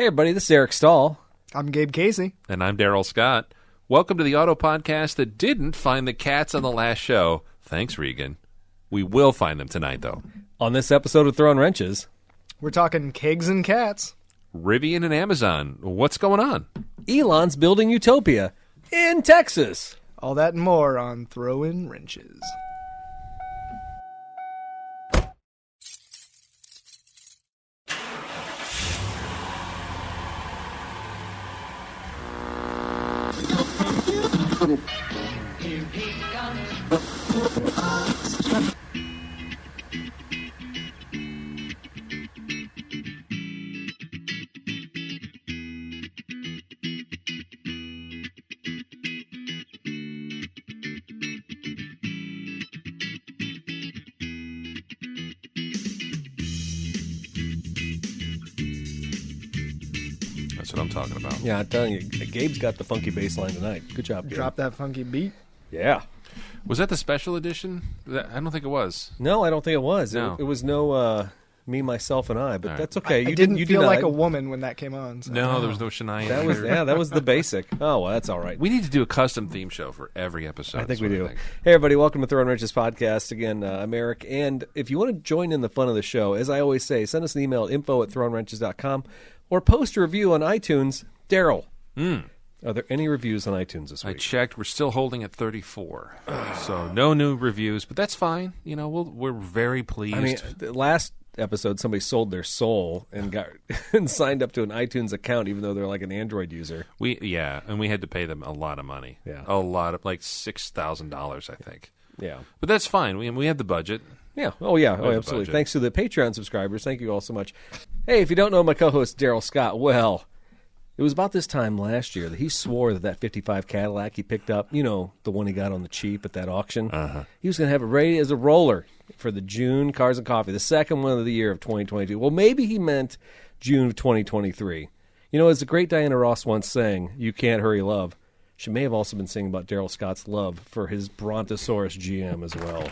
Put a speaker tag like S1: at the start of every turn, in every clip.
S1: Hey everybody, this is Eric Stahl.
S2: I'm Gabe Casey.
S3: And I'm Daryl Scott. Welcome to the Auto Podcast that didn't find the cats on the last show. Thanks, Regan. We will find them tonight, though.
S1: On this episode of Throwing Wrenches,
S2: we're talking kegs and cats.
S3: Rivian and Amazon. What's going on?
S1: Elon's building Utopia in Texas.
S2: All that and more on Throwing Wrenches.
S4: Here he comes.
S3: That's what I'm talking about.
S1: Yeah, I'm telling you, Gabe's got the funky bass line tonight. Good job, Gabe.
S2: Drop that funky beat.
S1: Yeah.
S3: Was that the special edition? I don't think it was.
S1: No, I don't think it was.
S3: No.
S1: It was no Me, Myself, and I, but
S3: All right.
S1: that's okay.
S2: I didn't feel like a woman when that came on. So.
S3: No, there was no Shania.
S1: That was the basic. Oh, well, that's all right.
S3: We need to do a custom theme show for every episode.
S1: I think we do. Hey, everybody, welcome to Throwing Wrenches Podcast. Again, I'm Eric, and if you want to join in the fun of the show, as I always say, send us an email at info@throwingwrenches.com or post a review on iTunes. Daryl, are there any reviews on iTunes this week?
S3: I checked. We're still holding at 34. So no new reviews, but that's fine. You know, we're very pleased.
S1: I mean, the last episode, somebody sold their soul and got and signed up to an iTunes account, even though they're like an Android user.
S3: And we had to pay them a lot of money.
S1: Yeah.
S3: A lot of, like $6,000, I think.
S1: Yeah.
S3: But that's fine. We have the budget.
S1: Yeah. Oh, yeah. Oh, absolutely.
S3: Budget.
S1: Thanks to the Patreon subscribers. Thank you all so much. Hey, if you don't know my co-host, Daryl Scott, well, it was about this time last year that he swore that 55 Cadillac he picked up, you know, the one he got on the cheap at that auction, he was going to have it ready as a roller for the June Cars and Coffee, the second one of the year of 2022. Well, maybe he meant June of 2023. You know, as the great Diana Ross once sang, "You Can't Hurry Love," she may have also been singing about Daryl Scott's love for his Brontosaurus GM as well.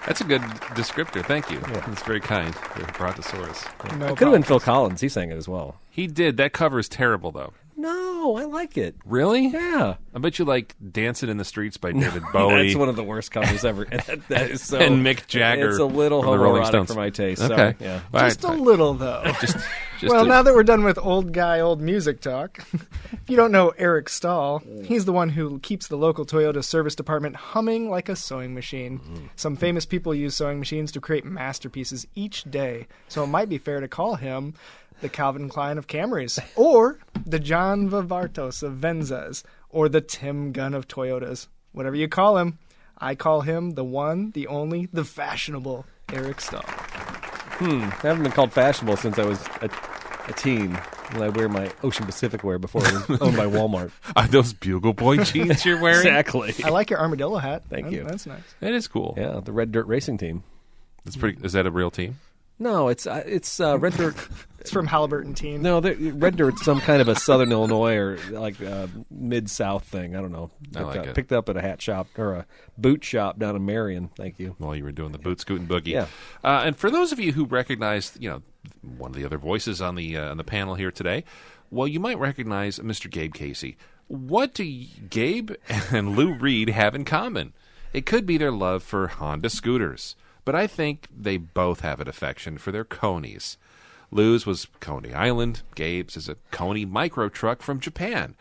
S3: That's a good descriptor. Thank you. Yeah. That's very kind. Brontosaurus.
S2: No
S1: It could have been Phil Collins. He sang it as well.
S3: He did. That cover is terrible, though.
S1: No, I like it.
S3: Really?
S1: Yeah.
S3: I bet you like "Dancing in the Streets" by David Bowie.
S1: That's one of the worst covers ever. that is so.
S3: And Mick Jagger.
S1: It's a little
S3: from the Rolling
S1: homoerotic
S3: Stones.
S1: for my taste.
S3: Okay.
S1: Sorry. Yeah.
S3: All
S2: Just
S3: right,
S2: a
S3: fine.
S2: little, though.
S3: Just
S2: Well, now that we're done with old music talk, if you don't know Eric Stahl, he's the one who keeps the local Toyota service department humming like a sewing machine. Some famous people use sewing machines to create masterpieces each day, so it might be fair to call him the Calvin Klein of Camrys, or the John Vivartos of Venzas, or the Tim Gunn of Toyotas. Whatever you call him, I call him the one, the only, the fashionable Eric Stahl.
S1: I haven't been called fashionable since I was a teen, when I wear my Ocean Pacific wear before it was owned by Walmart.
S3: Are those Bugle Boy jeans you're wearing?
S1: Exactly.
S2: I like your armadillo hat.
S1: Thank you.
S2: That's nice.
S3: That is cool.
S1: Yeah, the Red Dirt Racing Team.
S3: That's pretty. Is that a real team?
S1: No, it's Red Dirt.
S2: It's from Halliburton Team.
S1: No, Red Dirt's some kind of a Southern Illinois or like Mid-South thing. I don't know.
S3: I like it.
S1: Picked up at a hat shop or a boot shop down in Marion. Thank you.
S3: While you were doing the boot scooting boogie.
S1: Yeah.
S3: And for those of you who recognize, one of the other voices on the panel here today, well, you might recognize Mr. Gabe Casey. What do Gabe and Lou Reed have in common? It could be their love for Honda scooters, but I think they both have an affection for their Konies. Lou's was Coney Island. Gabe's is a Koni micro truck from Japan.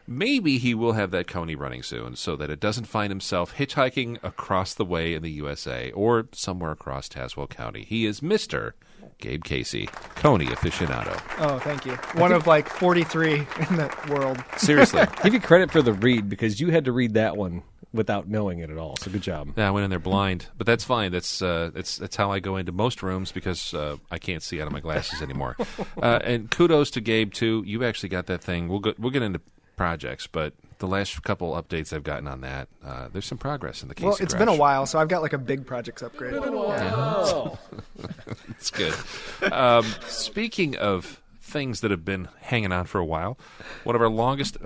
S3: Maybe he will have that Koni running soon so that it doesn't find himself hitchhiking across the way in the USA or somewhere across Tazewell County. He is Mr. Gabe Casey, Koni aficionado.
S2: Oh, thank you. One of like 43 in the world.
S3: Seriously.
S1: Give you credit for the read because you had to read that one without knowing it at all. So good job.
S3: Yeah, I went in there blind, but that's fine. That's how I go into most rooms because I can't see out of my glasses anymore. And kudos to Gabe too. You actually got that thing. We'll get into projects, but the last couple updates I've gotten on that, there's some progress in the case.
S2: Well, it's been a while, so I've got like a big projects upgrade.
S1: Oh.
S3: It's good. Speaking of things that have been hanging on for a while, one of our longest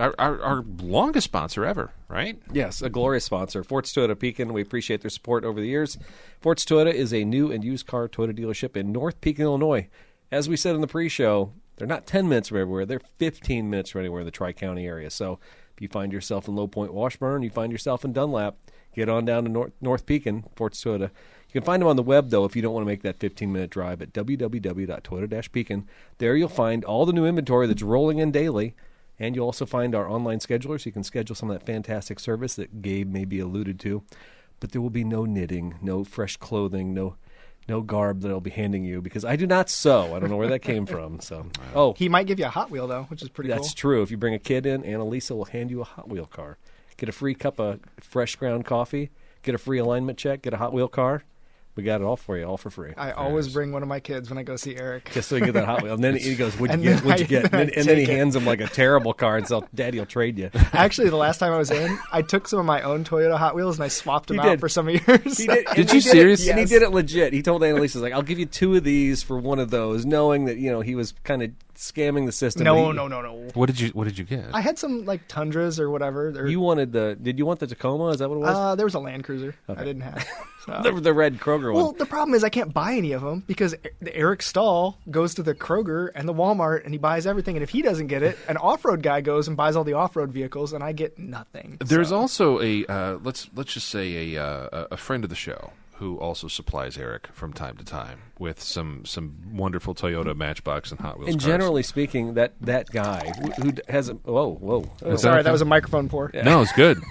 S3: sponsor ever, right?
S1: Yes, a glorious sponsor, Forts Toyota Pekin. We appreciate their support over the years. Forts Toyota is a new and used car Toyota dealership in North Pekin, Illinois. As we said in the pre-show, They're not 10 minutes from everywhere. They're 15 minutes from anywhere in the Tri-County area. So if you find yourself in Low Point, Washburn, you find yourself in Dunlap, get on down to North Pekin, Fort Toyota. You can find them on the web, though, if you don't want to make that 15-minute drive at www.toyota-pekin. There you'll find all the new inventory that's rolling in daily, and you'll also find our online scheduler, so you can schedule some of that fantastic service that Gabe maybe alluded to. But there will be no knitting, no fresh clothing, no garb that I'll be handing you, because I do not sew. I don't know where that came from. So,
S2: He might give you a Hot Wheel, though, which is pretty cool.
S1: That's true. If you bring a kid in, Annalisa will hand you a Hot Wheel car. Get a free cup of fresh ground coffee, get a free alignment check, get a Hot Wheel car. We got it all for you, all for free.
S2: I always bring one of my kids when I go see Eric.
S1: Just so you get that Hot Wheel. And then he goes, what'd you
S2: And
S1: get? What'd you get? And then he
S2: take it.
S1: hands him like a terrible car and says, Daddy will trade you.
S2: Actually, the last time I was in, I took some of my own Toyota Hot Wheels and I swapped them
S1: You
S2: out
S1: did.
S2: for some of yours.
S1: He did.
S3: Did
S1: and
S3: you
S1: he did it-
S3: seriously?
S1: And he
S2: Yes.
S1: did it legit. He told Annalisa, like, I'll give you 2 of these for one of those, knowing that, he was kind of scamming the system.
S2: No.
S3: What did you get?
S2: I had some like Tundras or whatever.
S1: You wanted did you want the Tacoma? Is that what it was?
S2: There was a Land Cruiser I didn't have. So.
S1: the red Kroger
S2: Well,
S1: one.
S2: the problem is I can't buy any of them because Eric Stahl goes to the Kroger and the Walmart and he buys everything. And if he doesn't get it, an off-road guy goes and buys all the off-road vehicles, and I get nothing.
S3: There's
S2: So,
S3: also a let's just say a friend of the show who also supplies Eric from time to time with some wonderful Toyota Matchbox and Hot Wheels
S1: And
S3: cars.
S1: generally speaking, that guy who has a whoa.
S2: sorry,
S3: okay?
S2: that was a microphone pour.
S3: No, it's good.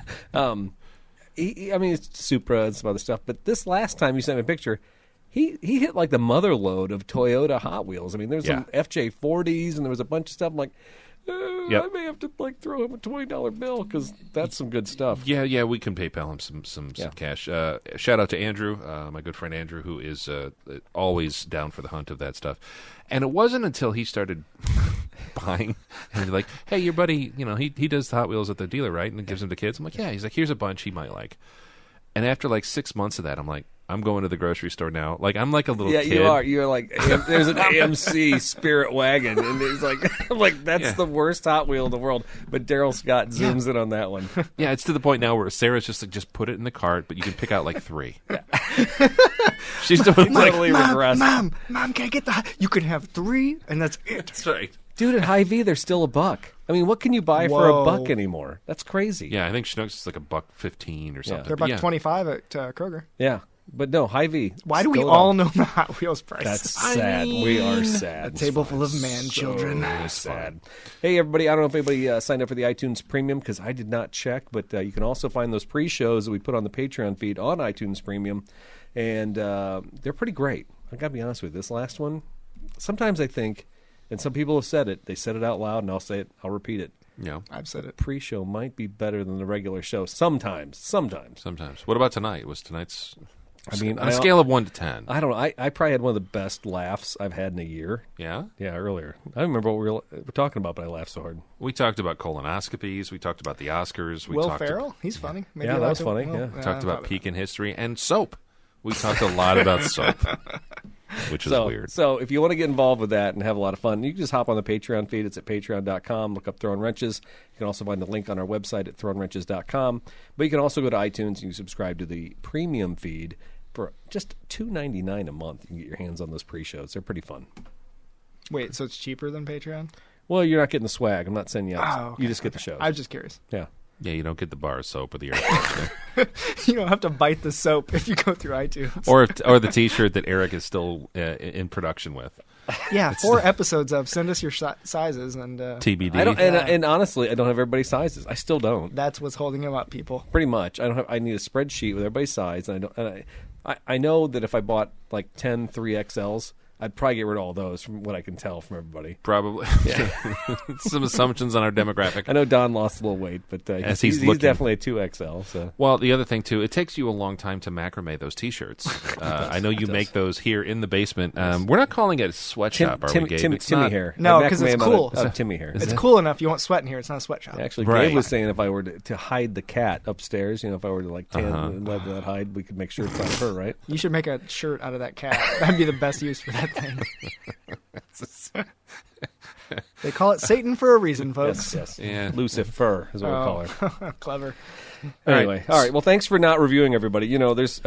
S1: I mean, it's Supra and some other stuff. But this last time you sent me a picture, he hit like the mother load of Toyota Hot Wheels. I mean, there's some FJ40s and there was a bunch of stuff. I'm like,
S3: Yep.
S1: I may have to like throw him a $20 bill because that's some good stuff.
S3: Yeah, we can PayPal him some cash. Shout out to Andrew, my good friend Andrew, who is always down for the hunt of that stuff. And it wasn't until he started buying and he's like, hey, your buddy, he does the Hot Wheels at the dealer, right? And gives them to kids. I'm like, yeah. He's like, here's a bunch he might like. And after like 6 months of that, I'm like, I'm going to the grocery store now. Like, I'm like a little kid.
S1: You are. You're like, there's an AMC Spirit Wagon, and it's like, I'm like, that's the worst Hot Wheel in the world. But Daryl Scott zooms in on that one.
S3: Yeah, it's to the point now where Sarah's just like, just put it in the cart, but you can pick out like 3. She's doing like,
S1: Totally regressed.
S2: Mom, can I get you can have 3, and that's it.
S3: that's right.
S1: Dude, at Hy-Vee, they're still $1. I mean, what can you buy for
S2: Whoa.
S1: $1 anymore? That's crazy.
S3: Yeah, I think Schnucks is like $1.15 or something.
S2: They're
S3: But
S2: about 25 at Kroger.
S1: Yeah. But no, Hy-Vee.
S2: Why do we
S1: still
S2: all
S1: $1.
S2: know the Hot Wheels price?
S1: That's sad. We are sad.
S2: a table full of man children.
S1: Sad. Hey, everybody. I don't know if anybody signed up for the iTunes Premium because I did not check, but you can also find those pre-shows that we put on the Patreon feed on iTunes Premium, and they're pretty great. I got to be honest with you. This last one, sometimes I think, and some people have said it, they said it out loud, and I'll say it, I'll repeat it.
S3: Yeah,
S2: I've said it.
S1: Pre-show might be better than the regular show. Sometimes.
S3: sometimes. What about tonight? Was tonight's...
S1: I mean,
S3: on a scale of 1 to 10.
S1: I don't know. I probably had one of the best laughs I've had in a year.
S3: Yeah?
S1: Yeah, earlier. I don't remember what we were talking about, but I laughed so hard.
S3: We talked about colonoscopies. We talked about the Oscars. We
S2: Will
S3: talked
S2: Ferrell? He's funny. Maybe
S1: Yeah,
S2: you
S1: that
S2: like
S1: was
S2: him.
S1: funny,
S2: Well,
S1: yeah.
S3: talked about
S2: probably.
S3: peak in history and soap. We talked a lot about soap, which is weird.
S1: So if you want to get involved with that and have a lot of fun, you can just hop on the Patreon feed. It's at patreon.com. Look up Throwing Wrenches. You can also find the link on our website at throwingwrenches.com. But you can also go to iTunes and you subscribe to the premium feed for just $2.99 a month. You can get your hands on those pre-shows. They're pretty fun.
S2: Wait, so it's cheaper than Patreon?
S1: Well, you're not getting the swag. I'm not sending you out.
S2: Oh, okay,
S1: You just get the shows.
S2: I was just curious.
S1: Yeah.
S3: Yeah, you don't get the bar of soap or the air freshener.
S2: You don't have to bite the soap if you go through iTunes.
S3: or the T-shirt that Eric is still in production with.
S2: Yeah, 4 episodes of send us your sizes, and
S3: TBD.
S1: I don't, and honestly, I don't have everybody's sizes. I still don't.
S2: that's what's holding him up, people.
S1: Pretty much. I don't have. I need a spreadsheet with everybody's size, and I don't. And I know that if I bought like 10 3XLs, I'd probably get rid of all those from what I can tell from everybody.
S3: Probably. Some assumptions on our demographic.
S1: I know Don lost a little weight, but
S3: As
S1: he's
S3: looking.
S1: definitely a 2XL. So
S3: Well, the other thing, too, it takes you a long time to macrame those T-shirts. I know you make those here in the basement. We're not calling it a sweatshop, are we, Gabe? It's
S1: Timmy
S3: not-
S1: hair.
S2: No,
S1: I
S2: 'cause it's
S1: macrame out
S2: cool.
S1: of Timmy hair.
S2: It's cool enough. You won't sweat in here. It's not a sweatshop.
S1: Actually,
S3: Right.
S1: Gabe was saying if I were to hide the cat upstairs, if I were to like tan and let that hide, we could make sure it's on her, right?
S2: You should make a shirt out of that cat. That'd be the best use for that thing. They call it Satan for a reason, folks.
S1: Yes.
S3: Yeah.
S1: Lucifer is what we call her.
S2: Clever.
S1: Anyway, all right. Well, thanks for not reviewing everybody. There's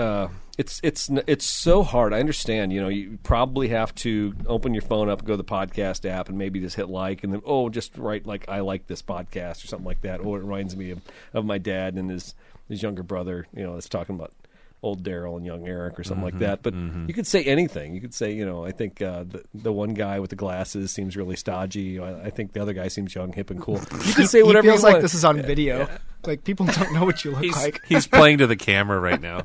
S1: it's so hard. I understand. You probably have to open your phone up, go to the podcast app, and maybe just hit like, and then just write like I like this podcast or something like that. Or it reminds me of my dad and his younger brother. That's talking about old Daryl and young Eric or something like that. But you could say anything. You could say, I think the one guy with the glasses seems really stodgy. I think the other guy seems young, hip, and cool. You can say whatever
S2: He feels
S1: you want.
S2: like this is on video. Yeah. Like, people don't know what you look like.
S3: He's playing to the camera right now.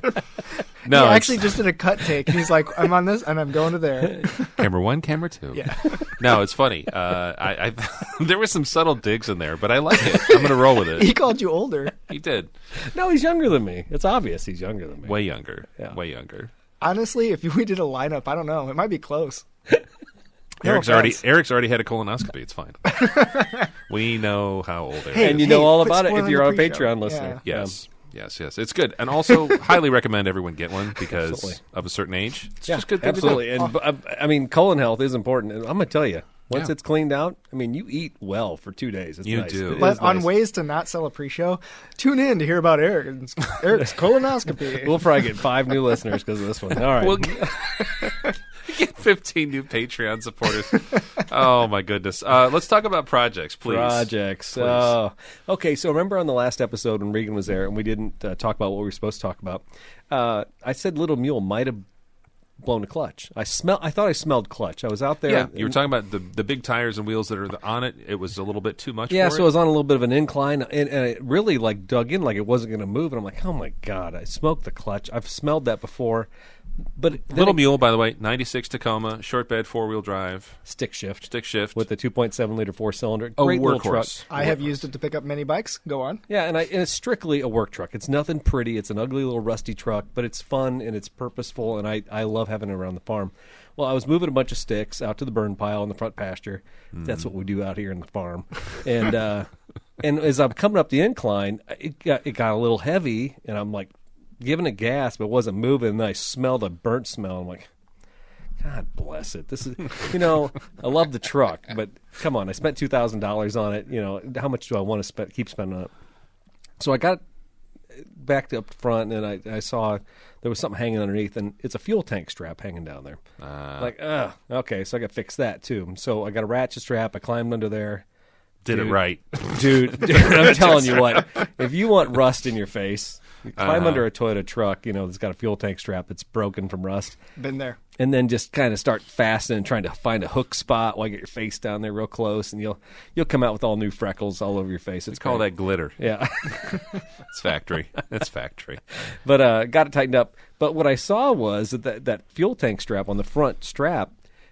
S3: No,
S2: he actually just did a cut take, and he's like, I'm on this, and I'm going to there.
S3: Camera 1, camera 2.
S2: Yeah.
S3: No, it's funny. I there were some subtle digs in there, but I like it. I'm going to roll with it.
S2: He called you older.
S3: He did.
S1: No, he's younger than me. It's obvious he's younger than me.
S3: Way younger.
S1: Yeah.
S3: Way younger.
S2: Honestly, if we did a lineup, I don't know. It might be close.
S3: Eric's already had a colonoscopy. It's fine. We know how old Eric is.
S1: And you know all
S2: quit
S1: about it if
S2: spoiling
S1: you're
S2: the
S1: on a
S2: pre-show.
S1: Patreon listener.
S2: Yeah.
S3: Yes. It's good. And also, highly recommend everyone get one because
S1: Absolutely.
S3: of a certain age. It's
S1: Yeah,
S3: just good thing to do.
S1: absolutely. And I mean, colon health is important. And I'm going to tell you, once it's cleaned out, I mean, you eat well for 2 days. It's
S3: You
S1: nice.
S3: do.
S1: It
S2: But
S1: is
S2: on
S1: nice.
S2: ways to not sell a pre-show, tune in to hear about Eric's colonoscopy.
S1: We'll probably get 5 new listeners because of this one. All right.
S3: We'll get 15 new Patreon supporters. Oh, my goodness. Let's talk about projects, please.
S1: Projects.
S3: Please.
S1: Okay, so remember on the last episode when Regan was there and we didn't talk about what we were supposed to talk about, I said Little Mule might have blown a clutch. I thought I smelled clutch. I was out there.
S3: Yeah, you were talking about the big tires and wheels that are on it. It was a little bit too much
S1: Yeah,
S3: for
S1: so I
S3: it.
S1: was on a little bit of an incline, and it really dug in like it wasn't going to move, and I'm like, oh my God, I smoked the clutch. I've smelled that before. But
S3: Little Mule, by the way, 96 Tacoma, short bed, 4-wheel drive,
S1: stick shift
S3: stick shift.
S1: with the 2.7 liter 4-cylinder.
S3: a
S1: Great little truck.
S3: workhorse.
S2: I have used it to pick up mini bikes. Go on.
S1: Yeah, and it's strictly a work truck. It's nothing pretty. It's an ugly little rusty truck, but it's fun and it's purposeful, and I love having it around the farm. Well, I was moving a bunch of sticks out to the burn pile in the front pasture. That's what we do out here in the farm. And and as I'm coming up the incline, it got a little heavy, and I'm like giving it gas, but it wasn't moving. And I smelled a burnt smell. I'm like, God bless it. This is, I love the truck, but come on, I spent $2,000 on it. How much do I want to keep spending on it? So I got back up front, and I saw there was something hanging underneath, and it's a fuel tank strap hanging down there. Okay, so I got to fix that too. So I got a ratchet strap. I climbed under there.
S3: Did it right.
S1: Dude, I'm telling you what, if you want rust in your face, you climb under a Toyota truck, that's got a fuel tank strap that's broken from rust,
S2: Been there.
S1: and then just kind of start fastening, trying to find a hook spot while you get your face down there real close, and you'll come out with all new freckles all over your face. It's
S3: Call
S1: great.
S3: that glitter.
S1: Yeah.
S3: It's factory. It's factory.
S1: But got it tightened up. But what I saw was that fuel tank strap on the front strap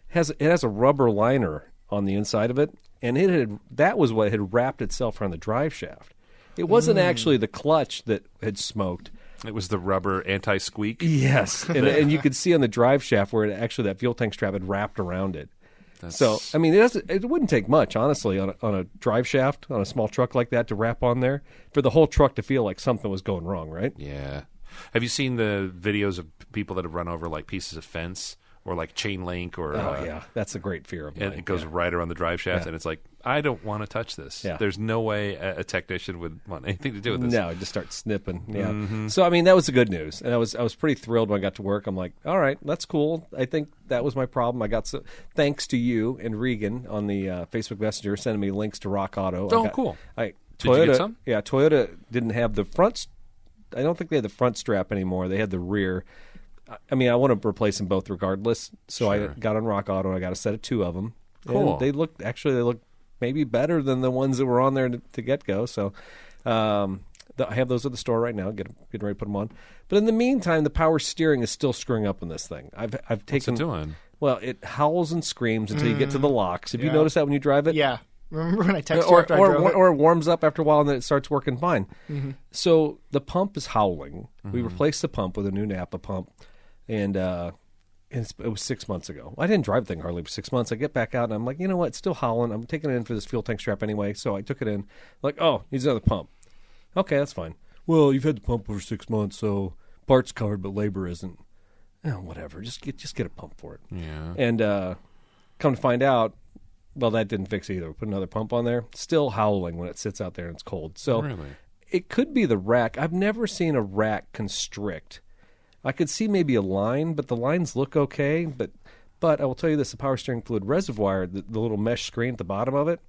S1: has a rubber liner on the inside of it, and that was what had wrapped itself around the drive shaft. It wasn't actually the clutch that had smoked.
S3: It was the rubber anti-squeak.
S1: Yes, and you could see on the drive shaft where that fuel tank strap had wrapped around it. So I mean, it wouldn't take much, honestly, on a drive shaft on a small truck like that to wrap on there for the whole truck to feel like something was going wrong, right?
S3: Yeah. Have you seen the videos of people that have run over like pieces of fence or like chain link or?
S1: Yeah, that's a great fear of mine.
S3: And it goes right around the drive shaft, and it's like, I don't want to touch this.
S1: Yeah.
S3: There's no way a technician would want anything to do with this.
S1: No, just start snipping. Yeah. So I mean, that was the good news, and I was pretty thrilled when I got to work. I'm like, all right, that's cool. I think that was my problem. I got thanks to you and Regan on the Facebook Messenger sending me links to Rock Auto.
S3: Oh, cool.
S1: Toyota,
S3: Did you get some?
S1: Yeah, Toyota didn't have the front. I don't think they had the front strap anymore. They had the rear. I mean, I want to replace them both regardless. So I got on Rock Auto. And I got a set of 2 of them.
S3: Cool.
S1: And they look maybe better than the ones that were on there to get go. So I have those at the store right now. Getting ready to put them on. But in the meantime, the power steering is still screwing up in this thing. I've taken.
S3: What's it doing?
S1: Well, it howls and screams until you get to the locks. Have you noticed that when you drive it?
S2: Yeah. Remember when I texted you after I drove it?
S1: Or it warms up after a while and then it starts working fine. So the pump is howling. We replaced the pump with a new Napa pump, and it was 6 months ago. I didn't drive the thing hardly for 6 months. I get back out and I'm like, you know what? It's still howling. I'm taking it in for this fuel tank strap anyway. So I took it in. Like, oh, needs another pump. Okay, that's fine. Well, you've had the pump for 6 months, so parts covered, but labor isn't. Whatever. Just get a pump for it.
S3: Yeah.
S1: And come to find out, Well, that didn't fix it either. We put another pump on there. Still howling when it sits out there and it's cold. So
S3: Really?
S1: it could be the rack. I've never seen a rack constrict. I could see maybe a line, but the lines look okay. But I will tell you this, the power steering fluid reservoir, the little mesh screen at the bottom of it,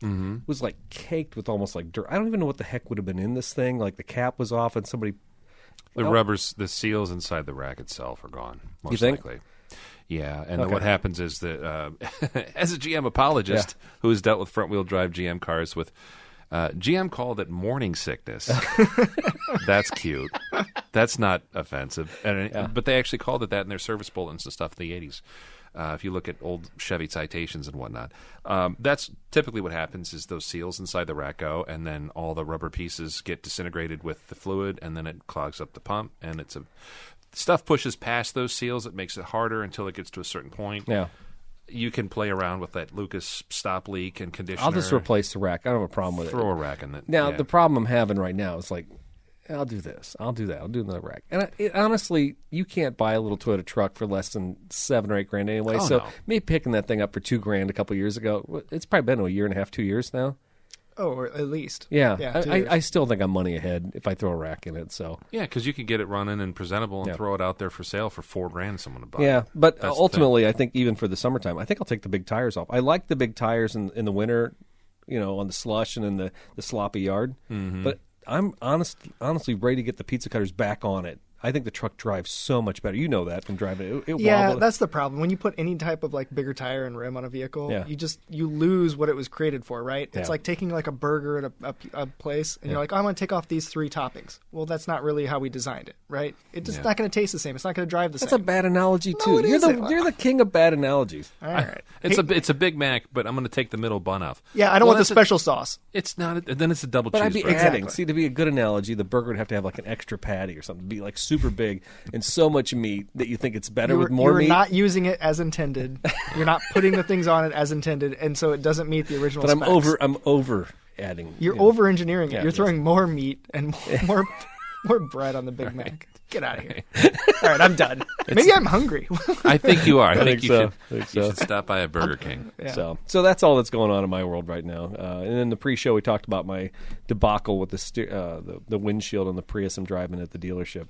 S1: was like caked with almost like dirt. I don't even know what the heck would have been in this thing. Like the cap was off and somebody...
S3: The rubbers, the seals inside the rack itself are gone, most
S1: You think?
S3: likely. Yeah, and
S1: Okay.
S3: what happens is that, as a GM apologist who has dealt with front-wheel drive GM cars with, GM called it morning sickness. That's cute. That's not offensive. But they actually called it that in their service bulletins and stuff in the 80s. If you look at old Chevy citations and whatnot, that's typically what happens is those seals inside the rack go, and then all the rubber pieces get disintegrated with the fluid, and then it clogs up the pump, and stuff pushes past those seals. It makes it harder until it gets to a certain point.
S1: Yeah.
S3: You can play around with that Lucas stop leak and conditioner.
S1: I'll just replace the rack. I don't have a problem with it.
S3: Throw a rack in it.
S1: Now,
S3: yeah.
S1: the problem I'm having right now is like, I'll do this. I'll do that. I'll do another rack. And honestly, you can't buy a little Toyota truck for less than $7 or $8 anyway.
S3: Oh,
S1: so
S3: no.
S1: me picking that thing up for $2,000 a couple years ago, it's probably been a year and a half, 2 years now.
S2: Oh, or at least.
S1: Yeah.
S2: 2 years.
S1: I still think I'm money ahead if I throw a rack in it. So
S3: Yeah, because you can get it running and presentable and
S1: Yeah.
S3: throw it out there for sale for $4,000. Someone to buy.
S1: yeah, but
S3: That's the
S1: ultimately, I think even for the summertime, I think I'll take the big tires off. I like the big tires in the winter, on the slush and in the sloppy yard. But I'm honestly ready to get the pizza cutters back on it. I think the truck drives so much better. You know that from driving it. It
S2: Yeah,
S1: wobbles.
S2: that's the problem. When you put any type of like bigger tire and rim on a vehicle,
S1: Yeah.
S2: you lose what it was created for, right? It's
S1: Yeah.
S2: like taking like a burger at a place, and you're like, oh, I'm going to take off these 3 toppings. Well, that's not really how we designed it, right? It's just not going to taste the same. It's not going to drive the
S1: That's a
S2: same.
S1: bad analogy too.
S2: it
S1: you're
S2: isn't.
S1: you're the king of bad analogies.
S2: All right.
S3: It's a Big Mac, but I'm going to take the middle bun off.
S2: Yeah, I don't
S3: Well,
S2: want the special sauce.
S3: It's not. Then it's a double
S1: But I'd be
S3: cheeseburger.
S1: adding.
S2: Exactly.
S1: See, to be a good analogy, the burger would have to have like an extra patty or something, be like super big and so much meat that you think it's better with more
S2: You're
S1: meat.
S2: not using it as intended. You're not putting the things on it as intended, and so it doesn't meet the original
S1: but
S2: specs.
S1: I'm over adding.
S2: You're over engineering it.
S1: Yeah,
S2: You're
S1: yes.
S2: throwing more meat and more bread on the Big Mac. Get out of here. All right, I'm done. Maybe I'm hungry.
S3: I think you are. I think
S1: think
S3: you
S1: so.
S3: should.
S1: I think
S3: You
S1: so.
S3: should stop by a Burger King.
S2: Yeah.
S1: So that's all that's going on in my world right now. And in the pre-show, we talked about my debacle with the windshield on the Prius I'm driving at the dealership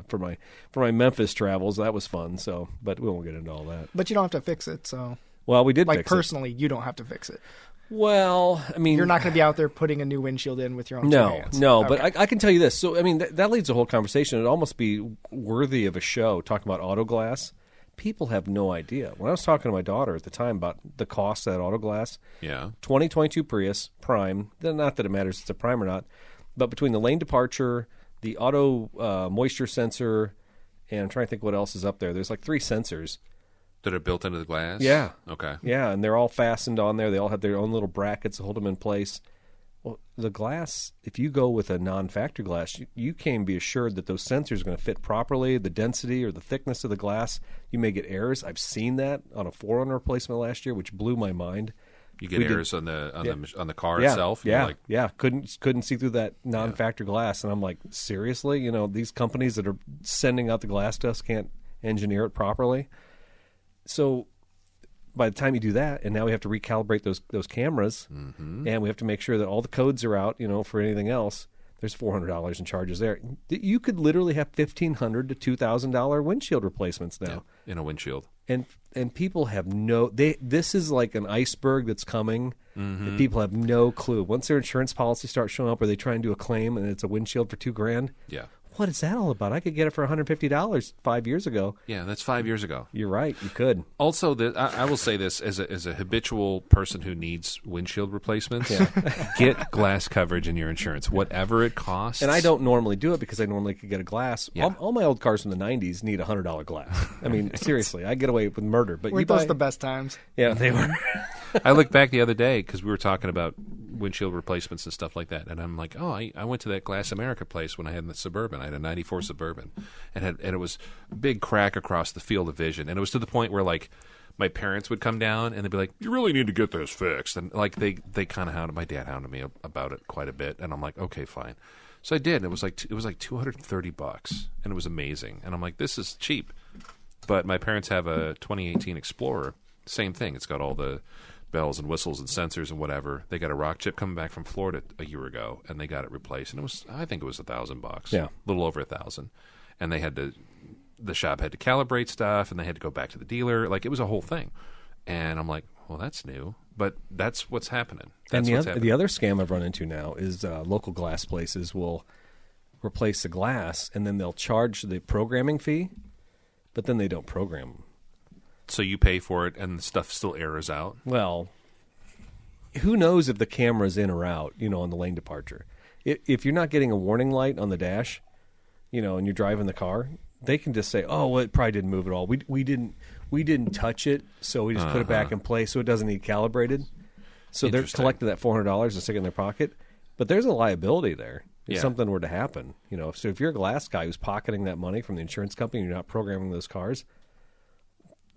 S1: for my Memphis travels. That was fun. So, but we won't get into all that.
S2: But you don't have to fix it, so
S1: Well, we did
S2: like
S1: fix it.
S2: personally, you don't have to fix it.
S1: Well, I mean,
S2: You're not going to be out there putting a new windshield in with your own two hands.
S1: No,
S2: Okay.
S1: but I can tell you this. So, I mean, that leads the whole conversation. It'd almost be worthy of a show talking about auto glass. People have no idea. When I was talking to my daughter at the time about the cost of that auto glass,
S3: Yeah.
S1: 2022 Prius Prime, not that it matters if it's a Prime or not, but between the lane departure, the auto moisture sensor, and I'm trying to think what else is up there. There's like 3 sensors.
S3: That are built into the glass.
S1: Yeah.
S3: Okay.
S1: Yeah, and they're all fastened on there. They all have their own little brackets to hold them in place. Well, the glass, if you go with a non-factory glass, you can be assured that those sensors are going to fit properly. The density or the thickness of the glass, you may get errors. I've seen that on a 4Runner replacement last year, which blew my mind.
S3: You get
S1: We did-
S3: errors on the car
S1: Yeah,
S3: itself. and you're
S1: yeah,
S3: like,
S1: yeah. Couldn't see through that non-factory glass, and I'm like, seriously? These companies that are sending out the glass to us can't engineer it properly. So by the time you do that, and now we have to recalibrate those cameras, and we have to make sure that all the codes are out, for anything else. There's $400 in charges there. You could literally have $1,500 to $2,000 windshield replacements now,
S3: in a windshield.
S1: and people have this is like an iceberg that's coming. That people have no clue. Once their insurance policy starts showing up, or they try and do a claim, and it's a windshield for $2,000.
S3: Yeah.
S1: What is that all about? I could get it for $150 5 years ago.
S3: Yeah, that's 5 years ago.
S1: You're right. You could.
S3: Also, I will say this as a habitual person who needs windshield replacements: get glass coverage in your insurance, whatever it costs.
S1: And I don't normally do it because I normally could get a glass.
S3: Yeah.
S1: All my old cars from the 90s need a $100 glass. I mean, seriously, I get away with murder. But
S2: Weren't
S1: you buy,
S2: those the best times?
S1: Yeah, they were.
S3: I looked back the other day because we were talking about windshield replacements and stuff like that, and I'm like, oh, I went to that Glass America place when I had the Suburban. I had a '94 Suburban, and it was a big crack across the field of vision, and it was to the point where like my parents would come down and they'd be like, you really need to get this fixed, and like they kind of hounded my dad hounded me about it quite a bit, and I'm like, okay, fine. So I did, and it was like $230, and it was amazing, and I'm like, this is cheap. But my parents have a 2018 Explorer, same thing. It's got all the bells and whistles and sensors and whatever. They got a rock chip coming back from Florida a year ago, and they got it replaced. And I think it was $1,000.
S1: Yeah.
S3: A little over $1,000. And the shop had to calibrate stuff, and they had to go back to the dealer. Like, it was a whole thing. And I'm like, well, that's new. But that's what's happening.
S1: And
S3: That's what's happening.
S1: the other scam I've run into now is local glass places will replace the glass, and then they'll charge the programming fee, but then they don't program them.
S3: So you pay for it, and the stuff still errors out.
S1: Well, who knows if the camera's in or out, on the lane departure. If you're not getting a warning light on the dash, and you're driving the car, they can just say, "Oh, well, it probably didn't move at all. We didn't touch it, so we just put it back in place, so it doesn't need calibrated." So they're collecting that $400 and sticking it in their pocket, but there's a liability there if something were to happen. So if you're a glass guy who's pocketing that money from the insurance company, and you're not programming those cars,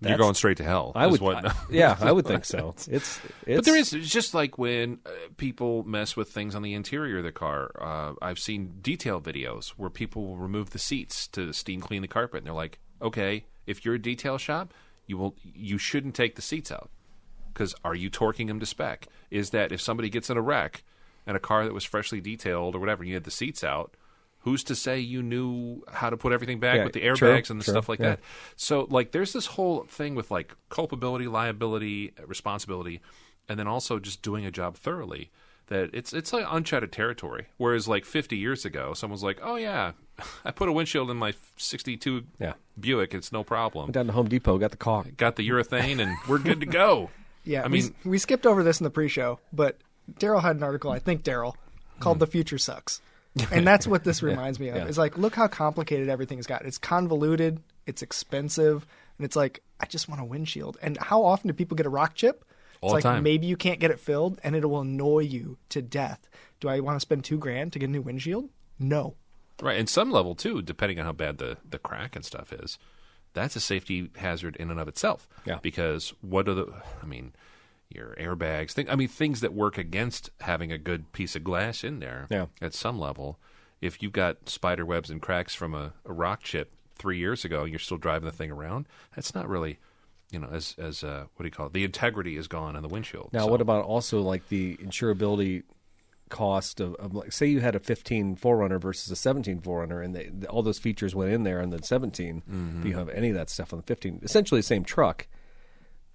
S3: you're going straight to hell.
S1: I would think so. It's
S3: But there is, just like when people mess with things on the interior of the car. I've seen detail videos where people will remove the seats to steam clean the carpet, and they're like, okay, if you're a detail shop, you shouldn't take the seats out, because are you torquing them to spec? Is that if somebody gets in a wreck and a car that was freshly detailed or whatever, you had the seats out, who's to say you knew how to put everything back with the airbags and the stuff like that? So, like, there's this whole thing with, like, culpability, liability, responsibility, and then also just doing a job thoroughly. That it's like uncharted territory. Whereas, like, 50 years ago, someone was like, "Oh yeah, I put a windshield in my '62 Buick. It's no problem.
S1: Went down to Home Depot, got the car,
S3: got the urethane, and we're good to go."
S2: Yeah,
S3: I mean,
S2: we skipped over this in the pre-show, but Daryl had an article, I think Daryl, called "The Future Sucks." And that's what this reminds me of. It's like, look how complicated everything's got. It's convoluted, it's expensive, and it's like, I just want a windshield. And how often do people get a rock chip?
S3: All the
S2: It's
S3: time.
S2: like, maybe you can't get it filled, and it will annoy you to death. Do I want to spend $2,000 to get a new windshield? No.
S3: right, and some level too, depending on how bad the crack and stuff is. That's a safety hazard in and of itself.
S1: Yeah.
S3: Because your airbags, things that work against having a good piece of glass in there at some level. If you've got spider webs and cracks from a rock chip 3 years ago and you're still driving the thing around, that's not really, as what do you call it? The integrity is gone on the windshield.
S1: Now, what about also like the insurability cost of like, say you had a 15 4Runner versus a 17 4Runner, and all those features went in there on the 17. Do you have any of that stuff on the 15? Essentially the same truck,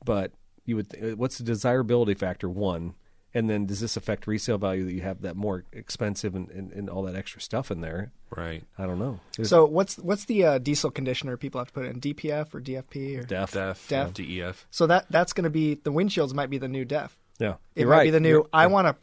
S1: but you would. What's the desirability factor? One, and then does this affect resale value that you have that more expensive and all that extra stuff in there?
S3: Right.
S1: I don't know.
S2: So what's the diesel conditioner people have to put in? DPF or DFP? Or?
S1: DEF.
S3: DEF.
S2: So that's going to be, the windshields might be the new DEF.
S1: Yeah,
S2: It
S1: you're
S2: might
S1: right.
S2: be the new, I want a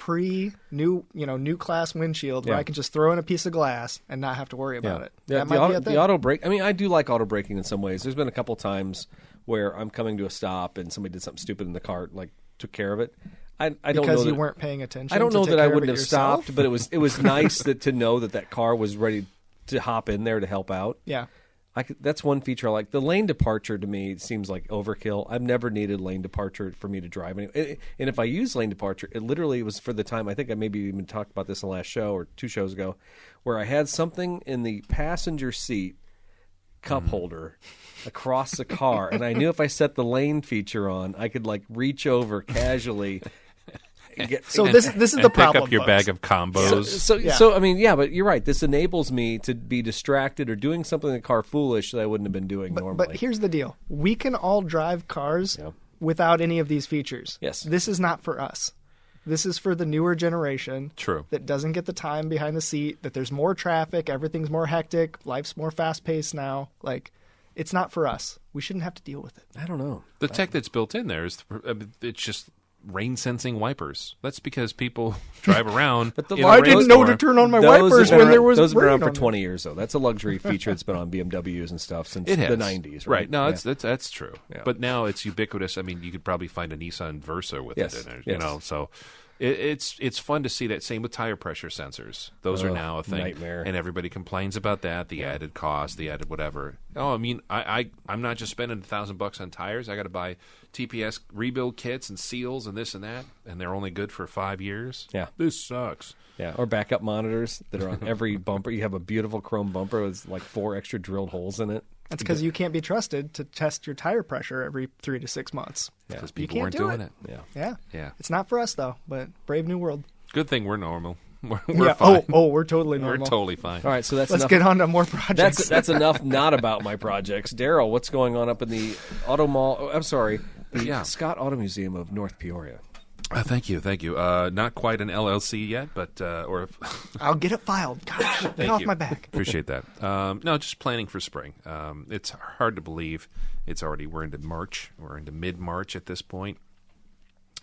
S2: new class windshield where I can just throw in a piece of glass and not have to worry about it.
S1: Yeah,
S2: That might be a thing.
S1: the auto brake. I mean, I do like auto braking in some ways. There's been a couple times where I'm coming to a stop and somebody did something stupid in the car, like took care of it. I don't know
S2: Because you
S1: that,
S2: weren't paying attention.
S1: I don't
S2: to
S1: know
S2: take
S1: that I
S2: care of
S1: wouldn't
S2: it
S1: have
S2: yourself.
S1: stopped, but it was nice to know that car was ready to hop in there to help out.
S2: Yeah.
S1: That's one feature I like. The lane departure to me seems like overkill. I've never needed lane departure for me to drive. And if I use lane departure, it literally was for the time, I think I maybe even talked about this in the last show or 2 shows ago, where I had something in the passenger seat cup holder across the car, and I knew if I set the lane feature on, I could like reach over casually.
S2: This is the
S3: pick
S2: problem.
S3: up your
S2: folks.
S3: bag of combos.
S1: So I mean, yeah, but you're right. This enables me to be distracted or doing something in the car foolish that I wouldn't have been doing normally.
S2: But here's the deal: we can all drive cars without any of these features.
S1: Yes.
S2: This is not for us. This is for the newer generation.
S3: True.
S2: That doesn't get the time behind the seat. That there's more traffic. Everything's more hectic. Life's more fast paced now. Like, it's not for us. We shouldn't have to deal with it.
S1: I don't know.
S3: The tech that's built in there is it's just rain sensing wipers. That's because people drive around.
S1: But the
S3: in a
S2: I didn't know to
S3: rainstorm.
S2: turn on my
S1: Those
S2: wipers
S1: have been
S2: when there
S1: around-
S2: was
S1: those have been
S2: rain
S1: around for
S2: on them.
S1: 20 years, though. That's a luxury feature that's been on BMWs and stuff since
S3: It
S1: the
S3: has.
S1: 90s.
S3: Right. No,
S1: Yeah.
S3: that's true.
S1: Yeah.
S3: But now it's ubiquitous. I mean, you could probably find a Nissan Versa with
S1: Yes.
S3: it in there.
S1: Yes.
S3: So it's fun to see that. Same with tire pressure sensors. Those are now a thing.
S1: Nightmare.
S3: And everybody complains about that, the added cost, the added whatever. Oh, I mean, I'm not just spending $1,000 on tires. I got to buy TPS rebuild kits and seals and this and that, and they're only good for 5 years.
S1: Yeah.
S3: This sucks.
S1: Yeah, or backup monitors that are on every bumper. You have a beautiful chrome bumper with like 4 extra drilled holes in it.
S2: That's because you can't be trusted to test your tire pressure every 3 to 6 months.
S3: Because
S2: You
S3: people
S2: can't
S3: weren't
S2: do
S3: doing
S2: it.
S3: it.
S1: Yeah.
S2: Yeah.
S3: Yeah.
S2: It's not for us, though, but brave new world.
S3: Good thing we're normal. We're
S2: Yeah.
S3: fine.
S2: We're totally
S3: We're
S2: normal.
S3: totally fine.
S1: All right, so that's
S2: Let's
S1: enough.
S2: get on to more projects.
S1: That's enough. Not about my projects, Daryl. What's going on up in the Auto Mall? Oh, I'm sorry, the Scott Auto Museum of North Peoria.
S3: Thank you. Not quite an LLC yet, but
S2: I'll get it filed. Gosh, get
S3: Thank
S2: off
S3: you.
S2: my back.
S3: Appreciate that. No, just planning for spring. It's hard to believe we're into March. We're into mid-March at this point,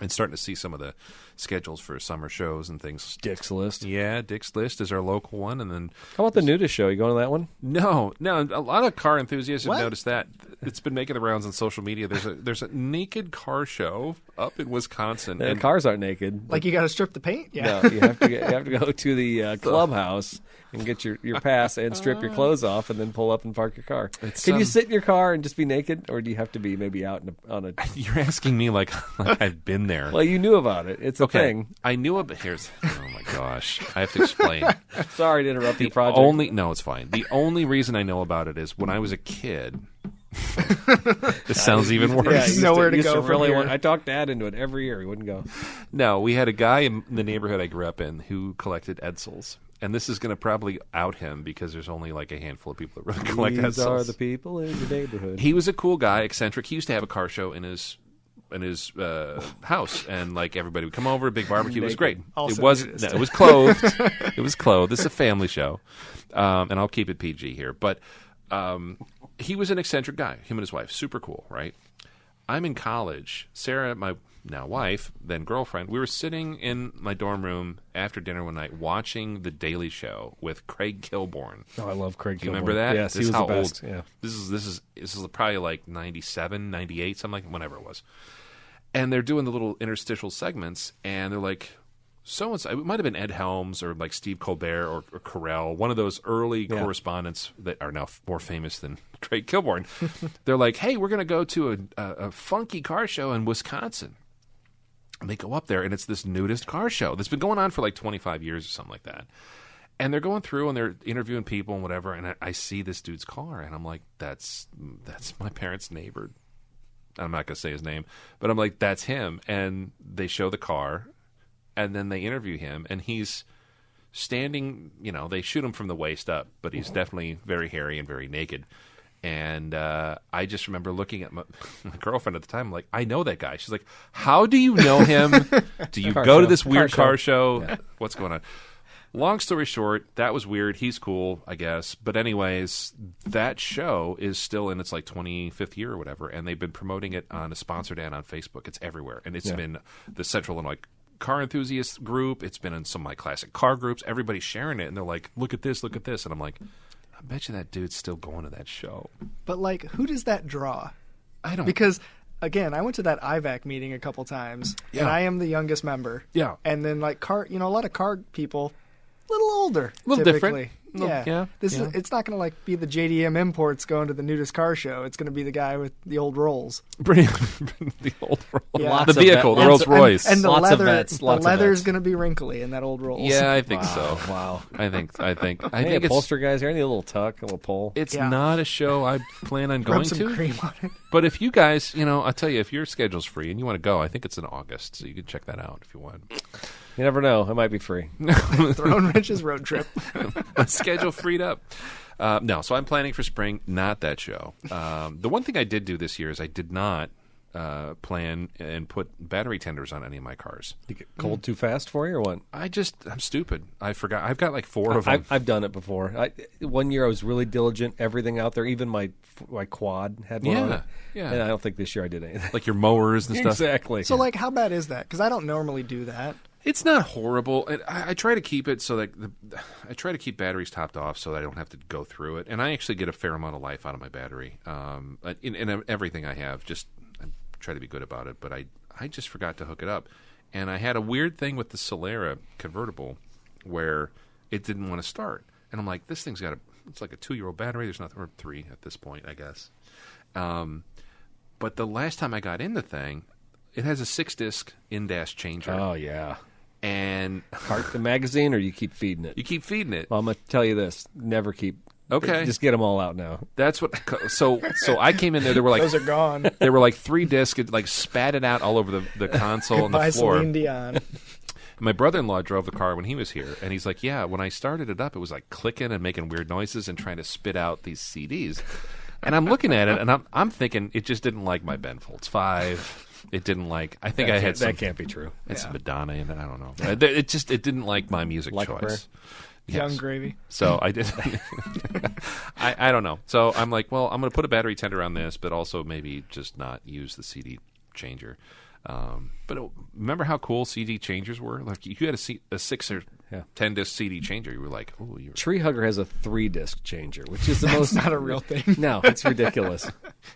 S3: and starting to see some of the schedules for summer shows and things.
S1: Dick's List.
S3: Yeah, Dick's List is our local one, and then
S1: How about the nudist show? You going to that one?
S3: no, a lot of car enthusiasts
S2: What?
S3: have noticed that. It's been making the rounds on social media. There's a naked car show up in Wisconsin,
S1: The
S3: and
S1: cars aren't naked.
S2: Like you got to strip the paint? Yeah.
S1: No, you have to go to the clubhouse and get your pass and strip your clothes off and then pull up and park your car.
S3: It's,
S1: Can you sit in your car and just be naked, or do you have to be maybe out on a?
S3: you're asking me like I've been there.
S1: Well, you knew about it. It's a thing.
S3: I knew about. Oh my gosh, I have to explain.
S1: Sorry to interrupt your project.
S3: No, it's fine. The only reason I know about it is when I was a kid. This sounds even worse.
S1: Yeah,
S2: There's nowhere to
S1: used
S2: go from
S1: really
S2: here.
S1: I talked Dad into it every year. He wouldn't go.
S3: No, we had a guy in the neighborhood I grew up in who collected Edsels. And this is going to probably out him because there's only like a handful of people that really collect
S1: These
S3: Edsels.
S1: are the people in the neighborhood.
S3: He was a cool guy, eccentric. He used to have a car show in his house, and like everybody would come over, big barbecue. It was great.
S2: Also
S3: It wasn't.
S2: nudist.
S3: No, it was clothed. It was clothed. This is a family show, and I'll keep it PG here. But he was an eccentric guy. Him and his wife, super cool, right? I'm in college. Sarah, my now wife, then girlfriend, we were sitting in my dorm room after dinner one night watching The Daily Show with Craig Kilborn.
S1: Oh, I love Craig.
S3: Do you remember that?
S1: Yes,
S3: This
S1: he
S3: is
S1: was the
S3: how
S1: best.
S3: old.
S1: Yeah.
S3: This is probably like 97, 98, something like whenever it was. And they're doing the little interstitial segments, and they're like, so-and-so, it might have been Ed Helms or like Steve Colbert or Carell, one of those early correspondents that are now more famous than Craig Kilborn. They're like, hey, we're going to go to a funky car show in Wisconsin. And they go up there, and it's this nudist car show that's been going on for like 25 years or something like that. And they're going through, and they're interviewing people and whatever, and I see this dude's car, and I'm like, that's my parents' neighbor. I'm not going to say his name, but I'm like, that's him. And they show the car, and then they interview him, and he's standing, they shoot him from the waist up, but he's definitely very hairy and very naked. And I just remember looking at my girlfriend at the time, like, I know that guy. She's like, how do you know him? Do you go to this weird car show? Yeah. What's going on? Long story short, that was weird. He's cool, I guess. But anyways, that show is still in its like 25th year or whatever, and they've been promoting it on a sponsored ad on Facebook. It's everywhere. And it's been the Central Illinois car enthusiast group. It's been in some of my classic car groups. Everybody's sharing it, and they're like, look at this, look at this. And I'm like, I bet you that dude's still going to that show.
S2: But, like, who does that draw?
S3: I don't...
S2: Because, again, I went to that IVAC meeting a couple times, and I am the youngest member.
S3: Yeah.
S2: And then, like, a lot of car people, a little older,
S3: a little
S2: typically.
S3: different.
S2: Yeah. It's not going to, like, be the JDM imports going to the nudist car show. It's going to be the guy with the old Rolls.
S3: The old Rolls.
S2: Yeah.
S3: The vehicle, the Rolls Royce.
S2: And the
S1: Lots of
S2: leather,
S1: vets,
S2: the
S1: lots of
S2: leather's
S1: vets.
S2: going to be wrinkly in that old Rolls.
S3: Yeah, I think so.
S1: Wow.
S3: I think
S1: Any
S3: it's
S1: upholster guys here? Any little tuck, a little pull?
S3: it's
S2: Yeah.
S3: not a show I plan on going
S2: Rub some
S3: to.
S2: cream on it.
S3: But if you guys, I'll tell you, if your schedule's free and you want to go, I think it's in August, so you can check that out if you want.
S1: You never know. It might be free.
S2: Throwing Rich's road trip.
S3: Schedule freed up. No, so I'm planning for spring, not that show. The one thing I did do this year is I did not plan and put battery tenders on any of my cars.
S1: You get cold too fast for you or what?
S3: I'm stupid. I forgot. I've got like 4 of them.
S1: I've done it before. One year I was really diligent. Everything out there, even my quad had one on it.
S3: Yeah.
S1: And I don't think this year I did anything.
S3: Like your mowers and stuff.
S1: Exactly.
S2: So, like, how bad is that? Because I don't normally do that.
S3: It's not horrible. And I try to keep it so that I try to keep batteries topped off so that I don't have to go through it. And I actually get a fair amount of life out of my battery. In everything I have, I try to be good about it. But I just forgot to hook it up. And I had a weird thing with the Solera convertible where it didn't want to start. And I'm like, this thing's it's like a 2-year-old battery. There's nothing, or 3 at this point, I guess. But the last time I got in the thing, it has a 6-disc in-dash changer.
S1: Oh, yeah.
S3: And
S1: Cart the magazine, or you keep feeding it?
S3: you keep feeding it.
S1: Well, I'm going to tell you this. Never keep
S3: Okay.
S1: Just get them all out now.
S3: That's what. So I came in there. There were like
S2: Those are gone.
S3: there were like 3 discs. It like spatted out all over the console and the
S2: Goodbye,
S3: floor.
S2: Celine Dion.
S3: My brother-in-law drove the car when he was here, and he's like, "Yeah, when I started it up, it was like clicking and making weird noises and trying to spit out these CDs." And I'm looking at it, and I'm thinking it just didn't like my Ben Folds 5. It didn't like. I think I had some.
S1: That can't be true.
S3: It's Madonna in it. I don't know. It didn't like my music
S1: Like a prayer?
S3: choice.
S2: Young Gravy.
S3: So I did. I don't know. So I'm like, well, I'm going to put a battery tender on this, but also maybe just not use the CD changer. Remember how cool CD changers were? Like you had a 6 or 10 disc CD changer. You were like, oh, you're
S1: Tree Hugger has a 3-disc changer, which is the
S2: That's
S1: most.
S2: not a real thing.
S1: No, it's ridiculous.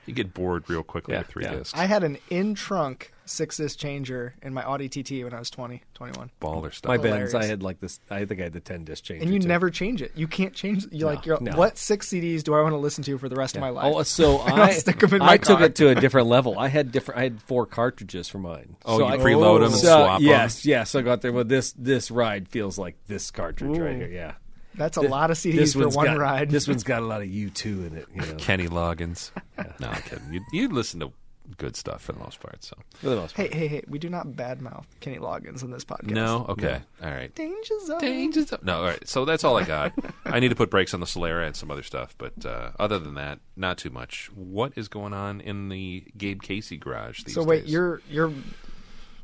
S3: you get bored real quickly
S1: Yeah,
S3: with 3
S1: yeah.
S3: discs.
S2: I had an in-trunk 6-disc changer in my Audi TT when I was 20, 21.
S3: Baller stuff.
S1: My
S2: Hilarious.
S1: Benz, I had like this. I think I had the 10-disc changer.
S2: And you
S1: too.
S2: never change it. You can't change. You're
S1: No.
S2: what 6 CDs do I want to listen to for the rest of my life?
S1: Oh, so
S2: I'll
S1: I
S2: stick 'em in my
S1: I took
S2: car.
S1: it to a different level. I had 4 cartridges for mine.
S3: Oh,
S1: so
S3: you
S1: I
S3: preload 'em and swap 'em?
S1: Yes. I got there. Well, this ride feels like this cartridge right
S2: Ooh.
S1: here. Yeah,
S2: That's a lot of CDs
S1: this
S2: for
S1: one's
S2: one
S1: got,
S2: ride.
S1: This one's got a lot of U2 in it. You know,
S3: Kenny Loggins. No, I'm kidding. You listen to good stuff for the most part. So
S1: for the most part.
S2: Hey, we do not badmouth Kenny Loggins in this podcast.
S3: no, okay, all right.
S2: Danger Zone.
S3: Danger Zone. No, all right. So that's all I got. I need to put brakes on the Solera and some other stuff, but other than that, not too much. What is going on in the Gabe Casey garage these
S2: So wait,
S3: days?
S2: your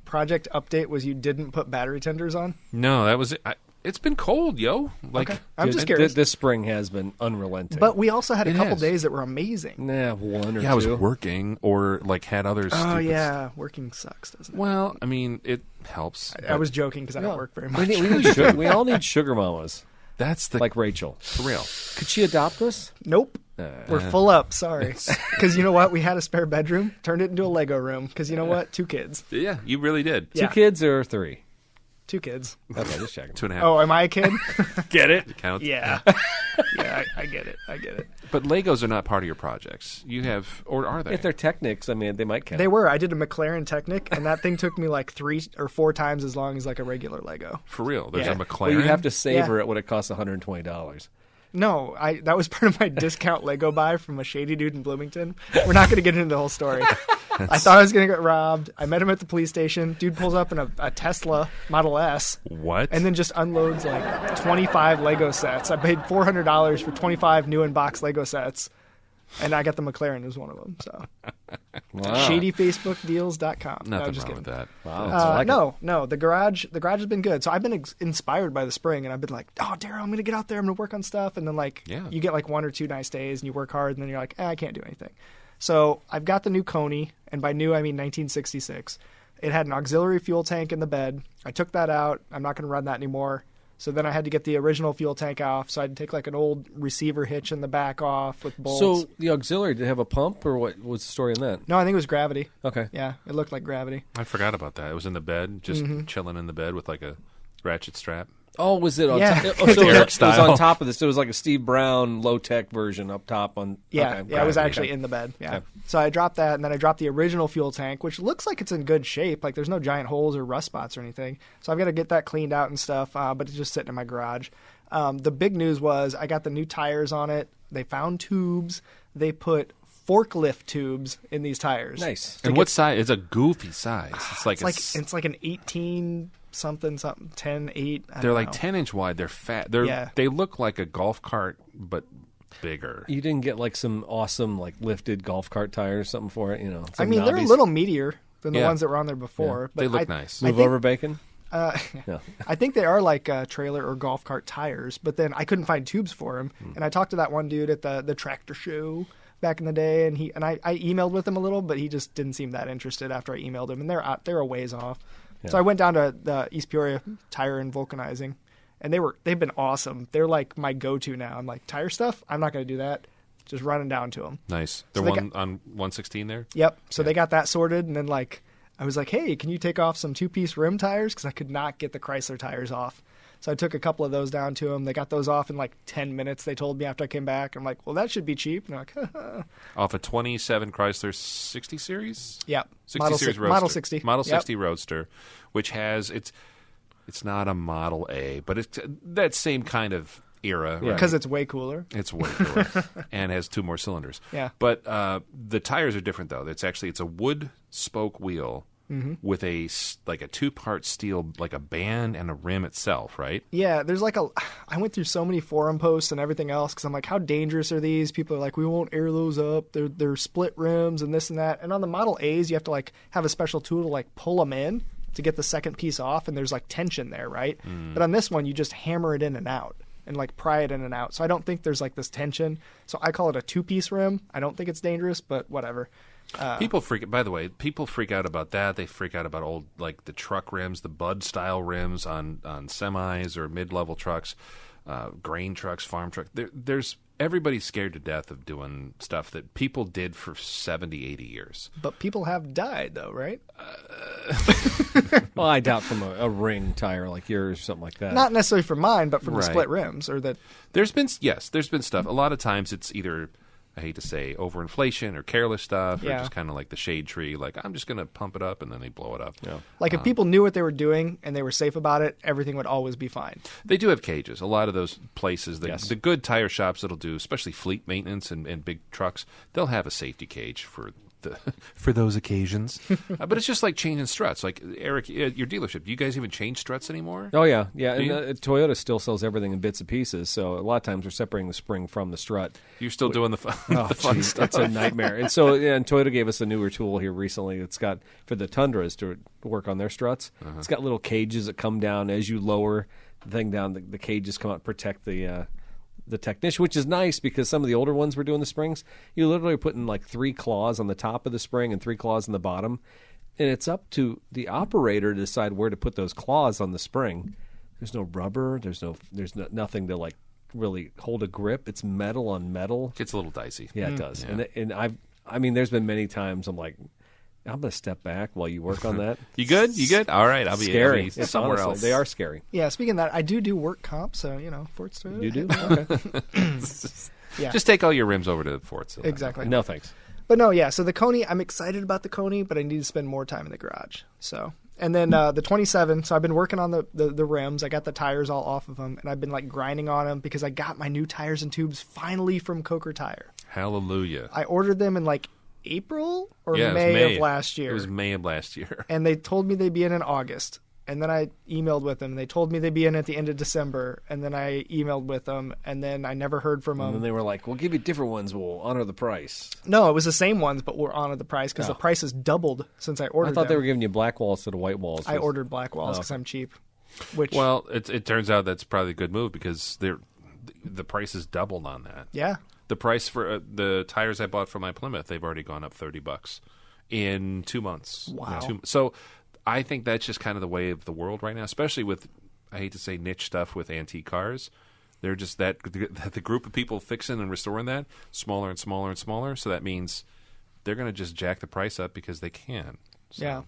S2: project update was you didn't put battery tenders on?
S3: No, that was it. It's been cold, yo. Like
S2: Okay. I'm just
S1: Th-
S2: curious.
S1: This spring has been unrelenting.
S2: But we also had a
S3: It
S2: couple
S3: has.
S2: days that were amazing.
S1: nah, one or
S3: yeah,
S1: two.
S3: I was working or like had other.
S2: Oh
S3: stupid
S2: yeah, working sucks, doesn't it?
S3: Well, I mean, it helps.
S2: I was joking because I don't work very much.
S1: We all need sugar mamas
S3: That's the
S1: like Rachel.
S3: for real.
S1: Could she adopt us?
S2: Nope. We're full up. Sorry. Because you know what? We had a spare bedroom, turned it into a Lego room. Because you know what? 2 kids.
S3: Yeah, you really did.
S2: Yeah.
S1: 2 kids or 3?
S2: 2 kids.
S1: Okay, just checking.
S3: 2.5
S2: Oh, am I a kid?
S1: Get it?
S3: counts.
S2: Yeah. Yeah, I get it. I get it.
S3: But Legos are not part of your projects. You have, or are they?
S1: If they're Technics, I mean, they might count.
S2: They were. I did a McLaren Technic, and that thing took me like 3 or 4 times as long as like a regular Lego.
S3: For real. There's
S2: Yeah.
S3: a McLaren.
S1: Well, you have to savor
S2: Yeah.
S1: it when it costs $120.
S2: No, that was part of my discount Lego buy from a shady dude in Bloomington. We're not going to get into the whole story. I thought I was going to get robbed. I met him at the police station. Dude pulls up in a Tesla Model S
S3: What?
S2: and then just unloads like 25 Lego sets. I paid $400 for 25 new in-box Lego sets, and I got the McLaren as one of them. So
S1: Wow.
S2: shadyfacebookdeals.com. No,
S3: Nothing
S2: just
S3: wrong
S2: kidding.
S3: with that.
S1: Wow. I like it.
S2: No. The garage has been good. So I've been inspired by the spring, and I've been like, oh, Daryl, I'm gonna get out there. I'm gonna work on stuff, and then like,
S3: Yeah.
S2: you get like 1 or 2 nice days, and you work hard, and then you're like, I can't do anything. So I've got the new Coney, and by new I mean 1966. It had an auxiliary fuel tank in the bed. I took that out. I'm not gonna run that anymore. So then I had to get the original fuel tank off. So I had to take like an old receiver hitch in the back off with bolts.
S1: So the auxiliary, did it have a pump, or what was the story in that?
S2: No, I think it was gravity.
S1: Okay.
S2: Yeah, it looked like gravity.
S3: I forgot about that. It was in the bed, just chilling in the bed with like a ratchet strap.
S1: Oh, was it on
S2: Yeah.
S1: top? Oh, so it
S3: Eric
S1: was
S3: style.
S1: on top of this. It was like a Steve Brown low-tech version up top on...
S2: Yeah,
S1: okay,
S2: yeah, it was
S1: gravity.
S2: actually
S1: Okay.
S2: in the bed. Yeah.
S1: Okay.
S2: So I dropped that, and then I dropped the original fuel tank, which looks like it's in good shape. Like there's no giant holes or rust spots or anything. So I've got to get that cleaned out and stuff. But it's just sitting in my garage. The big news was I got the new tires on it. They found tubes. They put forklift tubes in these tires.
S1: Nice.
S3: And what size? It's a goofy size. It's like
S2: It's like an 18 something 10 8. I
S3: they're
S2: don't
S3: like
S2: know.
S3: 10-inch wide. They're fat.
S2: Yeah.
S3: They look like a golf cart, but bigger.
S1: You didn't get like some awesome like lifted golf cart tire or something for it, you know?
S2: I
S1: some
S2: mean, they're a
S1: knobbies?
S2: little meatier than the
S3: Yeah.
S2: ones that were on there before. But
S3: They look
S2: I-
S3: nice.
S2: I
S1: Move
S2: think-
S1: over bacon? No.
S2: I think they are like trailer or golf cart tires, but then I couldn't find tubes for them. And I talked to that one dude at the tractor show back in the day, and I emailed with him a little, but he just didn't seem that interested after I emailed him, and they're a ways off. So I went down to the East Peoria Tire and Vulcanizing, and they've been awesome. They're like my go-to now. I'm like, tire stuff? I'm not going to do that. Just running down to them.
S3: Nice.
S2: So
S3: They're
S2: they
S3: on 116 there?
S2: Yep. So they got that sorted, and then like I was like, hey, can you take off some 2-piece rim tires? Because I could not get the Chrysler tires off. So I took a couple of those down to them. They got those off in like 10 minutes, they told me after I came back. I'm like, well, that should be cheap. And they're like,
S3: Off a 27 Chrysler 60 Series?
S2: yep.
S3: 60 Series Roadster.
S2: Model 60.
S3: Model
S2: Yep.
S3: 60 Roadster, which has, it's not a Model A, but it's that same kind of era.
S1: Yeah.
S3: Right?
S2: Because it's way cooler.
S3: It's way cooler and has 2 more cylinders.
S2: Yeah.
S3: But the tires are different though. It's a wood spoke wheel with a 2-part steel, like a band and a rim itself, right?
S2: Yeah, there's I went through so many forum posts and everything else because I'm like, how dangerous are these? People are like, we won't air those up. They're split rims and this and that. And on the Model A's, you have to have a special tool to pull them in to get the second piece off, and there's tension there, right? But on this one, you just hammer it in and out and pry it in and out. So I don't think there's this tension. So I call it a 2-piece rim. I don't think it's dangerous, but whatever.
S3: People freak out about that. They freak out about old, the truck rims, the Bud style rims on semis or mid-level trucks, grain trucks, farm trucks. There's everybody's scared to death of doing stuff that people did for 70, 80 years.
S2: But people have died, though, right?
S1: Well, I doubt from a ring tire like yours or something like that.
S2: Not necessarily from mine, but from the
S3: Right.
S2: split rims or that.
S3: There's been stuff. A lot of times it's either, I hate to say, overinflation or careless stuff, or
S2: Yeah.
S3: just kind of like the shade tree. I'm just going to pump it up, and then they blow it up.
S1: Yeah.
S2: If people knew what they were doing and they were safe about it, everything would always be fine.
S3: They do have cages. A lot of those places,
S1: Yes.
S3: the good tire shops that'll do, especially fleet maintenance and big trucks, they'll have a safety cage for those occasions. But it's just like changing struts. Like, Eric, your dealership, do you guys even change struts anymore?
S1: Oh, yeah. Yeah, and
S3: you?
S1: Toyota still sells everything in bits and pieces, so a lot of times we're separating the spring from the strut.
S3: You're still doing the
S1: Oh,
S3: fun
S1: geez,
S3: stuff.
S1: it's a nightmare. And so, and Toyota gave us a newer tool here recently. It's got, for the Tundras to work on their struts, it's got little cages that come down as you lower the thing down. The cages come out and protect the technician, which is nice because some of the older ones were doing the springs. You literally are putting 3 claws on the top of the spring and 3 claws on the bottom. And it's up to the operator to decide where to put those claws on the spring. There's no rubber. There's nothing to really hold a grip. It's metal on metal.
S3: Gets a little dicey.
S1: Yeah, it does.
S3: Yeah.
S1: And there's been many times I'm like, I'm going to step back while you work on that.
S3: You good? You good? All right. I'll be
S1: Scary.
S3: I'll be somewhere
S1: Honestly,
S3: else.
S1: They are scary.
S2: Yeah, speaking of that, I do work comp, so, Fort Toyota.
S1: You do? Okay.
S2: Yeah.
S3: Just take all your rims over to Fort.
S2: Exactly.
S1: No, thanks.
S2: But no, yeah, so the Coney, I'm excited about the Coney, but I need to spend more time in the garage. So, and then the 27, so I've been working on the rims. I got the tires all off of them, and I've been grinding on them because I got my new tires and tubes finally from Coker Tire.
S3: Hallelujah.
S2: I ordered them in April or
S3: Yeah, it was
S2: May of last year.
S3: It was May of last year.
S2: And they told me they'd be in August. And then I emailed with them. And they told me they'd be in at the end of December. And then I emailed with them. And then I never heard from
S1: And
S2: them.
S1: then they were like, we'll give you different ones. We'll honor the price.
S2: No, it was the same ones, but we're on at the price because
S1: Oh.
S2: the price has doubled since I
S1: I
S2: ordered
S1: thought
S2: them.
S1: they were giving you black walls instead of white walls.
S2: I ordered black walls
S1: Oh,
S2: because I'm cheap. Which,
S3: Well, it turns out that's probably a good move because the price is doubled on that.
S2: yeah.
S3: The price for the tires I bought for my Plymouth, they've already gone up $30 in 2 months.
S2: Wow.
S3: So I think that's just kind of the way of the world right now, especially with, I hate to say, niche stuff with antique cars. They're just the group of people fixing and restoring that, smaller and smaller and smaller. So that means they're going to just jack the price up because they can. So
S2: Yeah.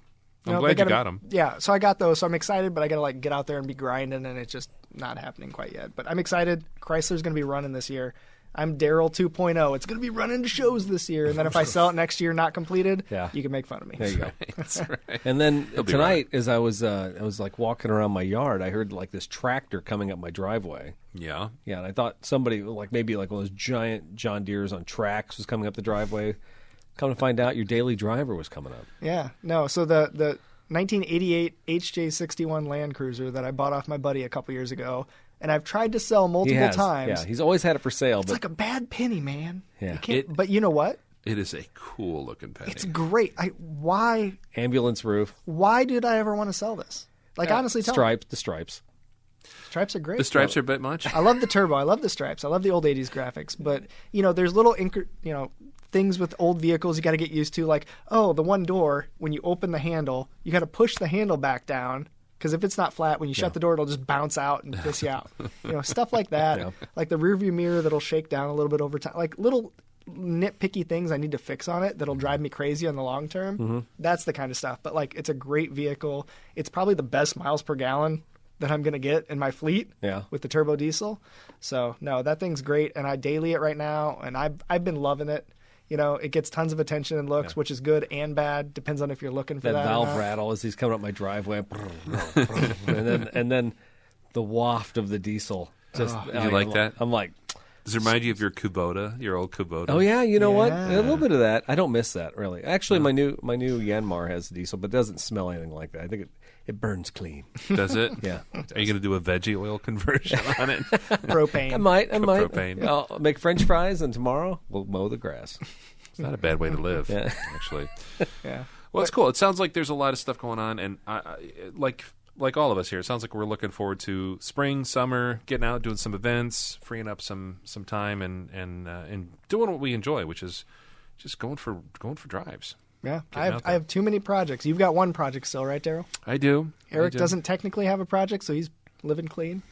S3: I'm glad you got them.
S2: Yeah, so I got those. So I'm excited, but I got to get out there and be grinding, and it's just not happening quite yet. But I'm excited. Chrysler's going to be running this year. I'm Daryl 2.0. It's going to be running to shows this year. And then if I sell it next year not completed,
S1: Yeah.
S2: you can make fun of me.
S1: There you go.
S3: That's right.
S1: And then
S3: He'll be
S1: tonight, as I was walking around my yard, I heard this tractor coming up my driveway.
S3: Yeah.
S1: Yeah, and I thought somebody maybe one of those giant John Deeres on tracks was coming up the driveway. Come to find out, your daily driver was coming up.
S2: Yeah. No, so the 1988 HJ61 Land Cruiser that I bought off my buddy a couple years ago, and I've tried to sell
S1: He
S2: multiple
S1: has.
S2: times.
S1: Yeah, he's always had it for sale,
S2: It's
S1: but
S2: like a bad penny, man.
S1: Yeah.
S2: You can't, but you know what?
S3: It is a cool looking penny.
S2: It's great. Why
S1: ambulance roof,
S2: did I ever want to sell this? Honestly, tell me.
S1: the stripes.
S2: Stripes are great.
S3: The stripes are a bit much.
S2: I love the turbo. I love the stripes. I love the old 80s graphics. But, there's little, things with old vehicles you got to get used to. Like, the one door, when you open the handle, you got to push the handle back down. Because if it's not flat, when you shut the door, it'll just bounce out and piss you out. Stuff like that.
S1: Yeah.
S2: Like the rearview mirror that'll shake down a little bit over time. Like little nitpicky things I need to fix on it that'll drive me crazy on the long term.
S1: Mm-hmm.
S2: That's the kind of stuff. But, it's a great vehicle. It's probably the best miles per gallon that I'm going to get in my fleet with the turbo diesel. So, no, that thing's great, and I daily it right now, and I've been loving it. It gets tons of attention and looks, which is good and bad. Depends on if you're looking for that.
S1: That valve rattle as he's coming up my driveway, and then the waft of the diesel. Just
S3: You like that?
S1: I'm like,
S3: Does it remind you of your Kubota, your old Kubota?
S1: oh yeah, you know what?
S2: Yeah.
S1: A little bit of that. I don't miss that really. Actually, my new Yanmar has a diesel, but it doesn't smell anything like that. I think it burns clean.
S3: Does it?
S1: Yeah.
S3: Are you going to do a veggie oil conversion on it?
S2: Propane.
S1: I might.
S3: Propane.
S1: I'll make French fries, and tomorrow we'll mow the grass.
S3: It's not a bad way to live,
S1: Yeah.
S3: actually.
S2: Yeah.
S3: Well, it's cool. It sounds like there's a lot of stuff going on, and like all of us here, it sounds like we're looking forward to spring, summer, getting out, doing some events, freeing up some time, and doing what we enjoy, which is just going for drives.
S2: Yeah.
S3: Getting out
S2: I
S3: there.
S2: have too many projects. You've got one project still, right, Daryl?
S3: I do.
S2: Eric
S3: I do.
S2: doesn't technically have a project, so he's living clean.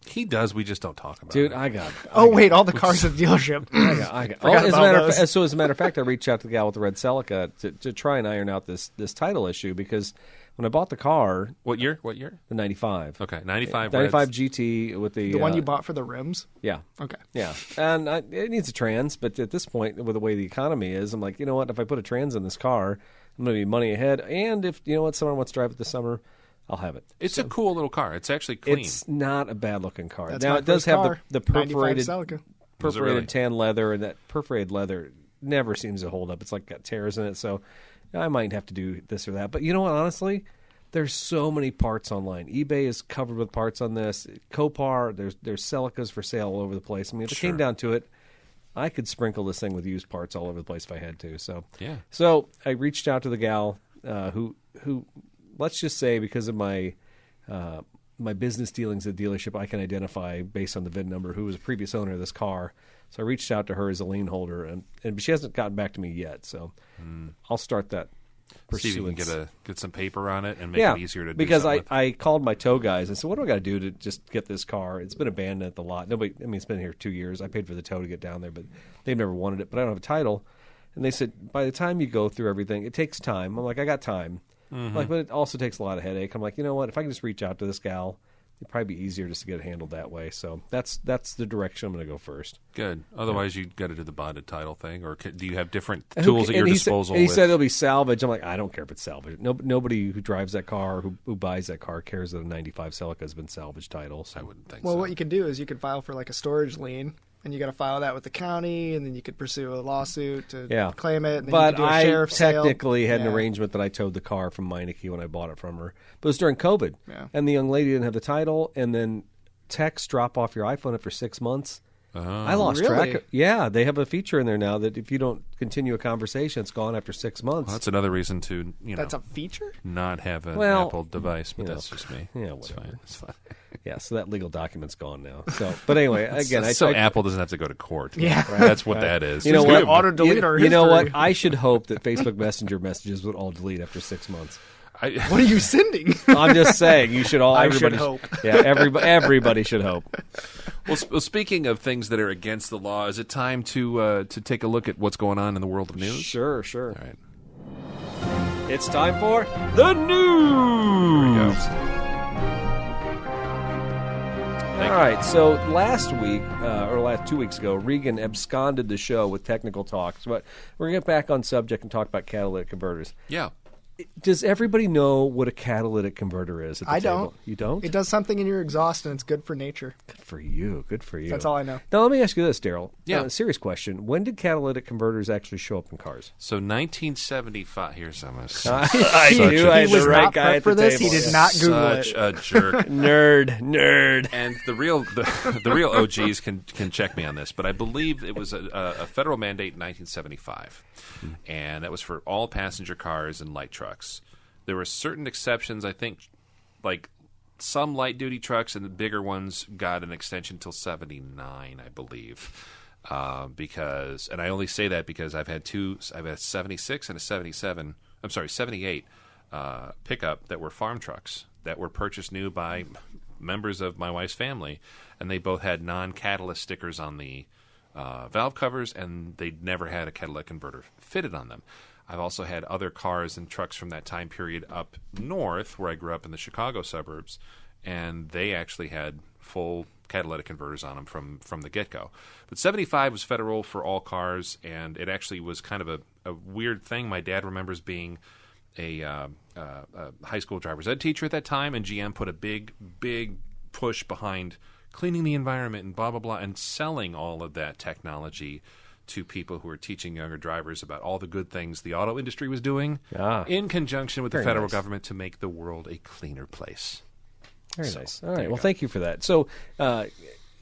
S3: He does. We just don't talk about
S1: Dude,
S3: it.
S1: I got.
S2: Oh, wait, all the cars at the dealership.
S1: I got.
S2: Forgot
S1: as a
S2: about
S1: matter
S2: those.
S1: so as a matter of fact, I reached out to the gal with the red Celica to try and iron out this title issue because when I bought the car,
S3: What year?
S1: the 95.
S3: Okay, 95.
S1: 95 GT with the
S2: The one you bought for the rims?
S1: Yeah.
S2: Okay.
S1: Yeah, and it needs a trans, but at this point, with the way the economy is, I'm like, you know what? If I put a trans in this car, I'm going to be money ahead. And if you know what, someone wants to drive it this summer, I'll have it.
S3: It's a cool little car. It's actually clean.
S1: It's not a bad looking car.
S2: That's
S1: now
S2: my
S1: it does
S2: first
S1: have
S2: car,
S1: the
S2: 95
S1: perforated
S2: Celica.
S3: Was it really?
S1: tan leather, and that perforated leather never seems to hold up. It's like got tears in it, so I might have to do this or that. But you know what? Honestly, there's so many parts online. eBay is covered with parts on this. Copar, there's Celicas for sale all over the place. I mean, if it came down to it, I could sprinkle this thing with used parts all over the place if I had to. So
S3: Yeah.
S1: So I reached out to the gal who let's just say because of my business dealings at the dealership, I can identify based on the VIN number who was a previous owner of this car. So I reached out to her as a lien holder, and she hasn't gotten back to me yet. So I'll start that
S3: See if you
S1: pursuance.
S3: can get some paper on it and make it easier to do
S1: because
S3: something with.
S1: I called my tow guys. I said, what do I got to do to just get this car? It's been abandoned at the lot. It's been here 2 years. I paid for the tow to get down there, but they've never wanted it. But I don't have a title. And they said, by the time you go through everything, it takes time. I'm like, I got time. Like, but it also takes a lot of headache. I'm like, you know what? If I can just reach out to this gal, it'd probably be easier just to get it handled that way. So that's the direction I'm going to go first.
S3: Good. Otherwise, you got to do the bonded title thing, or do you have different tools at your
S1: And
S3: disposal?
S1: he said it'll be salvage. I'm like, I don't care if it's salvage. Nobody who drives that car, who buys that car, cares that a 95 Celica has been salvage title. So.
S3: I wouldn't think
S2: Well,
S3: so.
S2: what you could do is you could file for like a storage lien, and you got to file that with the county, and then you could pursue a lawsuit to claim it. And then
S1: But
S2: you could do a
S1: I
S2: sheriff's sale.
S1: technically had an
S2: Yeah.
S1: arrangement that I towed the car from Meineke when I bought it from her. But it was during COVID.
S2: Yeah.
S1: And the young lady didn't have the title, and then text drop off your iPhone after 6 months. I lost
S2: Really?
S1: track. Yeah, they have a feature in there now that if you don't continue a conversation, it's gone after 6 months.
S3: Well, that's another reason to
S2: That's a feature?
S3: not have an
S1: Well,
S3: Apple device, but
S1: you know,
S3: that's just me.
S1: yeah,
S3: it's
S1: whatever.
S3: fine. It's fine.
S1: Yeah, so that legal document's gone now. So, but anyway, again,
S3: so
S1: I
S3: Apple doesn't have to go to court.
S2: Yeah.
S3: That's what that is.
S1: You know
S2: Just
S1: what?
S2: gonna auto-delete our
S1: You know what?
S2: history.
S1: I should hope that Facebook Messenger messages would all delete after 6 months.
S2: What are you sending?
S1: I'm just saying, you should all.
S2: I should
S1: Everybody
S2: hope.
S1: Yeah, everybody should hope.
S3: Well, speaking of things that are against the law, is it time to take a look at what's going on in the world of news?
S1: Sure.
S3: All right.
S1: It's time for the news.
S3: Thank
S1: All right. So last week, or 2 weeks ago, Regan absconded the show with technical talks, but we're gonna get back on subject and talk about catalytic converters.
S3: Yeah.
S1: Does everybody know what a catalytic converter is? At the
S2: I
S1: table?
S2: don't.
S1: You don't?
S2: It does something in your exhaust, and it's good for nature.
S1: Good for you. Good for you.
S2: That's all I know.
S1: Now let me ask you this, Daryl.
S3: Yeah.
S1: Serious question. When did catalytic converters actually show up in cars?
S3: So 1975. Here's some.
S1: I
S2: He
S1: knew I had
S2: was
S1: the right
S2: not
S1: guy
S2: prepped
S1: at
S2: for
S1: the
S2: this.
S1: table.
S2: He did not Google
S3: Such
S2: it.
S3: a jerk.
S1: Nerd.
S3: And the real OGs can check me on this, but I believe it was a federal mandate in 1975, and that was for all passenger cars and light trucks. There were certain exceptions. I think, like some light duty trucks and the bigger ones got an extension till 79, I believe. Because, and I only say that because I've had a 76 and a 77. I'm sorry, 78 pickup that were farm trucks that were purchased new by members of my wife's family, and they both had non-catalyst stickers on the valve covers, and they'd never had a catalytic converter fitted on them. I've also had other cars and trucks from that time period up north, where I grew up in the Chicago suburbs, and they actually had full catalytic converters on them from the get-go. But 75 was federal for all cars, and it actually was kind of a weird thing. My dad remembers being a high school driver's ed teacher at that time, and GM put a big push behind cleaning the environment and blah, blah, blah, and selling all of that technology to people who are teaching younger drivers about all the good things the auto industry was doing in conjunction with the federal government to make the world a cleaner place.
S1: Very nice. All right. Well, thank you for that. So, like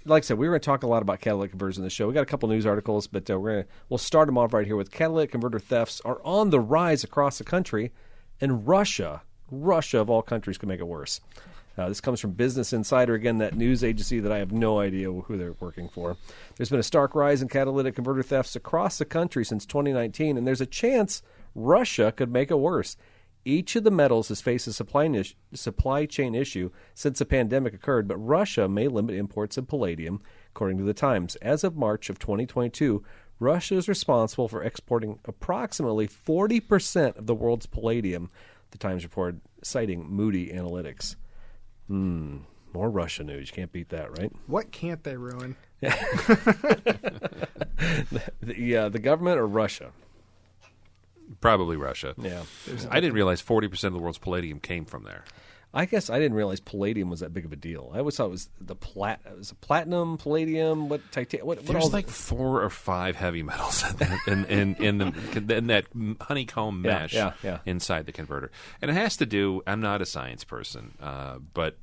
S1: I said, we were going to talk a lot about catalytic converters in the show. We got a couple news articles, but we'll start them off right here with catalytic converter thefts are on the rise across the country, and Russia of all countries could make it worse. This comes from Business Insider, again, that news agency that I have no idea who they're working for. There's been a stark rise in catalytic converter thefts across the country since 2019, and there's a chance Russia could make it worse. Each of the metals has faced a supply chain issue since the pandemic occurred, but Russia may limit imports of palladium, according to the Times. As of March of 2022, Russia is responsible for exporting approximately 40% of the world's palladium, the Times reported, citing Moody Analytics. More Russia news. You can't beat that, right?
S2: What can't they ruin?
S1: The government or Russia?
S3: Probably Russia.
S1: Yeah.
S3: I didn't realize 40% of the world's palladium came from there.
S1: I guess I didn't realize palladium was that big of a deal. I always thought it was it was platinum, palladium,
S3: There's like 4 or 5 heavy metals in that honeycomb mesh inside the converter. And it has to do, I'm not a science person, but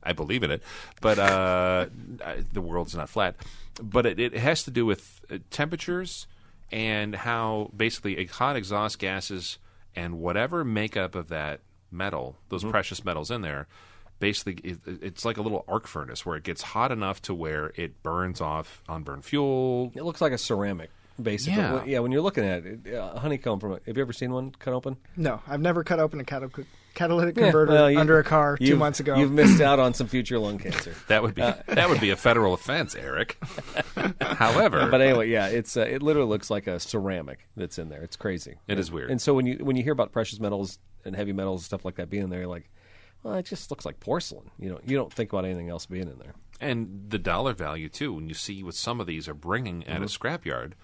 S3: I believe in it, but the world's not flat. But it has to do with temperatures and how basically hot exhaust gases and whatever makeup of that metal, those precious metals in there, basically it's like a little arc furnace where it gets hot enough to where it burns off unburned fuel.
S1: It looks like a ceramic, basically.
S3: Yeah.
S1: When you're looking at it, a honeycomb have you ever seen one cut open?
S2: No, I've never cut open a catalytic converter under a car 2 months ago.
S1: You've missed out on some future lung cancer.
S3: That would be a federal offense, Eric. However,
S1: but anyway, it literally looks like a ceramic that's in there. It's crazy.
S3: It is weird.
S1: And so when you hear about precious metals and heavy metals and stuff like that being in there, you're like, well, it just looks like porcelain. You don't think about anything else being in there.
S3: And the dollar value too. When you see what some of these are bringing at a scrapyard,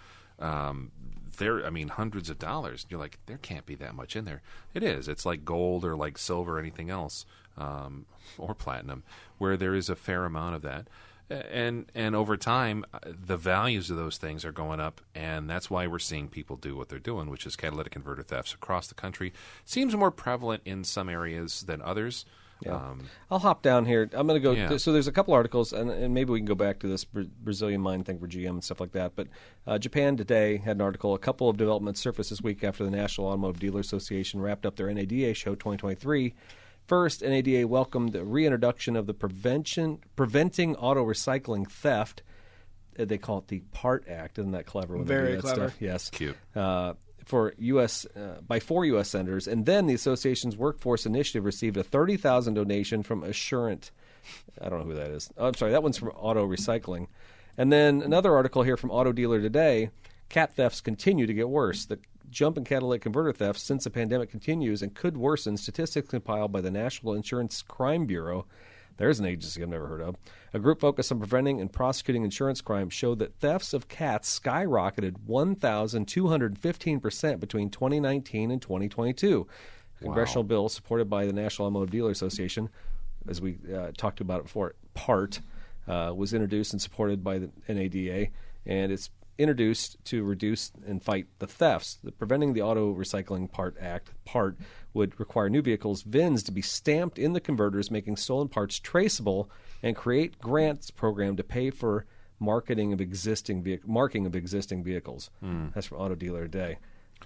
S3: hundreds of dollars. You're like, there can't be that much in there. It is. It's like gold or like silver or anything else, or platinum, where there is a fair amount of that. And over time, the values of those things are going up, and that's why we're seeing people do what they're doing, which is catalytic converter thefts across the country. Seems more prevalent in some areas than others.
S1: Yeah. I'll hop down here. I'm going to go. Yeah. So there's a couple articles, and maybe we can go back to this Brazilian mine thing for GM and stuff like that. But Japan Today had an article. A couple of developments surfaced this week after the National Automotive Dealer Association wrapped up their NADA show 2023. First, NADA welcomed the reintroduction of the Preventing Auto Recycling Theft. They call it the PART Act. Isn't that clever? When
S2: Very
S1: they do that
S2: clever.
S1: Stuff? Yes.
S3: Cute.
S1: By 4 U.S. senators. And then the association's workforce initiative received a $30,000 donation from Assurant. I don't know who that is. Oh, I'm sorry. That one's from Auto Recycling. And then another article here from Auto Dealer Today. Cat thefts continue to get worse. The jump in catalytic converter thefts since the pandemic continues and could worsen. Statistics compiled by the National Insurance Crime Bureau. There's an agency I've never heard of. A group focused on preventing and prosecuting insurance crime showed that thefts of cats skyrocketed 1,215% between 2019 and 2022. A congressional bill supported by the National Automotive Dealer Association, as we talked about it before, PART, was introduced and supported by the NADA, and it's introduced to reduce and fight the thefts. The Preventing the Auto Recycling Act, PART, would require new vehicles' VINs to be stamped in the converters, making stolen parts traceable, and create grants program to pay for marking of existing vehicles. That's from Auto Dealer Today.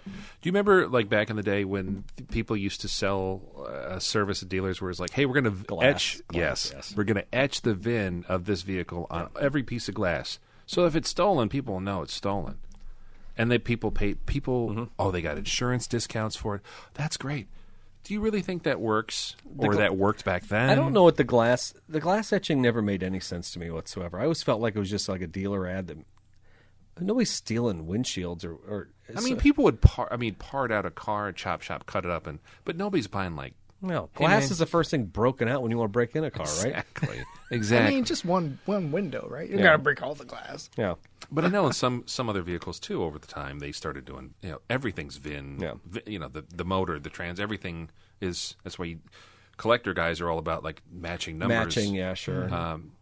S3: Do you remember, like, back in the day when people used to sell a service at dealers where it's like, hey, we're going to etch, we're going to etch the VIN of this vehicle on every piece of glass. So if it's stolen, people will know it's stolen. And they they got insurance discounts for it. That's great. Do you really think that works, or that worked back then?
S1: I don't know what the glass etching never made any sense to me whatsoever. I always felt like it was just like a dealer ad that nobody's stealing windshields or
S3: people would part out a car, chop shop, cut it up, but nobody's buying like.
S1: No, glass is the first thing broken out when you want to break in a car, right?
S3: Exactly.
S2: I mean, just one window, right? You got to break all the glass.
S1: Yeah.
S3: But I know in some other vehicles too, over the time they started doing, everything's VIN.
S1: Yeah.
S3: The motor, the trans, everything is. That's why collector guys are all about like matching numbers.
S1: Matching, yeah, sure.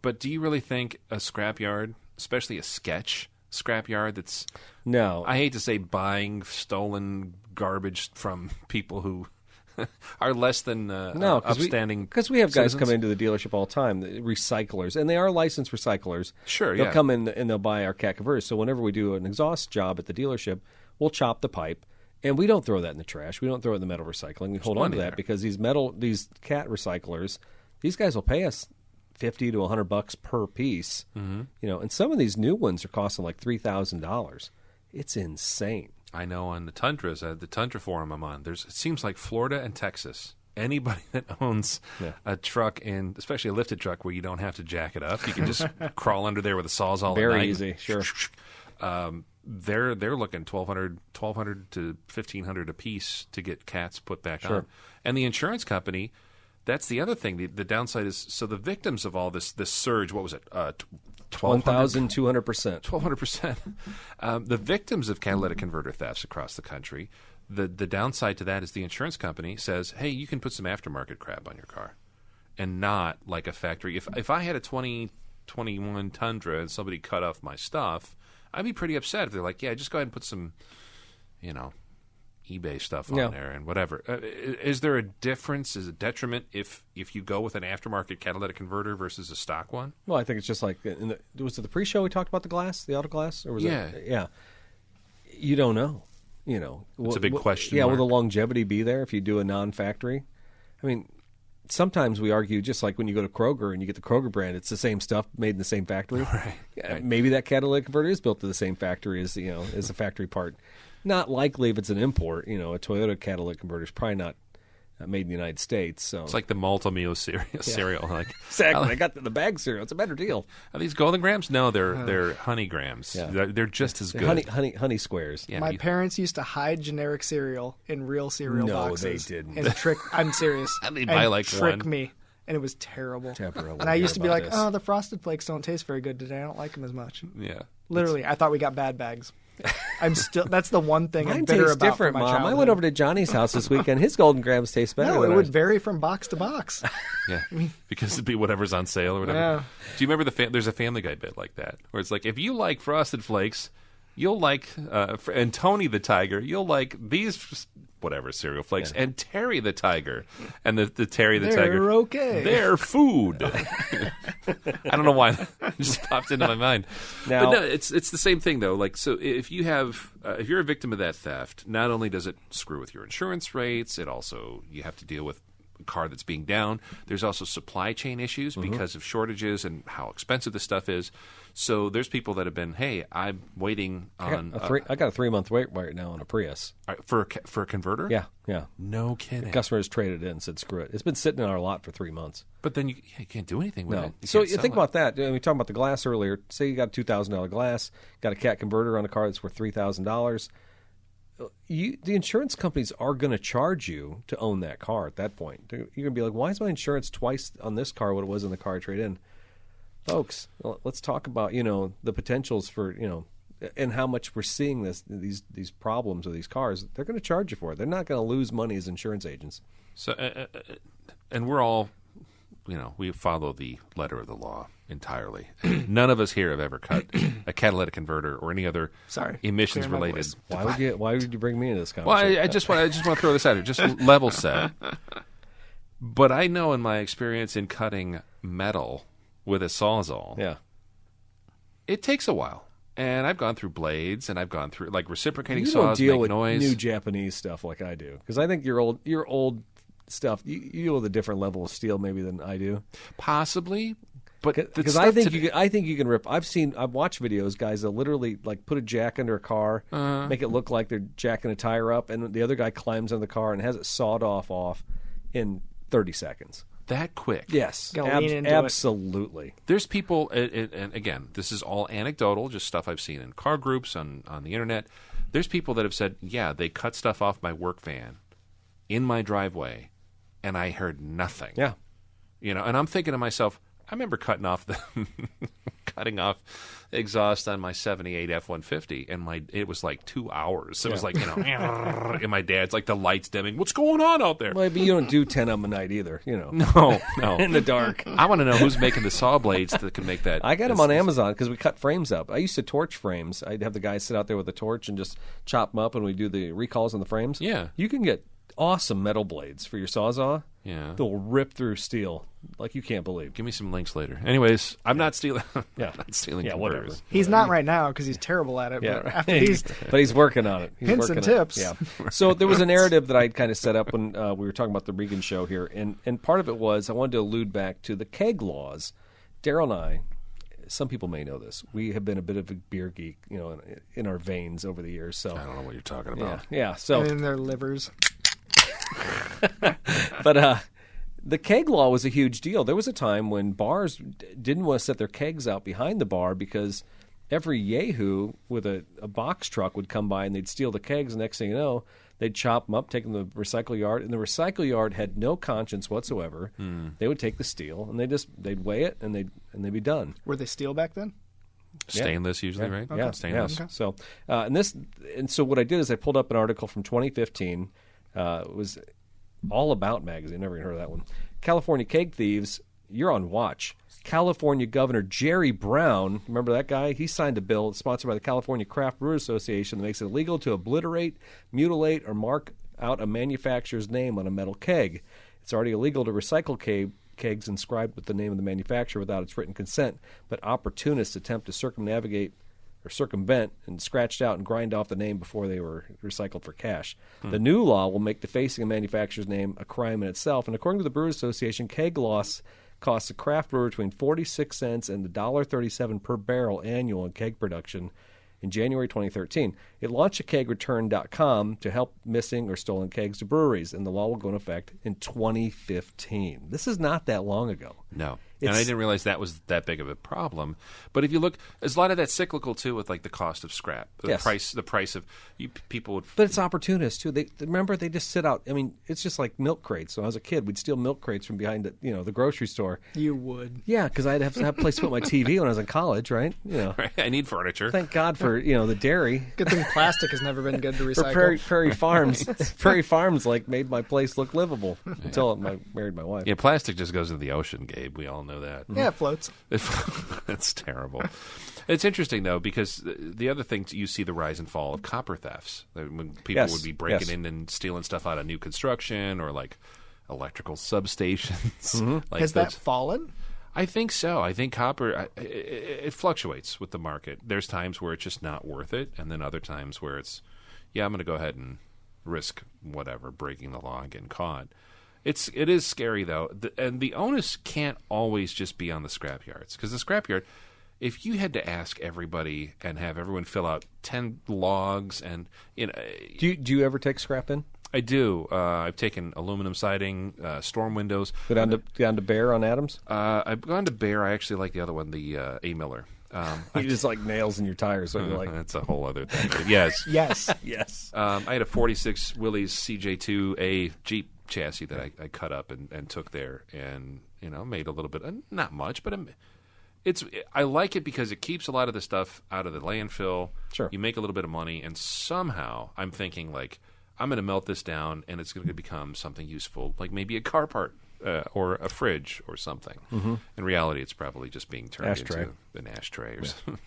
S3: But do you really think a scrapyard, especially a sketch scrapyard, that's
S1: No.
S3: I hate to say buying stolen garbage from people who are less than
S1: No,
S3: upstanding.
S1: Because we have guys
S3: citizens?
S1: come into the dealership all the time, the recyclers, and they are licensed recyclers.
S3: Sure,
S1: They'll
S3: yeah.
S1: come in and they'll buy our cat converters. So whenever we do an exhaust job at the dealership, we'll chop the pipe, and we don't throw that in the trash. We don't throw it in the metal recycling. We hold on to
S3: plenty
S1: that
S3: there.
S1: because these cat recyclers, these guys will pay us $50 to $100 per piece. Mm-hmm. You know, and some of these new ones are costing like $3,000. It's insane.
S3: I know on the Tundras, the Tundra forum I'm on, it seems like Florida and Texas. Anybody that owns a truck, and especially a lifted truck where you don't have to jack it up, you can just crawl under there with a sawzall.
S1: Very
S3: at night.
S1: easy, sure.
S3: They're looking $1,200 to $1,500 a piece to get cats put back on. And the insurance company, that's the other thing. The downside is, so the victims of all this surge, what was it?
S1: 1,200%.
S3: 1,200%. The victims of catalytic converter thefts across the country, the downside to that is the insurance company says, hey, you can put some aftermarket crap on your car and not like a factory. If I had a 2021 Tundra and somebody cut off my stuff, I'd be pretty upset if they're like, yeah, just go ahead and put some, eBay stuff on there and whatever. Is there a difference? Is it detriment if you go with an aftermarket catalytic converter versus a stock one?
S1: Well, I think it's just like, was it the pre-show we talked about the glass, the auto glass? Or was it? Yeah. You don't know.
S3: It's a big question
S1: Yeah,
S3: mark.
S1: will the longevity be there if you do a non-factory? I mean, sometimes we argue, just like when you go to Kroger and you get the Kroger brand, it's the same stuff made in the same factory.
S3: Right.
S1: Maybe that catalytic converter is built to the same factory as as a factory part. Not likely if it's an import. A Toyota catalytic converter is probably not made in the United States. So
S3: It's like the Malto-Meal cereal. Like,
S1: exactly, I got the bag cereal. It's a better deal.
S3: are these Golden Grams? No, they're Honey Grams.
S1: Yeah.
S3: They're just as good.
S1: Honey squares.
S3: Yeah,
S2: My parents used to hide generic cereal in real cereal
S1: No,
S2: boxes.
S1: they didn't.
S2: And trick. I'm serious.
S3: They'd buy like
S2: trick
S3: one.
S2: me, and it was terrible.
S1: Temporarily
S2: And I used to be
S1: about
S2: like,
S1: this.
S2: "Oh, the Frosted Flakes don't taste very good today. I don't like them as much."
S3: Yeah.
S2: Literally, I thought we got bad bags. I'm still. That's the one thing I'm
S1: Mine
S2: bitter
S1: tastes
S2: about
S1: different,
S2: from my
S1: Mom. I
S2: childhood.
S1: went over to Johnny's house this weekend. His Golden Grams taste better.
S2: No,
S1: than
S2: it would
S1: ours.
S2: vary from box to box.
S3: Yeah, because it'd be whatever's on sale or whatever.
S2: Yeah.
S3: Do you remember there's a Family Guy bit like that where it's like, if you like Frosted Flakes, you'll like and Tony the Tiger, you'll like these whatever cereal flakes, and Terry the Tiger, and the Terry the Tiger,
S2: They're okay.
S3: they're food. I don't know why it just popped into my mind.
S1: Now-
S3: But no, it's the same thing though. Like, so if you have if you're a victim of that theft, not only does it screw with your insurance rates, it also you have to deal with a car that's being down. There's also supply chain issues because of shortages and how expensive this stuff is. So there's people that have been, hey, I'm waiting on
S1: I got a 3-month wait right now on a Prius.
S3: for a converter.
S1: Yeah.
S3: No kidding.
S1: Customer has traded it in and said, screw it. It's been sitting in our lot for 3 months.
S3: But then you can't do anything with
S1: No.
S3: it.
S1: So
S3: can't
S1: you
S3: sell
S1: think
S3: it.
S1: about that. We talked about the glass earlier. Say you got a $2,000 glass, got a cat converter on a car that's worth $3,000. The insurance companies are going to charge you to own that car at that point. You're going to be like, why is my insurance twice on this car what it was in the car I trade in? Folks, let's talk about the potentials for and how much we're seeing these problems with these cars. They're going to charge you for it. They're not going to lose money as insurance agents.
S3: So, and we're all, we follow the letter of the law entirely. None of us here have ever cut a catalytic converter or any other
S2: Sorry.
S3: emissions
S2: Clear my
S3: related.
S2: voice.
S1: Why would you bring me into this
S3: Well,
S1: conversation?
S3: I just want to throw this out here, just level set. But I know in my experience in cutting metal with a sawzall,
S1: Yeah.
S3: it takes a while. And I've gone through blades, and I've gone through like reciprocating
S1: You don't
S3: saws
S1: deal
S3: make
S1: with
S3: noise.
S1: new Japanese stuff like I do, because I think your old stuff. You deal with a different level of steel maybe than I do.
S3: Possibly, but the
S1: Because
S3: stuff
S1: I think
S3: today-
S1: I think you can rip. I've watched videos, guys, that literally like put a jack under a car, make it look like they're jacking a tire up, and the other guy climbs on the car and has it sawed off in 30 seconds.
S3: that quick.
S1: Yes,
S2: Gotta lean into it.
S1: absolutely.
S3: There's people, and again, this is all anecdotal, just stuff I've seen in car groups on the internet. There's people that have said, yeah, they cut stuff off my work van in my driveway, and I heard nothing.
S1: Yeah.
S3: And I'm thinking to myself, I remember cutting off cutting off exhaust on my 78 F-150, and it was like 2 hours. It was like, and my dad's like, the lights dimming. What's going on out there?
S1: Well, but you don't do 10 of them a night either,
S3: No.
S1: in the dark.
S3: I want to know who's making the saw blades that can make that.
S1: I got them on Amazon because we cut frames up. I used to torch frames. I'd have the guys sit out there with a torch and just chop them up, and we do the recalls on the frames.
S3: Yeah.
S1: You can get awesome metal blades for your Sawzall.
S3: Yeah.
S1: They'll rip through steel like you can't believe.
S3: Give me some links later. Anyways, I'm not stealing.
S1: Yeah.
S3: I'm not stealing.
S1: Yeah,
S3: converters.
S1: whatever.
S2: He's not right now because he's terrible at it.
S1: Yeah,
S2: But after these
S1: but he's working on it. He's
S2: hints
S1: working
S2: and
S1: on it.
S2: tips.
S1: Yeah. So there was a narrative that I kind of set up when we were talking about the Regan show here, and part of it was I wanted to allude back to the keg laws. Daryl and I, some people may know this, we have been a bit of a beer geek, in our veins over the years. So
S3: I don't know what you're talking about.
S1: yeah. So,
S2: and in their livers.
S1: but the keg law was a huge deal. There was a time when bars didn't want to set their kegs out behind the bar because every yahoo with a box truck would come by and they'd steal the kegs. And next thing you know, they'd chop them up, take them to the recycle yard, and the recycle yard had no conscience whatsoever. They would take the steel and they'd weigh it and they'd be done.
S2: Were they steel back then?
S3: Stainless usually, right?
S1: Yeah,
S3: Stainless.
S1: yeah. So so what I did is I pulled up an article from 2015. It was All About magazine. Never even heard of that one. California keg thieves. You're on watch. California Governor Jerry Brown, remember that guy? He signed a bill sponsored by the California Craft Brewers Association that makes it illegal to obliterate, mutilate, or mark out a manufacturer's name on a metal keg. It's already illegal to recycle kegs inscribed with the name of the manufacturer without its written consent, but opportunists attempt to circumvent and scratched out and grind off the name before they were recycled for cash. The new law will make defacing a manufacturer's name a crime in itself, and according to the Brewers Association, keg loss costs a craft brewer between 46 cents and $1.37 per barrel annual in keg production. In January 2013, it launched a kegreturn.com to help missing or stolen kegs to breweries, and the law will go into effect in 2015. This is not that long ago.
S3: No. And I didn't realize that was that big of a problem. But if you look, there's a lot of that cyclical too, with like the cost of scrap, the price of people would.
S1: But it's opportunists too. Remember they just sit out. I mean, it's just like milk crates. So when I was a kid, we'd steal milk crates from behind the grocery store.
S2: You would.
S1: Yeah, because I'd have to have a place to put my TV when I was in college, right?
S3: Right. I need furniture.
S1: Thank God for the dairy.
S2: Good thing plastic has never been good to
S1: For
S2: recycle.
S1: Prairie Farms, Prairie Farms made my place look livable until I married my wife.
S3: Yeah, plastic just goes into the ocean, Gabe. We all know that.
S2: Yeah, it floats.
S3: That's terrible. It's interesting, though, because the other thing, you see the rise and fall of copper thefts. When people would be breaking in and stealing stuff out of new construction or, like, electrical substations. Like
S2: Has that fallen?
S3: I think so. I think copper, it fluctuates with the market. There's times where it's just not worth it, and then other times where it's, I'm going to go ahead and risk whatever, breaking the law and getting caught. It is scary, though, and the onus can't always just be on the scrap yards, because the scrap yard, if you had to ask everybody and have everyone fill out 10 logs and
S1: Do you ever take scrap in?
S3: I do. I've taken aluminum siding, storm windows.
S1: Go down to Bear on Adams?
S3: I've gone to Bear. I actually like the other one, the A. Miller.
S1: You just like nails in your tires, so you're like
S3: that's a whole other thing. But yes.
S1: yes.
S3: I had a 46 Willys CJ2A Jeep chassis that I cut up and took there, and made a little bit, not much, but I like it because it keeps a lot of the stuff out of the landfill.
S1: Sure.
S3: You make a little bit of money, and somehow I'm thinking like I'm going to melt this down, and it's going to become something useful, like maybe a car part or a fridge or something. Mm-hmm. In reality, it's probably just being turned into an ashtray or something.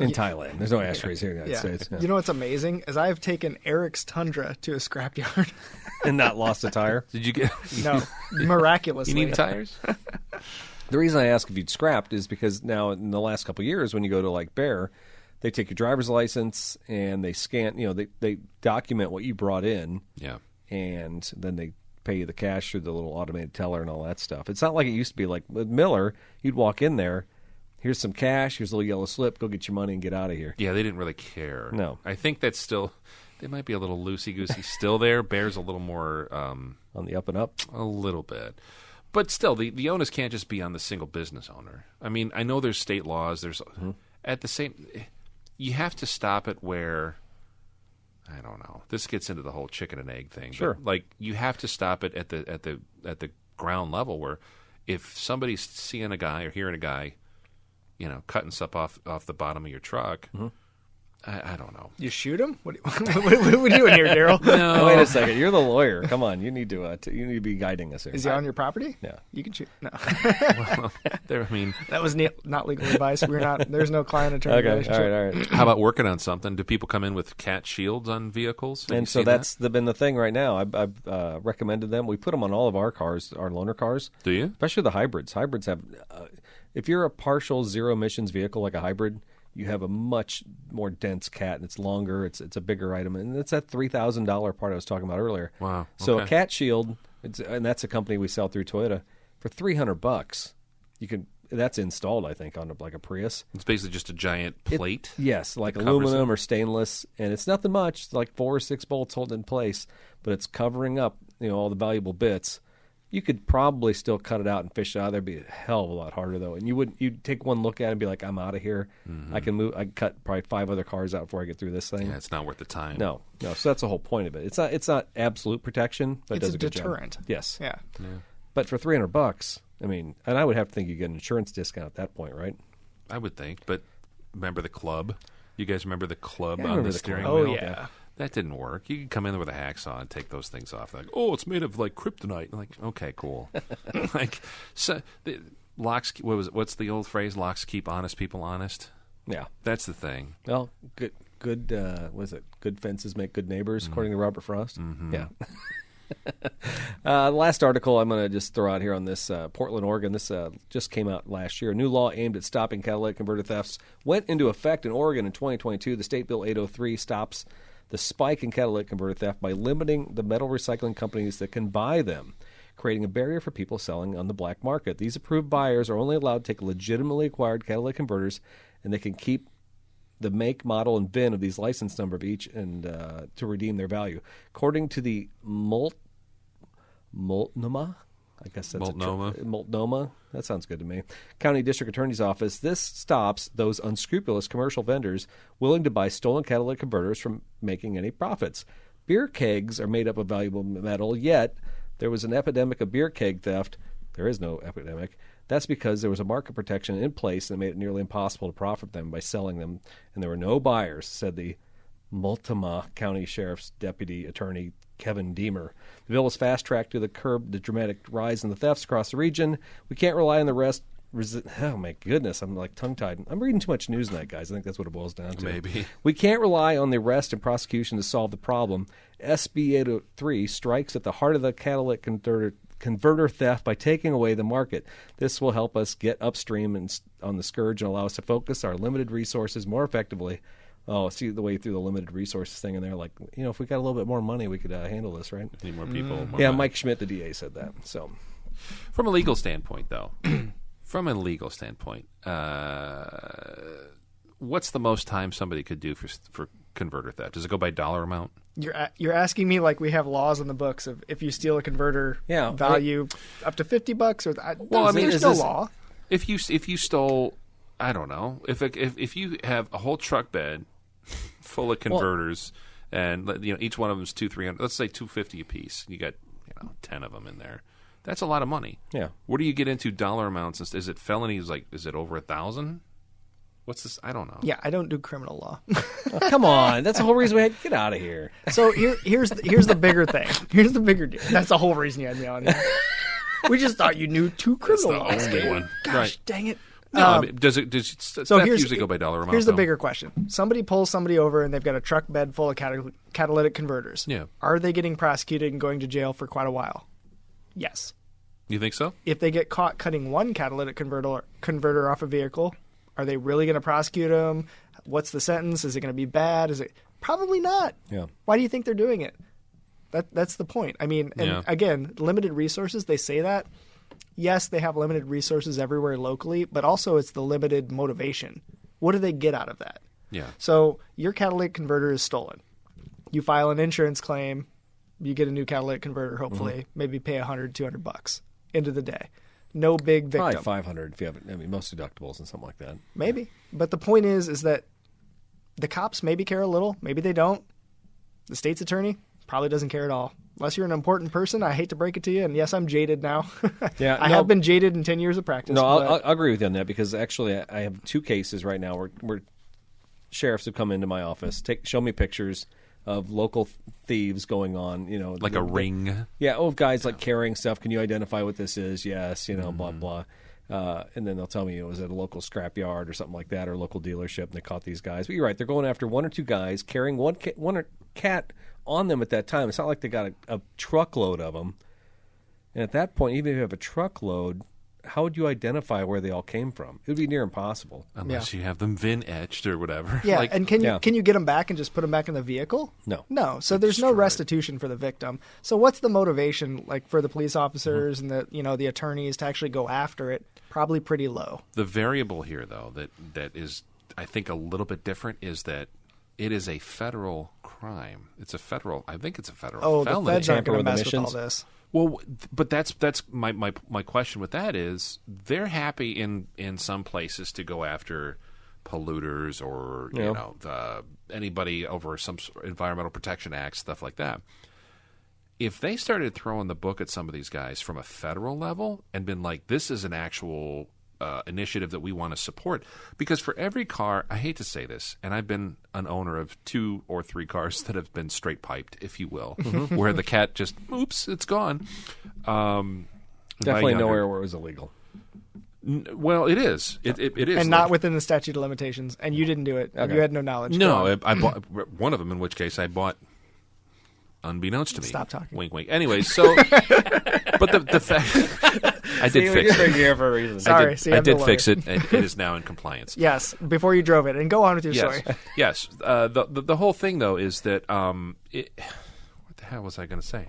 S1: In Thailand. There's no ashtrays here in the United States.
S2: You know what's amazing is I've taken Eric's Tundra to a scrapyard.
S1: And not lost a tire?
S3: Did you get...
S2: No, miraculously.
S3: You need tires?
S1: The reason I ask if you'd scrapped is because now in the last couple of years when you go to like Bear, they take your driver's license and they scan, they document what you brought in.
S3: Yeah.
S1: And then they pay you the cash through the little automated teller and all that stuff. It's not like it used to be. Like with Miller, you'd walk in there, here's some cash, here's a little yellow slip, go get your money and get out of here.
S3: Yeah, they didn't really care.
S1: No.
S3: I think that's still... They might be a little loosey-goosey still there. Bear's a little more...
S1: on the up and up?
S3: A little bit. But still, the onus can't just be on the single business owner. I mean, I know there's state laws. There's at the same... You have to stop it where... I don't know. This gets into the whole chicken and egg thing.
S1: Sure.
S3: But, like, you have to stop it at the ground level where if somebody's seeing a guy or hearing a guy cutting stuff off the bottom of your truck. I don't know.
S2: You shoot him? What are we doing here, Daryl?
S3: No,
S1: Wait a second. You're the lawyer. Come on. You need to be guiding us here.
S2: Is he on your property?
S1: Yeah.
S2: You can shoot. No.
S3: well, I mean,
S2: That was not legal advice. There's no client-attorney
S1: Okay.
S2: relationship.
S1: All right.
S3: how about working on something? Do people come in with cat shields on vehicles? Have you
S1: And so
S3: seen
S1: that's been the thing right now. I've recommended them. We put them on all of our cars, our loaner cars.
S3: that? Do you?
S1: Especially the hybrids. Hybrids have, if you're a partial zero emissions vehicle like a hybrid, you have a much more dense cat, and it's longer. It's a bigger item, and it's that $3,000 part I was talking about earlier.
S3: Wow.
S1: So
S3: okay.
S1: a cat shield, and that's a company we sell through Toyota for $300. You can. That's installed, I think, on like a Prius.
S3: It's basically just a giant plate.
S1: Yes, like
S3: covers
S1: aluminum or stainless, and it's nothing much. It's like 4 or 6 bolts holding in place, but it's covering up all the valuable bits. You could probably still cut it out and fish it out. There'd be a hell of a lot harder though, and you'd take one look at it and be like, "I'm out of here. I can move. I can cut probably 5 other cars out before I get through this thing."
S3: Yeah, it's not worth the time.
S1: No. So that's the whole point of it. It's not absolute protection, but it
S2: It's
S1: does
S2: a
S1: a good job.
S2: deterrent.
S1: Yes.
S2: Yeah.
S1: But for $300, I mean, and I would have to think you get an insurance discount at that point, right?
S3: I would think, but remember the club? You guys remember the club
S1: Yeah, I
S3: on
S1: remember
S3: the
S1: the
S3: steering
S1: club.
S2: Oh,
S3: wheel?
S2: yeah.
S3: That didn't work. You could come in with a hacksaw and take those things off. Like, oh, it's made of like kryptonite. I'm like, okay, cool. Like, so locks. What's the old phrase? Locks keep honest people honest.
S1: Yeah.
S3: That's the thing.
S1: Well, good. Was it good fences make good neighbors, according to Robert Frost? Yeah. The last article I'm going to just throw out here on this Portland, Oregon. This just came out last year. A new law aimed at stopping catalytic converter thefts went into effect in Oregon in 2022. The State Bill 803 stops the spike in catalytic converter theft by limiting the metal recycling companies that can buy them, creating a barrier for people selling on the black market. These approved buyers are only allowed to take legitimately acquired catalytic converters, and they can keep the make, model, and VIN of these license number of each and to redeem their value. According to the Multnomah, I guess that's Multnomah. That sounds good to me. County District Attorney's Office. This stops those unscrupulous commercial vendors willing to buy stolen catalytic converters from making any profits. Beer kegs are made up of valuable metal, yet there was an epidemic of beer keg theft. There is no epidemic. That's because there was a market protection in place that made it nearly impossible to profit them by selling them, and there were no buyers, said the Multnomah County Sheriff's Deputy Attorney Kevin Deemer. The bill was fast-tracked to curb the dramatic rise in the thefts across the region. We can't rely on the rest. Oh, my goodness. I'm like tongue-tied. I'm reading too much news tonight, guys. I think that's what it boils down to.
S3: Maybe.
S1: We can't rely on the arrest and prosecution to solve the problem. SB 803 strikes at the heart of the catalytic converter theft by taking away the market. This will help us get upstream and on the scourge and allow us to focus our limited resources more effectively. Oh, see the way through the limited resources thing, and they're like, if we got a little bit more money, we could handle this, right?
S3: Need more people. More
S1: Yeah,
S3: money.
S1: Mike Schmidt, the DA, said that. So,
S3: From a legal standpoint, though, what's the most time somebody could do for converter theft? Does it go by dollar amount?
S2: You're asking me like we have laws on the books of if you steal a converter,
S1: Yeah,
S2: value up to $50 or
S3: is
S2: there's no
S3: this-
S2: law.
S3: If you stole, I don't know, if you have a whole truck bed full of converters, and each one of them is $200-300, let's say $250 a piece. You got 10 of them in there. That's a lot of money.
S1: yeah.
S3: Where do you get into dollar amounts? Is it felonies? Like, is it over 1,000? What's this? I don't know.
S2: Yeah, I don't do criminal law.
S1: Oh, come on. That's the whole reason we had to get out of here.
S2: So here's the bigger thing. Here's the bigger deal. That's the whole reason you had me on here. We just thought you knew two
S3: That's
S2: criminal
S3: the
S2: laws.
S3: only one.
S2: Gosh,
S3: Right.
S2: dang it.
S3: No, I mean, does theft usually go by dollar amount?
S2: Here's the
S3: though?
S2: bigger question. Somebody pulls somebody over and they've got a truck bed full of catalytic converters.
S3: Yeah.
S2: Are they getting prosecuted and going to jail for quite a while? Yes.
S3: You think so?
S2: If they get caught cutting one catalytic converter off a vehicle, are they really going to prosecute them? What's the sentence? Is it going to be bad? Is it probably not?
S1: Yeah.
S2: Why do you think they're doing it? That's the point. I mean, and
S3: Yeah.
S2: again, limited resources, they say that. Yes, they have limited resources everywhere locally, but also it's the limited motivation. What do they get out of that?
S3: Yeah.
S2: So your catalytic converter is stolen. You file an insurance claim. You get a new catalytic converter, hopefully. Maybe pay $100-200 end of the day. No big victim.
S1: Probably 500 if you have, most deductibles and something like that.
S2: Maybe. But the point is that the cops maybe care a little. Maybe they don't. The state's attorney probably doesn't care at all. Unless you're an important person, I hate to break it to you, and yes, I'm jaded now.
S1: Yeah,
S2: I have been jaded in 10 years of practice.
S1: No,
S2: but
S1: I'll agree with you on that because actually I have 2 cases right now where sheriffs have come into my office, show me pictures of local thieves going on,
S3: Like a ring.
S1: Yeah, guys like carrying stuff. Can you identify what this is? Yes, blah, blah. And then they'll tell me it was at a local scrapyard or something like that or a local dealership, and they caught these guys. But you're right, they're going after 1 or 2 guys carrying one cat on them at that time. It's not like they got a truckload of them. And at that point, even if you have a truckload, how would you identify where they all came from? It would be near impossible.
S3: Unless you have them VIN etched or whatever.
S2: Yeah, and can you get them back and just put them back in the vehicle?
S1: No.
S2: So there's no restitution for the victim. So what's the motivation like for the police officers and the attorneys to actually go after it? Probably pretty low.
S3: The variable here, though, that is, I think, a little bit different is that it is a federal crime. I think it's a federal felony.
S2: The feds aren't going to
S1: Tamper with
S2: mess with all
S1: emissions?
S2: this.
S3: Well, but that's my question with that is they're happy in some places to go after polluters or anybody over some Environmental Protection Act, stuff like that. If they started throwing the book at some of these guys from a federal level and been like, this is an actual initiative that we want to support, because for every car, I hate to say this, and I've been an owner of 2 or 3 cars that have been straight piped, if you will, where the cat just, oops, it's gone.
S1: Definitely nowhere where it was illegal.
S3: Well, it is. It is.
S2: And not within the statute of limitations. And you didn't do it. Okay. You had no knowledge.
S3: No, I bought one of them, in which case I bought unbeknownst to me.
S2: Stop talking.
S3: Wink, wink. Anyway, so, but the fact, I did fix it.
S1: Here for a reason.
S2: Sorry,
S3: I did fix it. It is now in compliance.
S2: Yes, before you drove it. And go on with your story.
S3: Yes. The whole thing, though, is that what the hell was I going to say?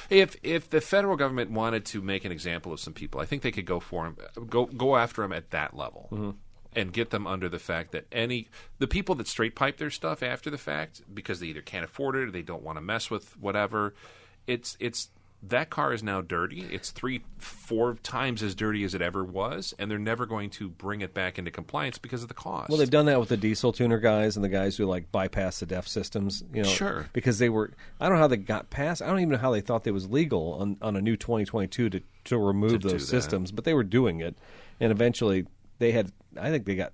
S3: If the federal government wanted to make an example of some people, I think they could go after them at that level. Mm-hmm. And get them under the fact that the people that straight pipe their stuff after the fact because they either can't afford it or they don't want to mess with whatever, it's that car is now dirty. It's 3-4 times as dirty as it ever was, and they're never going to bring it back into compliance because of the cost.
S1: Well, they've done that with the diesel tuner guys and the guys who bypass the DEF systems.
S3: Sure.
S1: Because they were. I don't know how they got past. I don't even know how they thought it was legal on a new 2022 to remove those systems, but they were doing it, and eventually. I think they got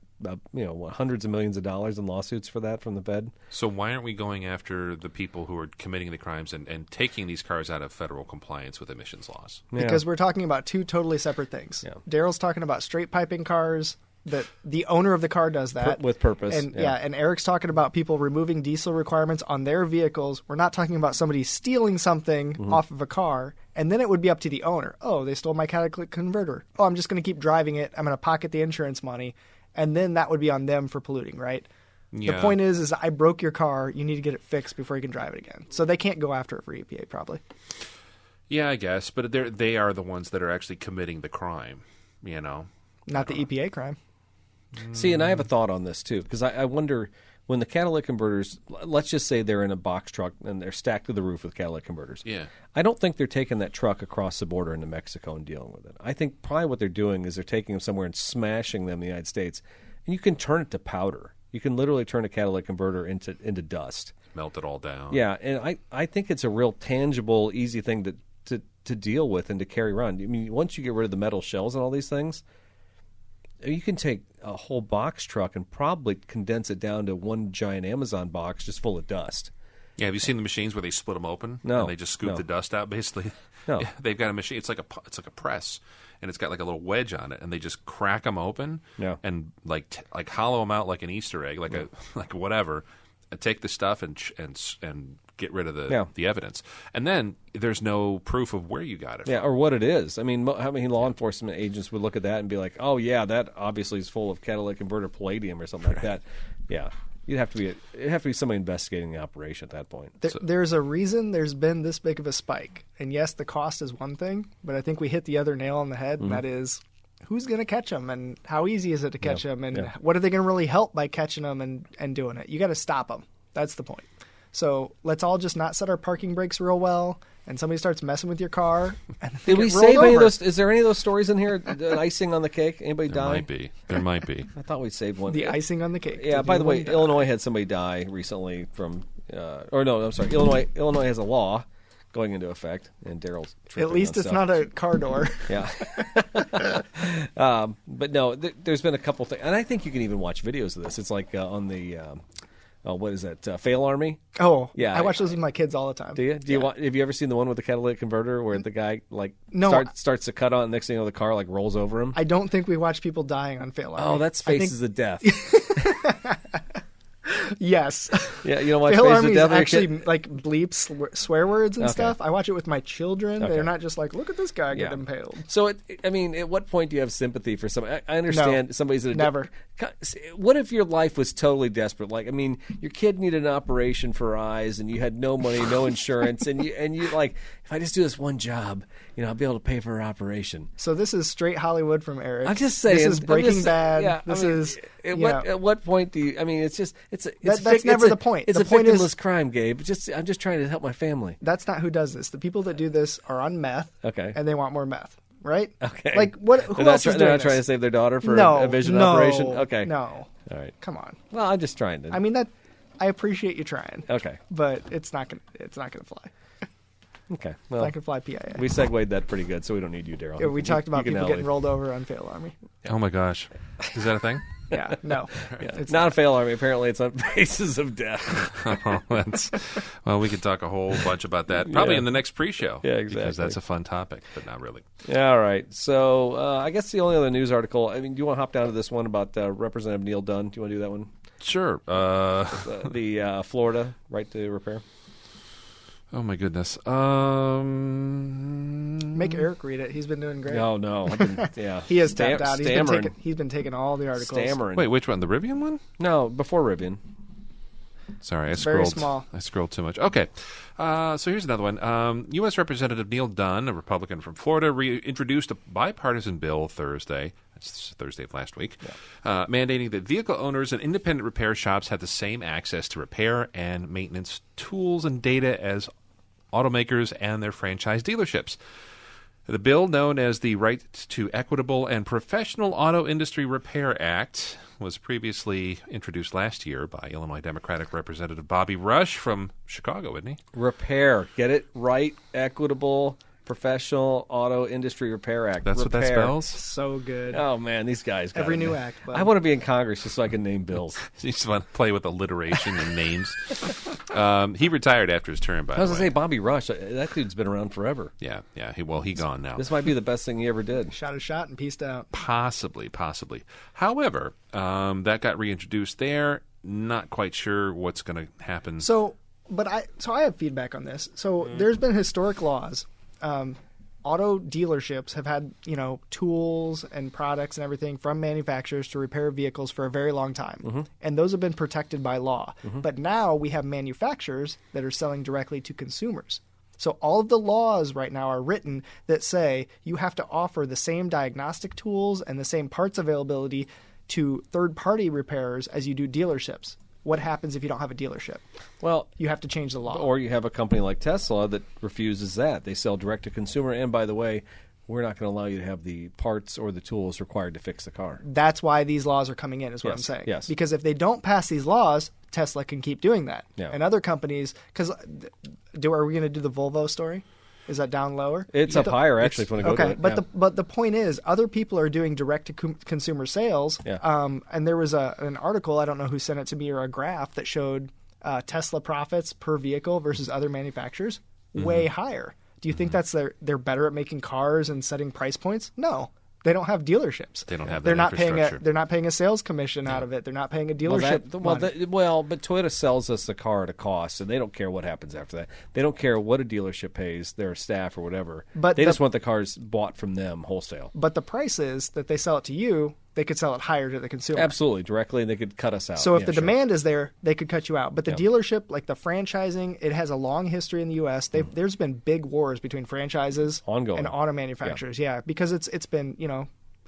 S1: hundreds of millions of dollars in lawsuits for that from the Fed.
S3: So why aren't we going after the people who are committing the crimes and taking these cars out of federal compliance with emissions laws?
S2: Because we're talking about 2 totally separate things. Yeah. Daryl's talking about straight piping cars. That the owner of the car does that
S1: with purpose,
S2: and and Eric's talking about people removing diesel requirements on their vehicles. We're not talking about somebody stealing something off of a car, and then it would be up to the owner. Oh, they stole my catalytic converter. Oh, I'm just going to keep driving it. I'm going to pocket the insurance money, and then that would be on them for polluting, right? Yeah. The point is I broke your car. You need to get it fixed before you can drive it again. So they can't go after it for EPA, probably.
S3: Yeah, I guess, but they are the ones that are actually committing the crime.
S2: Not the EPA crime.
S1: See, and I have a thought on this, too, because I wonder when the catalytic converters, let's just say they're in a box truck and they're stacked to the roof with catalytic converters.
S3: Yeah.
S1: I don't think they're taking that truck across the border into Mexico and dealing with it. I think probably what they're doing is they're taking them somewhere and smashing them in the United States. And you can turn it to powder. You can literally turn a catalytic converter into dust.
S3: Melt it all down.
S1: Yeah, and I think it's a real tangible, easy thing to deal with and to carry around. I mean, once you get rid of the metal shells and all these things, you can take a whole box truck and probably condense it down to one giant Amazon box just full of dust.
S3: Yeah, have you seen the machines where they split them open?
S1: No.
S3: And they just scoop the dust out, basically?
S1: No.
S3: Yeah, they've got a machine. It's like a press, and it's got like a little wedge on it, and they just crack them open and like hollow them out like an Easter egg, like whatever. And take the stuff and get rid of the evidence, and then there's no proof of where you got it.
S1: Yeah, or what it is. I mean, how many law enforcement agents would look at that and be like, "Oh yeah, that obviously is full of catalytic converter palladium or something like that." Yeah, it'd have to be somebody investigating the operation at that point.
S2: There's a reason there's been this big of a spike, and yes, the cost is one thing, but I think we hit the other nail on the head, and that is. Who's going to catch them, and how easy is it to catch them, and what are they going to really help by catching them and doing it? You got to stop them. That's the point. So let's all just not set our parking brakes real well, and somebody starts messing with your car. And
S1: did we save any of those? Is there any of those stories in here? The icing on the cake? Anybody die?
S3: There might be.
S1: I thought we saved one.
S2: The icing on the cake.
S1: Yeah. By the way, Illinois had somebody die recently from. Illinois has a law going into effect, and Daryl's
S2: At
S1: tripping
S2: least
S1: on
S2: it's
S1: stuff.
S2: not a car door.
S1: Yeah. But no, there's been a couple things, and I think you can even watch videos of this. It's like on the what is that? Fail Army.
S2: Oh,
S1: Yeah,
S2: I watch those with my kids all the time.
S1: Do you? Have you ever seen the one with the catalytic converter where the guy
S2: No.
S1: starts to cut on, and next thing you know, the car rolls over him?
S2: I don't think we watch people dying on Fail Army.
S1: Oh, that's Faces of Death.
S2: Yes.
S1: Yeah, you don't watch
S2: Fail
S1: Faces
S2: Army
S1: of
S2: is
S1: Death?
S2: actually like bleeps swear words and
S1: Okay.
S2: stuff. I watch it with my children.
S1: Okay.
S2: They're not just like, look at this guy get
S1: Yeah.
S2: impaled.
S1: So, at what point do you have sympathy for somebody? I understand somebody's at a
S2: never.
S1: What if your life was totally desperate? Like, your kid needed an operation for eyes, and you had no money, no insurance, and you like, if I just do this one job, I'll be able to pay for her operation.
S2: So this is straight Hollywood from Eric.
S1: I'm just saying.
S2: This is Breaking
S1: I'm just saying,
S2: Bad.
S1: yeah,
S2: This is
S1: at what point do you?
S2: That's never the point.
S1: It's
S2: The
S1: a
S2: point is-
S1: victimless crime, Gabe. I'm just trying to help my family.
S2: That's not who does this. The people that do this are on meth.
S1: Okay.
S2: And they want more meth, right?
S1: Okay.
S2: Like what? Who
S1: They're
S2: else is
S1: not
S2: doing
S1: trying to
S2: this?
S1: save their daughter for
S2: No,
S1: a vision
S2: no,
S1: operation. Okay.
S2: No.
S1: All right.
S2: Come on.
S1: Well, I'm just trying to.
S2: I mean that. I appreciate you trying.
S1: Okay.
S2: But it's not gonna fly.
S1: Okay.
S2: It's
S1: Well,
S2: not gonna fly PIA.
S1: we segued that pretty good, so we don't need you, Daryl.
S2: Yeah, we talked about
S1: you can
S2: people
S1: now
S2: getting
S1: leave.
S2: rolled over on Fail Army.
S3: Oh my gosh, is that a thing?
S2: Yeah. No.
S1: Yeah.
S2: It's
S1: not a fail army. Apparently, it's on Faces of Death.
S3: Well, we could talk a whole bunch about that probably
S1: Yeah.
S3: in the next pre-show.
S1: Yeah,
S3: Because
S1: exactly.
S3: that's a fun topic, but not really.
S1: All right. So I guess the only other news article. Do you want to hop down to this one about Representative Neil Dunn? Do you want to do that one?
S3: Sure.
S1: The Florida right to repair.
S3: Oh my goodness.
S2: Make Eric read it. He's been doing great.
S1: Oh no. Yeah.
S2: He has tapped out.
S1: Stammering.
S2: He's been taking all the articles.
S1: Stammering.
S3: Wait, which one? The Rivian one?
S1: No, before Rivian.
S3: Sorry, I
S2: very
S3: scrolled.
S2: small.
S3: I scrolled too much. Okay, so here's another one. U.S. Representative Neil Dunn, a Republican from Florida, reintroduced a bipartisan bill Thursday. That's Thursday of last week, mandating that vehicle owners and independent repair shops have the same access to repair and maintenance tools and data as automakers and their franchise dealerships. The bill, known as the Right to Equitable and Professional Auto Industry Repair Act, was previously introduced last year by Illinois Democratic Representative Bobby Rush from Chicago, isn't he?
S1: Repair. Get it right. Equitable. Professional Auto Industry Repair Act.
S3: That's what that
S1: Repair.
S3: spells?
S2: So good.
S1: Oh man, these guys. got
S2: Every
S1: it,
S2: new
S1: man.
S2: act, bud.
S1: I want to be in Congress just so I can name bills.
S3: You just want to play with alliteration and names. He retired after his term, by
S1: I was
S3: the
S1: gonna
S3: way.
S1: say Bobby Rush. That dude's been around forever.
S3: Yeah. He gone now.
S1: This might be the best thing he ever did.
S2: Shot a shot and pieced out.
S3: Possibly. However, that got reintroduced there. Not quite sure what's going to happen.
S2: So I have feedback on this. So there's been historic laws. Auto dealerships have had, tools and products and everything from manufacturers to repair vehicles for a very long time. And those have been protected by law. But now we have manufacturers that are selling directly to consumers. So all of the laws right now are written that say you have to offer the same diagnostic tools and the same parts availability to third-party repairers as you do dealerships. What happens if you don't have a dealership?
S1: Well,
S2: You have to change the law.
S1: or you have a company like Tesla that refuses that. They sell direct to consumer, and by the way, we're not going to allow you to have the parts or the tools required to fix the car.
S2: That's why these laws are coming in, is what
S1: Yes,
S2: I'm saying.
S1: yes.
S2: Because if they don't pass these laws, Tesla can keep doing that.
S1: Yeah.
S2: And other companies, because are we going to do the Volvo story? Is that down lower?
S1: It's up higher, actually, if you want to go
S2: Okay,
S1: to it.
S2: but the point is, other people are doing direct to consumer sales.
S1: Yeah.
S2: And there was an article, I don't know who sent it to me, or a graph that showed Tesla profits per vehicle versus other manufacturers way higher. Do you think that's they're better at making cars and setting price points? No. They don't have dealerships.
S3: They don't have
S2: They're
S3: that
S2: not paying
S3: infrastructure.
S2: they're not paying a sales commission out of it. They're not paying a dealership. money.
S1: But Toyota sells us the car at a cost, and they don't care what happens after that. They don't care what a dealership pays their staff or whatever.
S2: But
S1: they
S2: the-
S1: just want the cars bought from them wholesale.
S2: But the price is that they sell it to you, they could sell it higher to the consumer.
S1: Absolutely, directly, and they could cut us out.
S2: So if
S1: Yeah,
S2: the
S1: sure.
S2: demand is there, they could cut you out. But the
S1: Yeah.
S2: dealership, like the franchising, it has a long history in the U.S. There's been big wars between franchises
S1: Ongoing.
S2: and auto manufacturers. Yeah, because it's been,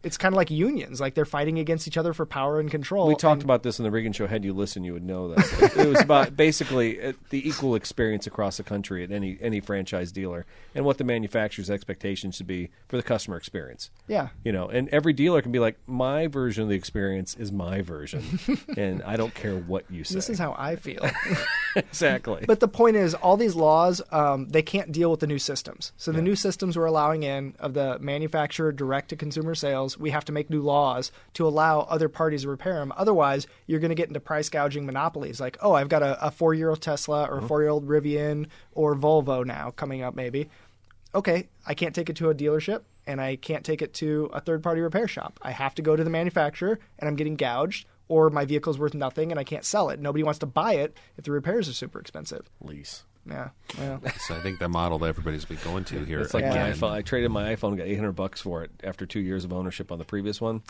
S2: it's kind of like unions. Like they're fighting against each other for power and control.
S1: We talked about this in the Reagan Show. Had you listened, you would know that. It was about basically the equal experience across the country at any franchise dealer, and what the manufacturer's expectations should be for the customer experience.
S2: Yeah.
S1: And every dealer can be like, my version of the experience is my version, and I don't care what you say.
S2: This is how I feel.
S1: Exactly.
S2: But the point is, all these laws, they can't deal with the new systems. So the new systems we're allowing in of the manufacturer direct-to-consumer sales, we have to make new laws to allow other parties to repair them. Otherwise, you're going to get into price gouging monopolies. Like, oh, I've got a 4-year-old Tesla or a 4-year-old Rivian or Volvo now coming up maybe. Okay, I can't take it to a dealership, and I can't take it to a third-party repair shop. I have to go to the manufacturer, and I'm getting gouged, or my vehicle's worth nothing, and I can't sell it. Nobody wants to buy it if the repairs are super expensive.
S1: Lease.
S2: Yeah. Well.
S3: So I think the model that everybody's been going to here.
S1: It's like
S3: again.
S1: my iPhone. I traded my iPhone, got $800 for it after 2 years of ownership on the previous one.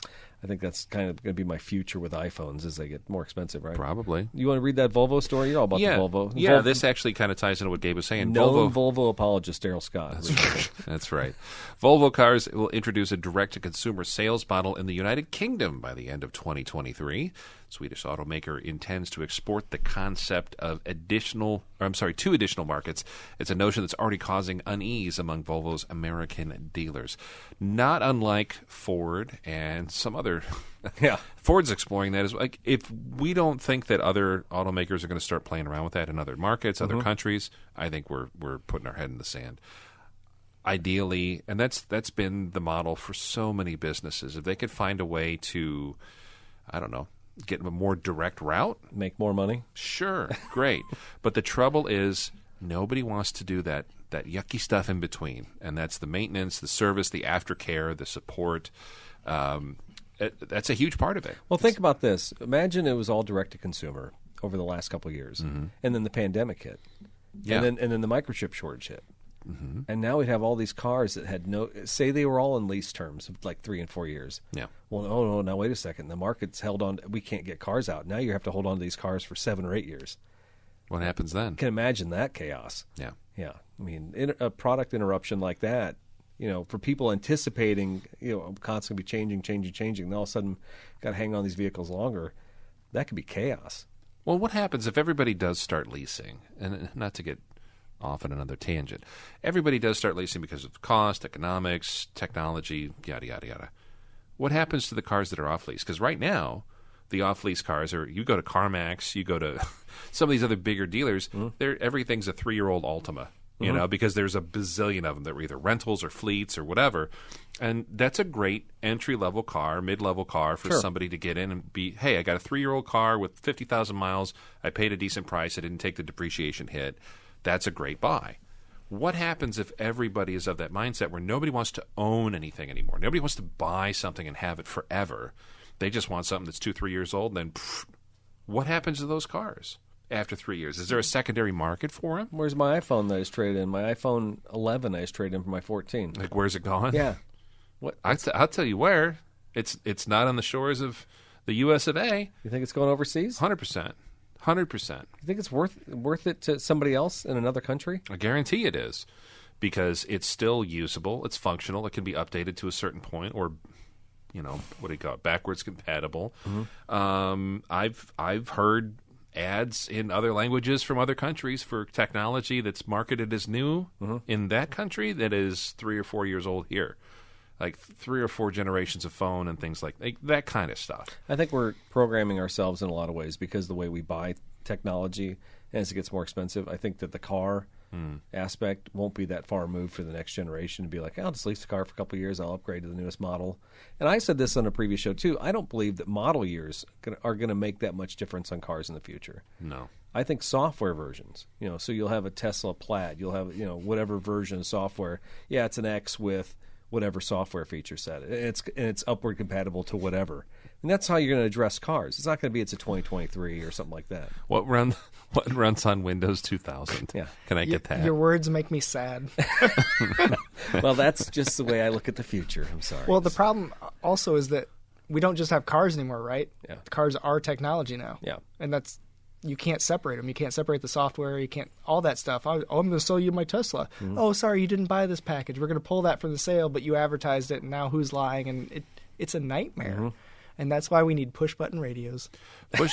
S1: I think that's kind of going to be my future with iPhones as they get more expensive, right?
S3: Probably.
S1: You want to read that Volvo story? You're all about the Volvo.
S3: Yeah, this actually kind of ties into what Gabe was saying.
S1: Known Volvo apologist Daryl Scott.
S3: That's right. Volvo Cars will introduce a direct-to-consumer sales model in the United Kingdom by the end of 2023. Swedish automaker intends to export the concept of two additional markets. It's a notion that's already causing unease among Volvo's American dealers. Not unlike Ford and some other...
S1: Yeah.
S3: Ford's exploring that as like if we don't think that other automakers are going to start playing around with that in other markets, other countries, I think we're putting our head in the sand. Ideally, and that's been the model for so many businesses. If they could find a way to, I don't know, get a more direct route,
S1: Make more money.
S3: sure, great. But the trouble is nobody wants to do that yucky stuff in between, and that's the maintenance, the service, the aftercare, the support. That's a huge part of it.
S1: Well, think about this. Imagine it was all direct to consumer over the last couple of years, and then the pandemic hit,
S3: Yeah.
S1: and then the microchip shortage hit, and now we'd have all these cars that had say they were all in lease terms of like 3 and 4 years.
S3: Yeah.
S1: Well, no, now wait a second. The market's held on. We can't get cars out. Now you have to hold on to these cars for 7 or 8 years.
S3: What happens then?
S1: You can imagine that chaos.
S3: Yeah.
S1: Yeah. I mean, a product interruption like that, for people anticipating, constantly changing, and all of a sudden got to hang on these vehicles longer, that could be chaos.
S3: Well, what happens if everybody does start leasing? And not to get off on another tangent. Everybody does start leasing because of cost, economics, technology, yada, yada, yada. What happens to the cars that are off lease? Because right now, the off-lease cars are, you go to CarMax, you go to some of these other bigger dealers, everything's a 3-year-old Altima. Because there's a bazillion of them that were either rentals or fleets or whatever. And that's a great entry-level car, mid-level car for somebody to get in and be, hey, I got a 3-year-old car with 50,000 miles. I paid a decent price. I didn't take the depreciation hit. That's a great buy. What happens if everybody is of that mindset where nobody wants to own anything anymore? Nobody wants to buy something and have it forever. They just want something that's 2-3 years old. And then what happens to those cars? After 3 years, is there a secondary market for them?
S1: Where's my iPhone that I just traded in? My iPhone 11 I just traded in for my 14.
S3: Like, where's it gone?
S1: Yeah.
S3: I'll tell you where. It's not on the shores of the U.S. of A.
S1: You think it's going overseas?
S3: 100%. 100%.
S1: You think it's worth it to somebody else in another country?
S3: I guarantee it is, because it's still usable. It's functional. It can be updated to a certain point, or what do you call it? Backwards compatible. I've heard ads in other languages from other countries for technology that's marketed as new in that country that is 3 or 4 years old here. Like 3 or 4 generations of phone and things like that kind of stuff.
S1: I think we're programming ourselves in a lot of ways because the way we buy technology as it gets more expensive. I think that the car aspect won't be that far removed for the next generation to be like, I'll just lease the car for a couple of years. I'll upgrade to the newest model. And I said this on a previous show, too. I don't believe that model years are going to make that much difference on cars in the future.
S3: No.
S1: I think software versions, so you'll have a Tesla Plaid. You'll have, whatever version of software. Yeah, it's an X with whatever software feature set. It's upward compatible to whatever. And that's how you're going to address cars. It's not going to be it's a 2023 or something like that.
S3: What runs on Windows 2000?
S1: Yeah.
S3: Can I get that?
S2: Your words make me sad.
S1: Well, that's just the way I look at the future. I'm sorry.
S2: Well, the problem also is that we don't just have cars anymore, right?
S1: Yeah.
S2: Cars are technology now.
S1: Yeah.
S2: And you can't separate them. You can't separate the software. You can't, all that stuff. I'm going to sell you my Tesla. Oh, sorry, you didn't buy this package. We're going to pull that from the sale, but you advertised it, and now who's lying? And it's a nightmare. And that's why we need push-button radios.
S3: Cars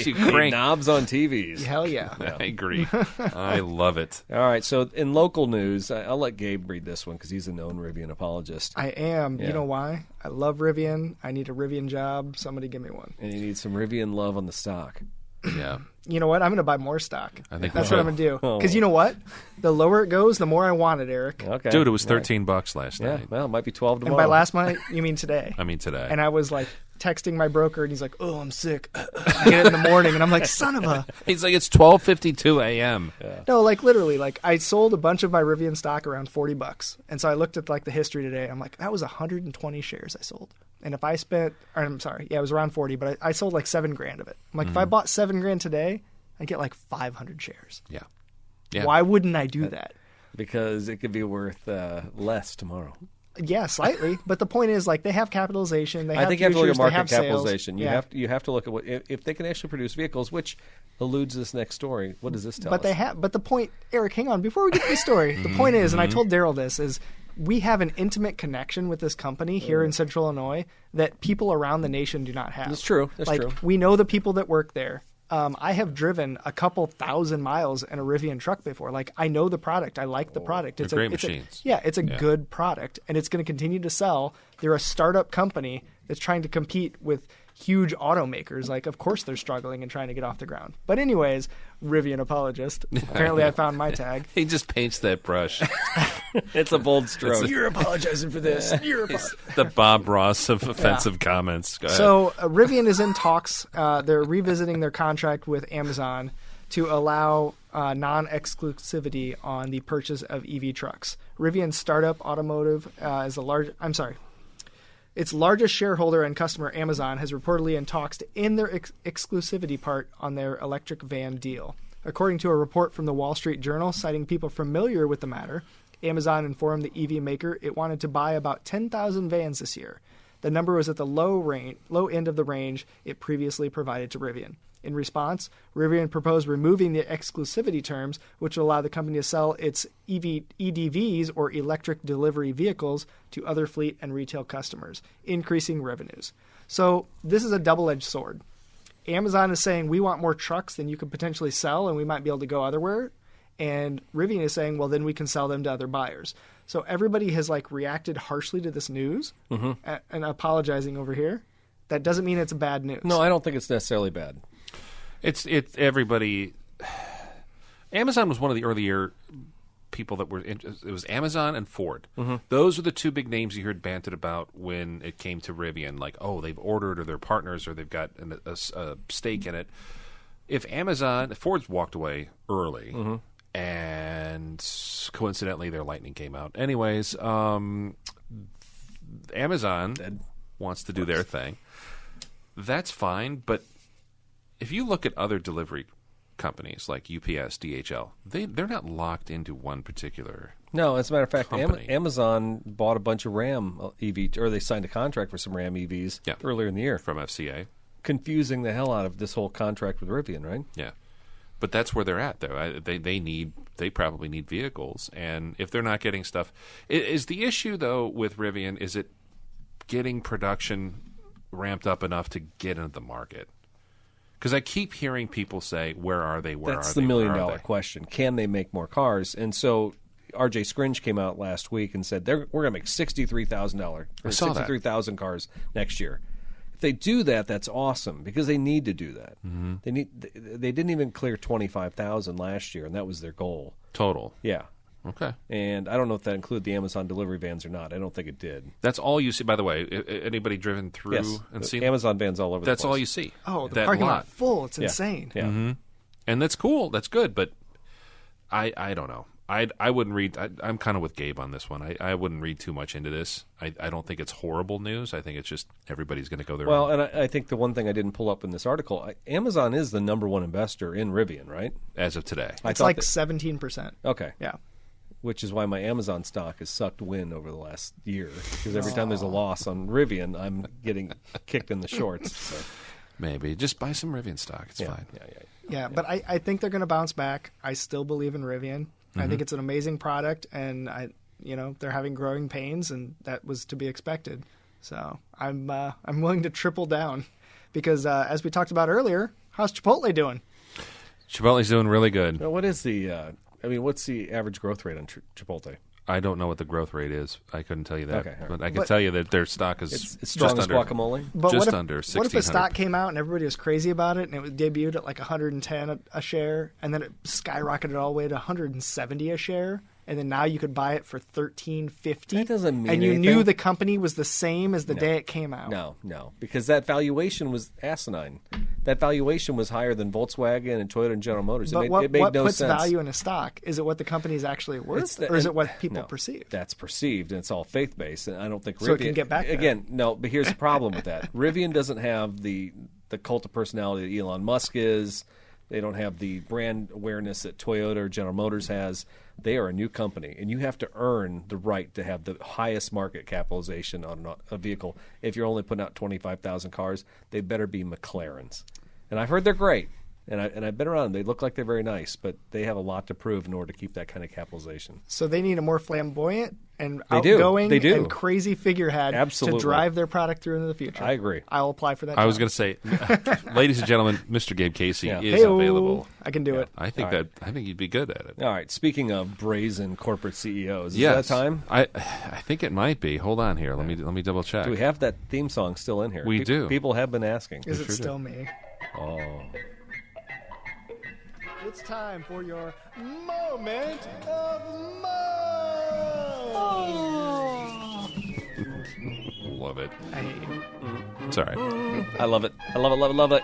S3: you
S1: Need
S3: crank.
S1: knobs on TVs.
S2: Hell yeah.
S3: I agree. I love it.
S1: All right, so in local news, I'll let Gabe read this one because he's a known Rivian apologist.
S2: I am.
S1: Yeah.
S2: You know why? I love Rivian. I need a Rivian job. Somebody give me one.
S1: And you need some Rivian love on the stock.
S3: Yeah.
S2: You know what? I'm going to buy more stock.
S3: I think
S2: That's
S3: we
S2: what I'm
S3: should.
S2: going to do.
S1: Oh.
S2: Because you know what? The lower it goes, the more I want it, Eric.
S1: Okay.
S3: Dude, it was $13 last
S1: Yeah,
S3: night.
S1: well, it might be 12
S2: And
S1: tomorrow.
S2: by last night, you mean today.
S3: I mean, today.
S2: And I was like texting my broker, and he's like, "Oh, I'm sick." I get it in the morning, and I'm like, "Son of a."
S3: He's like, it's 12:52 a.m.
S2: No, like literally, like I sold a bunch of my Rivian stock around $40, and so I looked at like the history today. I'm like, that was 120 shares I sold, and if I spent, or, I'm sorry, yeah, it was around 40, but I sold like $7,000 of it. I'm like, if I bought $7,000 today, I get like 500 shares.
S3: Yeah. Yeah.
S2: Why wouldn't I do that?
S1: Because it could be worth less tomorrow.
S2: Yeah, slightly, but the point is, like, they have capitalization. They have
S1: I think you have to look at
S2: futures, they
S1: market
S2: have sales.
S1: capitalization.
S2: Yeah.
S1: You have to look at what if they can actually produce vehicles, which eludes this next story. What does this tell us?
S2: But they have. But the point, Eric, hang on. Before we get to the story, the point is, and I told Daryl this, is we have an intimate connection with this company here in Central Illinois that people around the nation do not have.
S1: That's true. That's
S2: like,
S1: true.
S2: we know the people that work there. I have driven a couple thousand miles in a Rivian truck before. Like, I know the product. I like the product.
S3: They're great machines.
S2: It's a good product, and it's going to continue to sell. They're a startup company that's trying to compete with huge automakers. Like, of course they're struggling and trying to get off the ground. But anyways, Rivian apologist. Apparently I found my tag.
S3: He just paints that brush.
S1: It's a bold stroke.
S2: You're apologizing for this. You're
S3: The Bob Ross of offensive comments. Go ahead.
S2: So Rivian is in talks. They're revisiting their contract with Amazon to allow non-exclusivity on the purchase of EV trucks. Rivian Startup Automotive is its largest shareholder and customer, Amazon, has reportedly in talks to end their exclusivity part on their electric van deal. According to a report from the Wall Street Journal citing people familiar with the matter, Amazon informed the EV maker it wanted to buy about 10,000 vans this year. The number was at the low end of the range it previously provided to Rivian. In response, Rivian proposed removing the exclusivity terms, which will allow the company to sell its EDVs, or electric delivery vehicles, to other fleet and retail customers, increasing revenues. So this is a double-edged sword. Amazon is saying, we want more trucks than you could potentially sell, and we might be able to go otherwhere. And Rivian is saying, well, then we can sell them to other buyers. So everybody has reacted harshly to this news and apologizing over here. That doesn't mean it's bad news.
S1: No, I don't think it's necessarily bad.
S3: It's everybody. Amazon was one of the earlier people that were. It was Amazon and Ford. Those are the two big names you heard banted about when it came to Rivian. Like, oh, they've ordered, or they're partners, or they've got a stake in it. If Ford's walked away early, and coincidentally their Lightning came out. Anyways, Amazon wants to do their thing. That's fine, but if you look at other delivery companies like UPS, DHL, they're not locked into one particular.
S1: No, as a matter of fact,
S3: company.
S1: Amazon bought a bunch of Ram EV, or they signed a contract for some Ram EVs earlier in the year.
S3: From FCA.
S1: Confusing the hell out of this whole contract with Rivian, right?
S3: Yeah. But that's where they're at, though. They probably need vehicles, and if they're not getting stuff, is the issue though with Rivian? Is it getting production ramped up enough to get into the market? Because I keep hearing people say, "Where are they? Where are they?"
S1: That's the $1,000,000 question. Can they make more cars? And so RJ Scringe came out last week and said we're going to make $63,000 or 63,000 cars next year. If they do that, that's awesome because they need to do that. They didn't even clear 25,000 last year, and that was their goal
S3: Total.
S1: Yeah.
S3: Okay.
S1: And I don't know if that included the Amazon delivery vans or not. I don't think it did.
S3: That's all you see. By the way, anybody driven through
S1: Yes,
S3: and seen
S1: Amazon vans all over.
S3: That's
S1: the place.
S3: all you see.
S2: Oh, the
S3: that
S2: parking lot
S3: lot
S2: full. It's insane.
S1: Yeah.
S3: and that's cool. That's good. But I don't know. I wouldn't read. I'm kind of with Gabe on this one. I wouldn't read too much into this. I don't think it's horrible news. I think it's just everybody's going to go there.
S1: Well, and I think the one thing I didn't pull up in this article, Amazon is the number one investor in Rivian, right?
S3: as of today.
S1: I
S2: It's
S1: thought
S2: like
S1: that-
S2: 17%.
S1: okay.
S2: Yeah.
S1: Which is why my Amazon stock has sucked wind over the last year. Because every time there's a loss on Rivian, I'm getting kicked in the shorts. So.
S3: Maybe just buy some Rivian stock. It's fine.
S2: Yeah, but I think they're going to bounce back. I still believe in Rivian. I think it's an amazing product, and they're having growing pains, and that was to be expected. So I'm willing to triple down because as we talked about earlier, how's Chipotle doing?
S3: Chipotle's doing really good.
S1: Now, what is the? What's the average growth rate on Chipotle?
S3: I don't know what the growth rate is. I couldn't tell you that.
S1: Okay, all right.
S3: But I can tell you that their stock is
S1: It's strong
S3: just
S1: as
S3: under,
S1: guacamole.
S2: But
S3: just
S2: what if,
S3: under
S2: what if
S3: 1,600.
S2: the stock came out and everybody was crazy about it and it was debuted at like 110 a share and then it skyrocketed all the way to 170 a share and then now you could buy it for $13.50?
S1: That doesn't mean
S2: And you
S1: anything.
S2: knew the company was the same as the day it came out.
S1: No, because that valuation was asinine. That valuation was higher than Volkswagen and Toyota and General Motors.
S2: But
S1: it
S2: what
S1: made no
S2: puts
S1: sense.
S2: value in a stock? Is it what the company is actually worth,
S1: the-
S2: or is
S1: and-
S2: it what people
S1: no,
S2: perceive?
S1: That's perceived, and it's all faith-based. And I don't think Rivian...
S2: So it can get back there.
S1: Again, no, but here's the problem with that. Rivian doesn't have the cult of personality that Elon Musk is. They don't have the brand awareness that Toyota or General Motors has. They are a new company, and you have to earn the right to have the highest market capitalization on a vehicle. If you're only putting out 25,000 cars, they better be McLarens. And I've heard they're great, and I've been around them. They look like they're very nice, but they have a lot to prove in order to keep that kind of capitalization.
S2: So they need a more flamboyant and
S1: They do.
S2: outgoing
S1: They do.
S2: and crazy figurehead
S1: Absolutely.
S2: to drive their product through into the future.
S1: I agree.
S2: I'll apply for that.
S3: I was
S2: job.
S3: going to say, ladies and gentlemen, Mr. Gabe Casey
S1: Yeah.
S3: is
S2: Hey-o.
S3: available.
S2: I can do it.
S3: I think I think you'd be good at it.
S1: All right, speaking of brazen corporate CEOs, is
S3: Yes.
S1: that time?
S3: I think it might be. Hold on here. Let me double check.
S1: Do we have that theme song still in here?
S3: We do.
S1: People have been asking.
S2: Is it
S3: sure do.
S2: still me?
S1: Oh.
S2: It's time for your moment of
S3: Love it.
S2: I hate you.
S3: It's all right.
S1: I love it. I love it, love it, love it.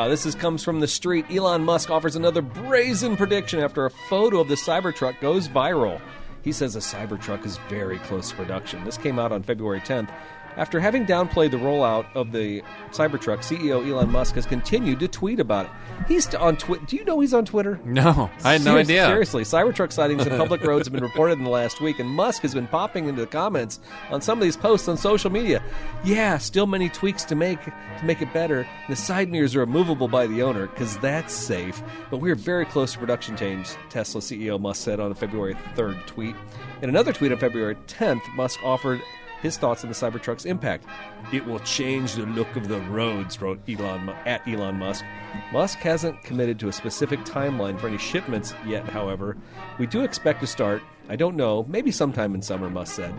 S1: This comes from the street. Elon Musk offers another brazen prediction after a photo of the Cybertruck goes viral. He says the Cybertruck is very close to production. This came out on February 10th. After having downplayed the rollout of the Cybertruck, CEO Elon Musk has continued to tweet about it. He's on Twitter. Do you know he's on Twitter?
S3: No, I had no idea.
S1: Seriously, Cybertruck sightings in public roads have been reported in the last week, and Musk has been popping into the comments on some of these posts on social media. Yeah, still many tweaks to make it better. The side mirrors are removable by the owner because that's safe, but we're very close to production change, Tesla CEO Musk said on a February 3rd tweet. In another tweet on February 10th, Musk offered his thoughts on the Cybertruck's impact. It will change the look of the roads, wrote Elon Musk. Musk hasn't committed to a specific timeline for any shipments yet, however. We do expect to start, I don't know, maybe sometime in summer, Musk said.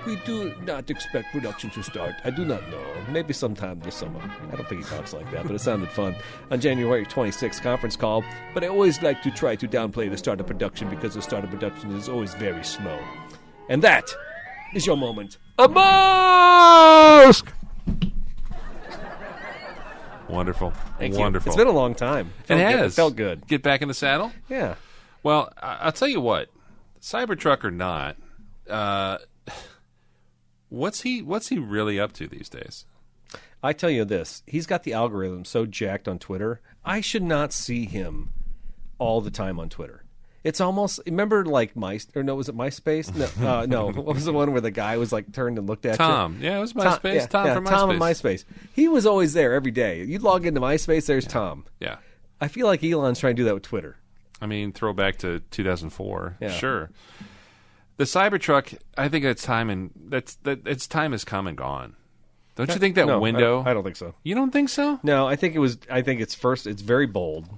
S1: We do not expect production to start. I do not know. Maybe sometime this summer. I don't think he talks like that, but it sounded fun. On January 26th conference call, but I always like to try to downplay the start of production because the start of production is always very slow. And that is your moment. A Musk!
S3: Wonderful.
S1: Thank you.
S3: Wonderful.
S1: It's been a long time.
S3: It has.
S1: It felt good.
S3: Get back in the saddle?
S1: Yeah.
S3: Well, I'll tell you what. Cybertruck or not, what's he really up to these days?
S1: I tell you this. He's got the algorithm so jacked on Twitter. I should not see him all the time on Twitter. It's almost, remember like was it MySpace? No, no. What was the one where the guy was like turned and looked at
S3: Tom.
S1: you?
S3: Yeah, it was MySpace. Tom from MySpace.
S1: Tom and MySpace. He was always there every day. You'd log into MySpace, there's Tom.
S3: Yeah.
S1: I feel like Elon's trying to do that with Twitter.
S3: I mean, throwback to 2004.
S1: Yeah.
S3: Sure. The Cybertruck, I think its time has come and gone. Don't you think that
S1: No,
S3: window?
S1: I don't think so.
S3: You don't think so?
S1: No, I think it's very bold.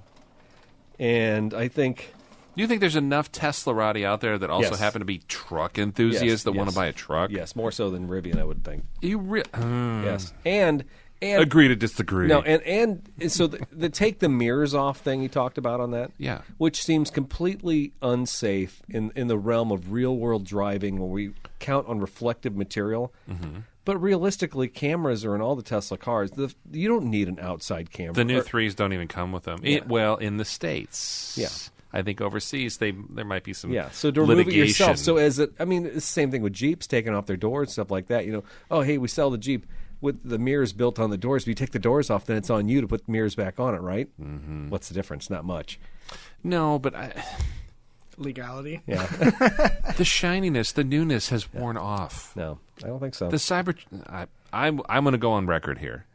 S1: And I think...
S3: Do you think there's enough Teslarati out there that also
S1: Yes.
S3: happen to be truck enthusiasts that want to buy a truck?
S1: Yes, more so than Rivian, I would think. Yes. And
S3: Agree to disagree.
S1: no, and so the take the mirrors off thing you talked about on that,
S3: Yeah.
S1: which seems completely unsafe in the realm of real world driving, where we count on reflective material. Mm-hmm. But realistically, cameras are in all the Tesla cars. You don't need an outside camera.
S3: The new threes don't even come with them.
S1: Yeah.
S3: Well, in the States.
S1: Yeah.
S3: I think overseas there might be some
S1: So to remove it
S3: litigation.
S1: yourself. So it's the same thing with Jeeps taking off their doors, stuff like that. You know, oh hey, we sell the Jeep with the mirrors built on the doors. If you take the doors off, then it's on you to put the mirrors back on it, right? Mm-hmm. What's the difference? Not much.
S3: No, but
S2: Legality.
S1: Yeah.
S3: the shininess, the newness has worn off.
S1: No, I don't think so.
S3: I'm going to go on record here.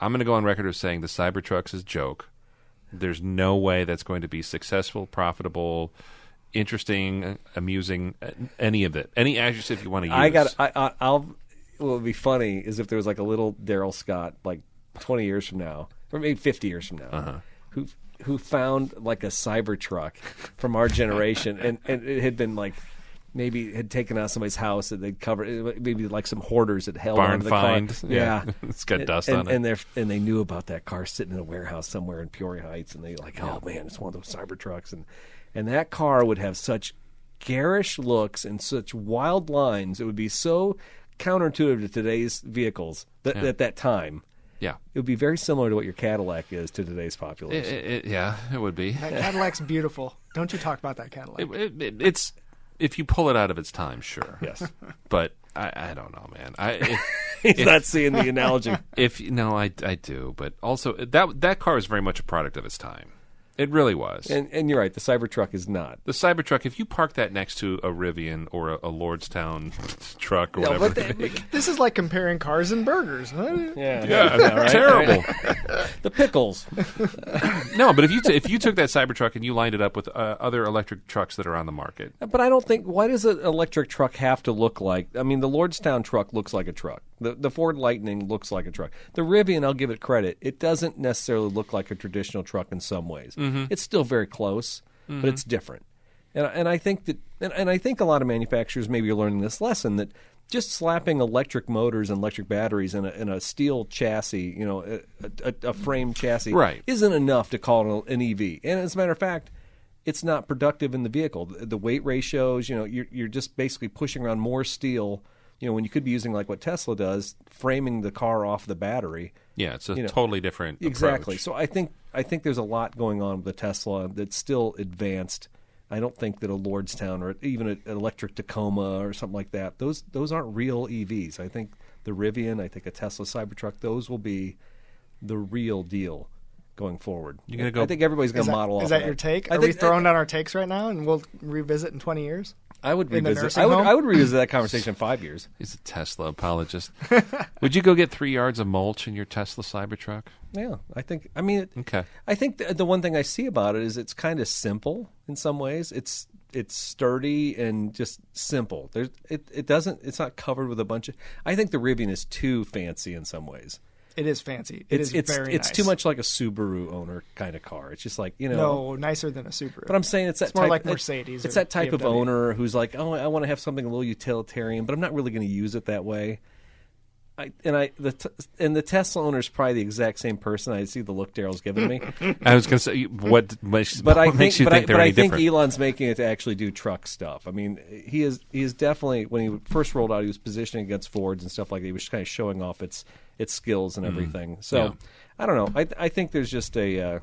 S3: I'm going to go on record of saying the Cybertruck's is a joke. There's no way that's going to be successful, profitable, interesting, amusing, any of it. Any adjective you want to use.
S1: What would be funny is if there was like a little Daryl Scott, like 20 years from now, or maybe 50 years from now, who who found like a Cybertruck from our generation, and it had been like maybe had taken out somebody's house that they'd covered, maybe like some hoarders that held
S3: Barn
S1: onto the
S3: find.
S1: car. Yeah,
S3: It's got dust on it.
S1: And they knew about that car sitting in a warehouse somewhere in Peoria Heights, and they like, oh man, it's one of those Cybertrucks, and that car would have such garish looks and such wild lines. It would be so counterintuitive to today's vehicles at that time.
S3: Yeah.
S1: It would be very similar to what your Cadillac is to today's population.
S3: It would be.
S2: That Cadillac's beautiful. Don't you talk about that Cadillac.
S3: It's if you pull it out of its time, sure.
S1: Yes.
S3: But I don't know, man.
S1: He's not seeing the analogy.
S3: I do, but also that car is very much a product of its time. It really was.
S1: And you're right, the Cybertruck is not.
S3: The Cybertruck, if you park that next to a Rivian or a Lordstown truck or whatever,
S2: This is like comparing cars and burgers. Huh?
S1: Right?
S3: terrible.
S1: The pickles.
S3: No, but if you took that Cybertruck and you lined it up with other electric trucks that are on the market,
S1: But I don't think, why does an electric truck have to look like, I mean, the Lordstown truck looks like a truck. The Ford Lightning looks like a truck. The Rivian, I'll give it credit, it doesn't necessarily look like a traditional truck in some ways. It's still very close, but it's different. And I think that, and I think a lot of manufacturers maybe are learning this lesson that just slapping electric motors and electric batteries in a steel chassis, a frame chassis,
S3: right,
S1: isn't enough to call it an EV. And as a matter of fact, it's not productive in the vehicle. The weight ratios, you're just basically pushing around more steel. When you could be using like what Tesla does, framing the car off the battery.
S3: Yeah, it's a totally different
S1: exactly.
S3: approach.
S1: So I think there's a lot going on with the Tesla that's still advanced. I don't think that a Lordstown or even an electric Tacoma or something like that, those aren't real EVs. I think the Rivian, I think a Tesla Cybertruck, those will be the real deal going forward.
S3: You're gonna go.
S1: I think everybody's going to model off.
S2: Is that your take? Are we throwing down our takes right now, and we'll revisit in 20 years?
S1: I would
S2: in the
S1: revisit.
S2: nursing home?
S1: I would revisit that conversation in 5 years.
S3: He's a Tesla apologist. Would you go get 3 yards of mulch in your Tesla Cybertruck?
S1: Yeah, I think. I mean,
S3: Okay.
S1: I think the one thing I see about it is it's kind of simple in some ways. It's sturdy and just simple. It's not covered with a bunch of. I think the Rivian is too fancy in some ways.
S2: It is fancy. It's very
S1: It's
S2: nice.
S1: too much like a Subaru owner kind of car. It's just like
S2: No, nicer than a Subaru.
S1: But I'm saying it's that
S2: more
S1: type,
S2: like Mercedes.
S1: It's
S2: or
S1: that type of
S2: BMW.
S1: owner who's like, oh, I want to have something a little utilitarian, but I'm not really going to use it that way. The Tesla owner is probably the exact same person. I see the look Daryl's giving me.
S3: I was going to say, what makes you think they're
S1: I
S3: any
S1: think
S3: different?
S1: Elon's making it to actually do truck stuff. I mean, he is definitely, when he first rolled out, he was positioning against Fords and stuff like that. He was kind of showing off its skills and everything. So
S3: Yeah.
S1: I don't know. I think there's just I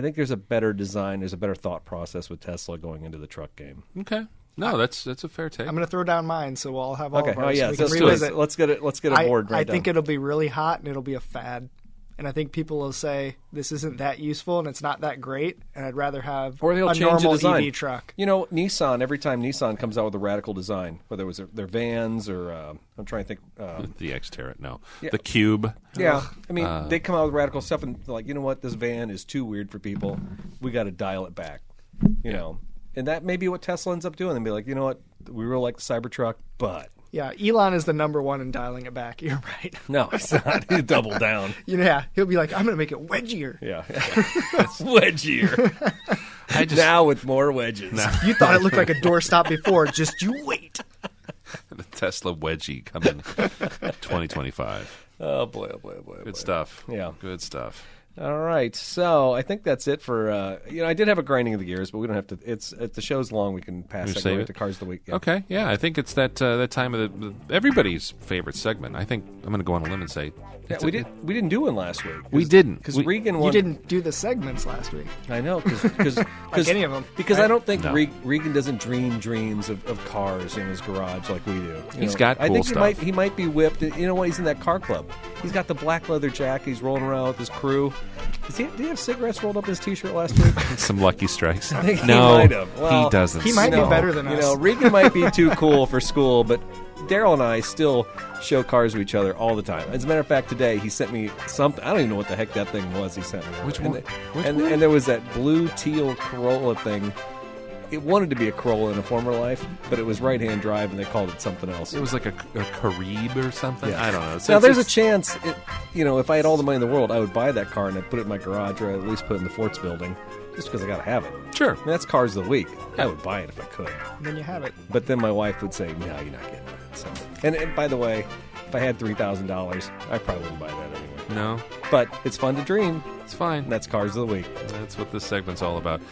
S1: think there's a better design. There's a better thought process with Tesla going into the truck game.
S3: Okay. No, that's a fair take.
S2: I'm going to throw down mine, so we'll all have all
S1: Okay.
S2: of ours.
S1: Oh yeah.
S2: We
S1: So
S2: can revisit.
S1: let's get a board right
S2: I think
S1: down.
S2: it'll be really hot, and it'll be a fad. And I think people will say this isn't that useful and it's not that great, and I'd rather have
S1: Or they'll
S2: a
S1: change the
S2: normal
S1: design.
S2: EV truck.
S1: Nissan, every time Nissan comes out with a radical design, whether it was their vans or I'm trying to think.
S3: the Xterra, no.
S1: Yeah.
S3: The Cube.
S1: Yeah, I mean, they come out with radical stuff and they're like, you know what, this van is too weird for people. We got to dial it back, you know. And that may be what Tesla ends up doing. They'll be like, you know what, we really like the Cybertruck, but...
S2: Yeah, Elon is the number one in dialing it back. You're right.
S1: No, it's not. He'll double down.
S2: Yeah, he'll be like, I'm going to make it wedgier.
S1: Yeah. Wedgier. Now with more wedges.
S2: You thought it looked like a doorstop before. Just you wait.
S3: The Tesla Wedgie coming 2025.
S1: Oh, boy, oh, boy, oh, boy.
S3: Good stuff.
S1: Yeah.
S3: Good stuff.
S1: All right, so I think that's it for. I did have a grinding of the gears, but we don't have to. It's if the show's long, we can pass
S3: Just
S1: that
S3: save
S1: right
S3: it?
S1: to Cars of the Week. Yeah.
S3: Okay, yeah, I think it's that time of everybody's favorite segment. I think I'm going to go on a lim and say
S1: Yeah, we didn't do one last week.
S3: We didn't.
S1: Because
S3: We-
S1: Regan
S2: You
S1: won.
S2: didn't do the segments last week.
S1: I know because
S2: any of 'em,
S1: Because
S2: right?
S1: I don't think
S3: No.
S1: Regan doesn't dream dreams of cars in his garage like we do.
S3: He's got
S1: I
S3: cool
S1: think
S3: stuff.
S1: He might be whipped. You know what? He's in that car club. He's got the black leather jacket. He's rolling around with his crew. Did he have cigarettes rolled up in his T-shirt last week?
S3: some Lucky Strikes.
S1: I think he
S3: no,
S1: might have. Well,
S3: he doesn't.
S2: he might be
S1: No.
S2: better than us.
S1: Regan might be too cool for school, but Daryl and I still show cars to each other all the time. As a matter of fact, today he sent me something. I don't even know what the heck that thing was he sent me.
S3: Which
S1: And
S3: one?
S1: the-
S3: Which
S1: and,
S3: one?
S1: and there was that blue teal Corolla thing. It wanted to be a Corolla in a former life, but it was right-hand drive, and they called it something else.
S3: It was like a Carib or something.
S1: Yeah.
S3: I don't know.
S1: Now, there's a chance if I had all the money in the world, I would buy that car and I'd put it in my garage, or I'd at least put it in the Forts building, just because I got to have it.
S3: Sure.
S1: I mean, that's cars of the week. I would buy it if I could.
S2: And then you have it.
S1: But then my wife would say, no, you're not getting that. So, and by the way, if I had $3,000, I probably wouldn't buy that anyway.
S3: No,
S1: But it's fun to dream.
S3: it's fine.
S1: And that's cars of the week.
S3: That's what this segment's all about.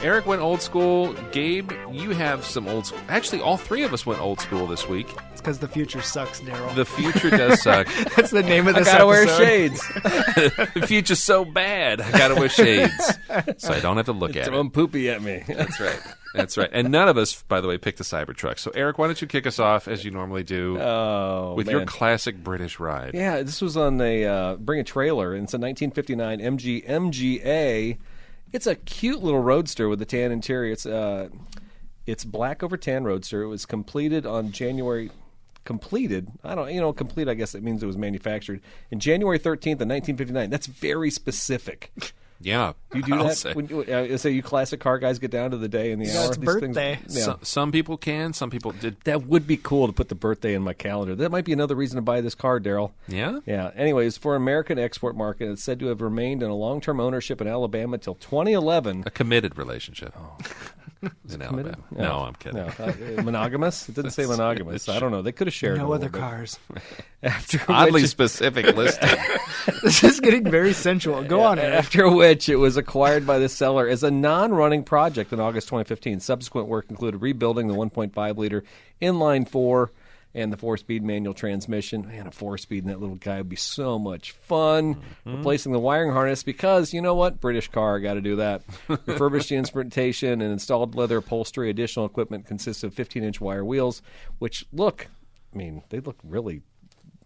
S3: Eric went old school. Gabe, you have some old school. Actually, all three of us went old school this week.
S2: It's because the future sucks, Daryl.
S3: The future does suck.
S2: That's the name of
S1: I
S2: this
S1: gotta wear
S2: episode.
S1: shades.
S3: The future's so bad. I gotta wear shades, so I don't have to look at
S1: Throwing
S3: it.
S1: poopy at me.
S3: That's right. That's right. And none of us, by the way, picked a Cybertruck. So, Eric, why don't you kick us off, as you normally do, with your
S1: man.
S3: classic British ride?
S1: Yeah, this was on a Bring a Trailer, and it's a 1959 MGA. It's a cute little roadster with a tan interior. It's black over tan roadster. It was completed on January. Completed? Complete, I guess it means it was manufactured. In January 13th of 1959. That's very specific.
S3: Yeah.
S1: You do
S3: I'll
S1: that?
S3: say.
S1: So you classic car guys get down to the day and the hour?
S2: it's
S1: These
S2: birthday.
S1: Things, yeah.
S3: Some people can. Some people did.
S1: That would be cool to put the birthday in my calendar. That might be another reason to buy this car, Daryl.
S3: Yeah?
S1: Yeah. Anyways, for American export market, it's said to have remained in a long-term ownership in Alabama until 2011.
S3: A committed relationship. In Alabama.
S1: Oh.
S3: No, I'm kidding.
S1: No, monogamous? It didn't say monogamous. I don't know. They could have shared
S2: No
S1: a
S2: other
S1: little bit.
S2: cars.
S1: After
S3: Oddly
S1: which,
S3: specific listing.
S2: This is getting very sensual. Go on, Eric.
S1: after which it was acquired by the seller as a non-running project in August 2015. Subsequent work included rebuilding the 1.5-liter inline 4 and the 4-speed manual transmission. Man, a 4-speed in that little guy would be so much fun. Replacing the wiring harness because, you know what? British car, got to do that. Refurbished the instrumentation and installed leather upholstery. Additional equipment consists of 15-inch wire wheels, which they look really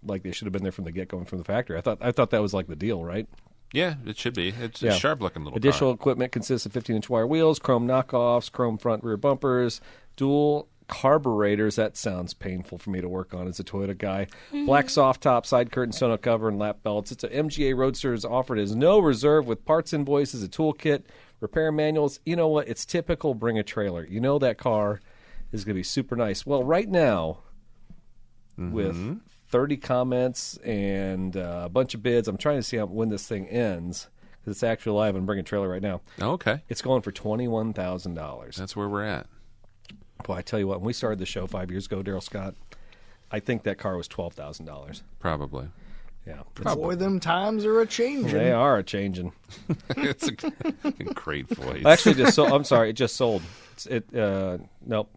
S1: like they should have been there from the get-go and from the factory. I thought that was like the deal, right?
S3: Yeah, it should be. It's
S1: Yeah.
S3: a sharp-looking little
S1: Additional
S3: car.
S1: equipment consists of 15-inch wire wheels, chrome knockoffs, chrome front rear bumpers, dual carburetors. That sounds painful for me to work on as a Toyota guy. Black soft top, side curtain, tonneau cover, and lap belts. It's a MGA Roadster is offered as no reserve with parts invoices, a toolkit, repair manuals. You know what? It's typical Bring a Trailer. You know that car is going to be super nice. Well, right now, with 30 comments and a bunch of bids, I'm trying to see when this thing ends because it's actually live on Bring a Trailer right now.
S3: Oh, okay.
S1: It's going for $21,000.
S3: That's where we're at.
S1: Boy, I tell you what, when we started the show 5 years ago, Daryl Scott, I think that car was $12,000.
S3: Probably.
S1: Yeah.
S2: Boy, them times are a changing.
S1: They are a changing.
S3: It's a great voice.
S1: Actually, just sold. I'm sorry, it just sold. Nope.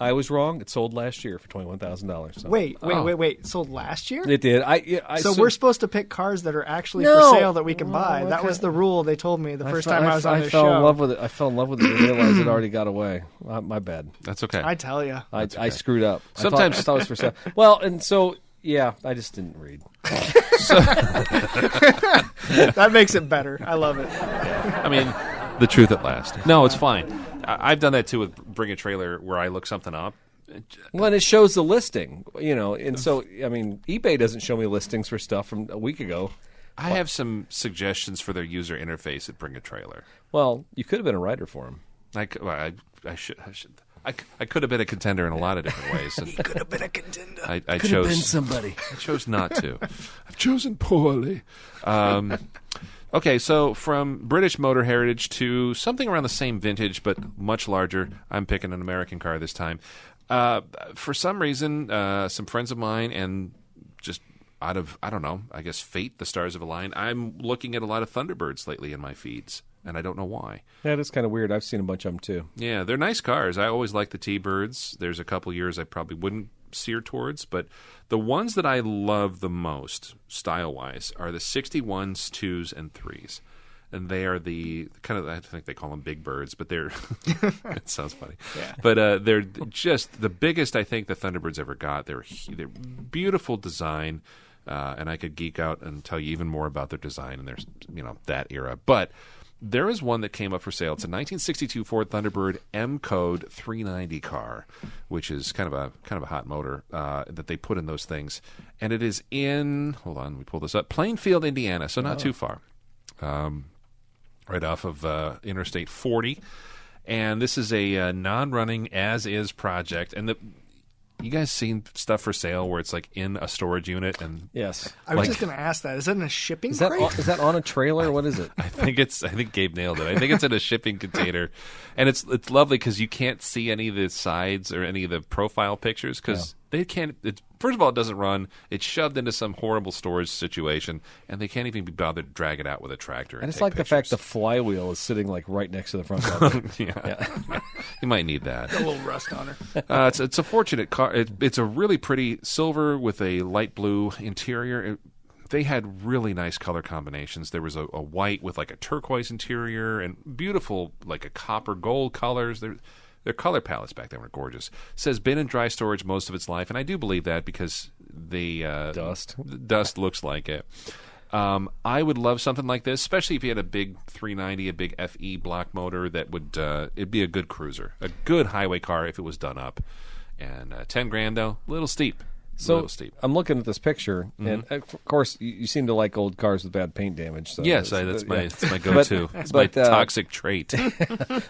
S1: I was wrong. It sold last year for $21,000. So.
S2: Wait.
S3: Oh.
S2: Sold last year?
S1: It did.
S2: So we're supposed to pick cars that are actually
S1: No.
S2: for sale that we can buy. That
S1: okay.
S2: was the rule they told me the first time I was on this
S1: fell
S2: show.
S1: in love with it. I fell in love with it and realized it already got away. My bad.
S3: That's okay.
S2: I tell you.
S1: I screwed up.
S3: Sometimes-
S1: I thought it was for sale. Well, and so yeah, I just didn't read.
S2: That makes it better. I love it.
S3: I mean, the truth at last. No, it's fine. I've done that too with Bring a Trailer where I look something up.
S1: Well, and it shows the listing, and so eBay doesn't show me listings for stuff from a week ago.
S3: I have some suggestions for their user interface at Bring a Trailer.
S1: Well, you could have been a writer for them.
S3: I could have been a contender in a lot of different ways. And
S2: Could have been a contender.
S3: I chose
S1: somebody.
S3: I chose not to. I've chosen poorly. Okay, so from British motor heritage to something around the same vintage but much larger. I'm picking an American car this time. For some reason, some friends of mine and just out of, I don't know, I guess fate, the stars have aligned, I'm looking at a lot of Thunderbirds lately in my feeds, and I don't know why.
S1: That is kind of weird. I've seen a bunch of them, too.
S3: Yeah, they're nice cars. I always like the T-Birds. There's a couple years I probably wouldn't steer towards, but the ones that I love the most, style-wise, are the 61s, 2s, and 3s. And they are the kind of, I think they call them big birds, but they're, it sounds funny. Yeah. But they're just the biggest I think the Thunderbirds ever got. They're beautiful design, and I could geek out and tell you even more about their design and their, that era. But there is one that came up for sale. It's a 1962 Ford Thunderbird M Code 390 car, which is kind of a hot motor that they put in those things. And it is in, hold on, let me pull this up, Plainfield, Indiana, so not too far. Right off of Interstate 40. And this is a non-running as-is project. And You guys seen stuff for sale where it's like in a storage unit and
S1: Yes.
S2: I was
S3: Like-
S2: just going to ask that. Is that in a shipping
S1: Is that
S2: crate?
S1: is that on a trailer? What is it?
S3: I think Gabe nailed it. I think it's in a shipping container, and it's lovely because you can't see any of the sides or any of the profile pictures because they can't. First of all, it doesn't run. It's shoved into some horrible storage situation, and they can't even be bothered to drag it out with a tractor.
S1: And it's
S3: take
S1: like the fact the
S3: pictures.
S1: flywheel is sitting like right next to the front bumper.
S3: yeah. You might need that.
S2: A little rust on her.
S3: It's a fortunate car. It's a really pretty silver with a light blue interior. They had really nice color combinations. There was a white with like a turquoise interior and beautiful like a copper gold colors. Their color palettes back then were gorgeous. It says been in dry storage most of its life, and I do believe that because the dust looks like it. I would love something like this, especially if you had a big 390, a big FE block motor. That would it'd be a good cruiser, a good highway car if it was done up. And $10,000 though, a little steep.
S1: So
S3: little steep.
S1: I'm looking at this picture, and of course, you seem to like old cars with bad paint damage. So
S3: Yes, that's my go-to. It's my
S1: but,
S3: toxic trait.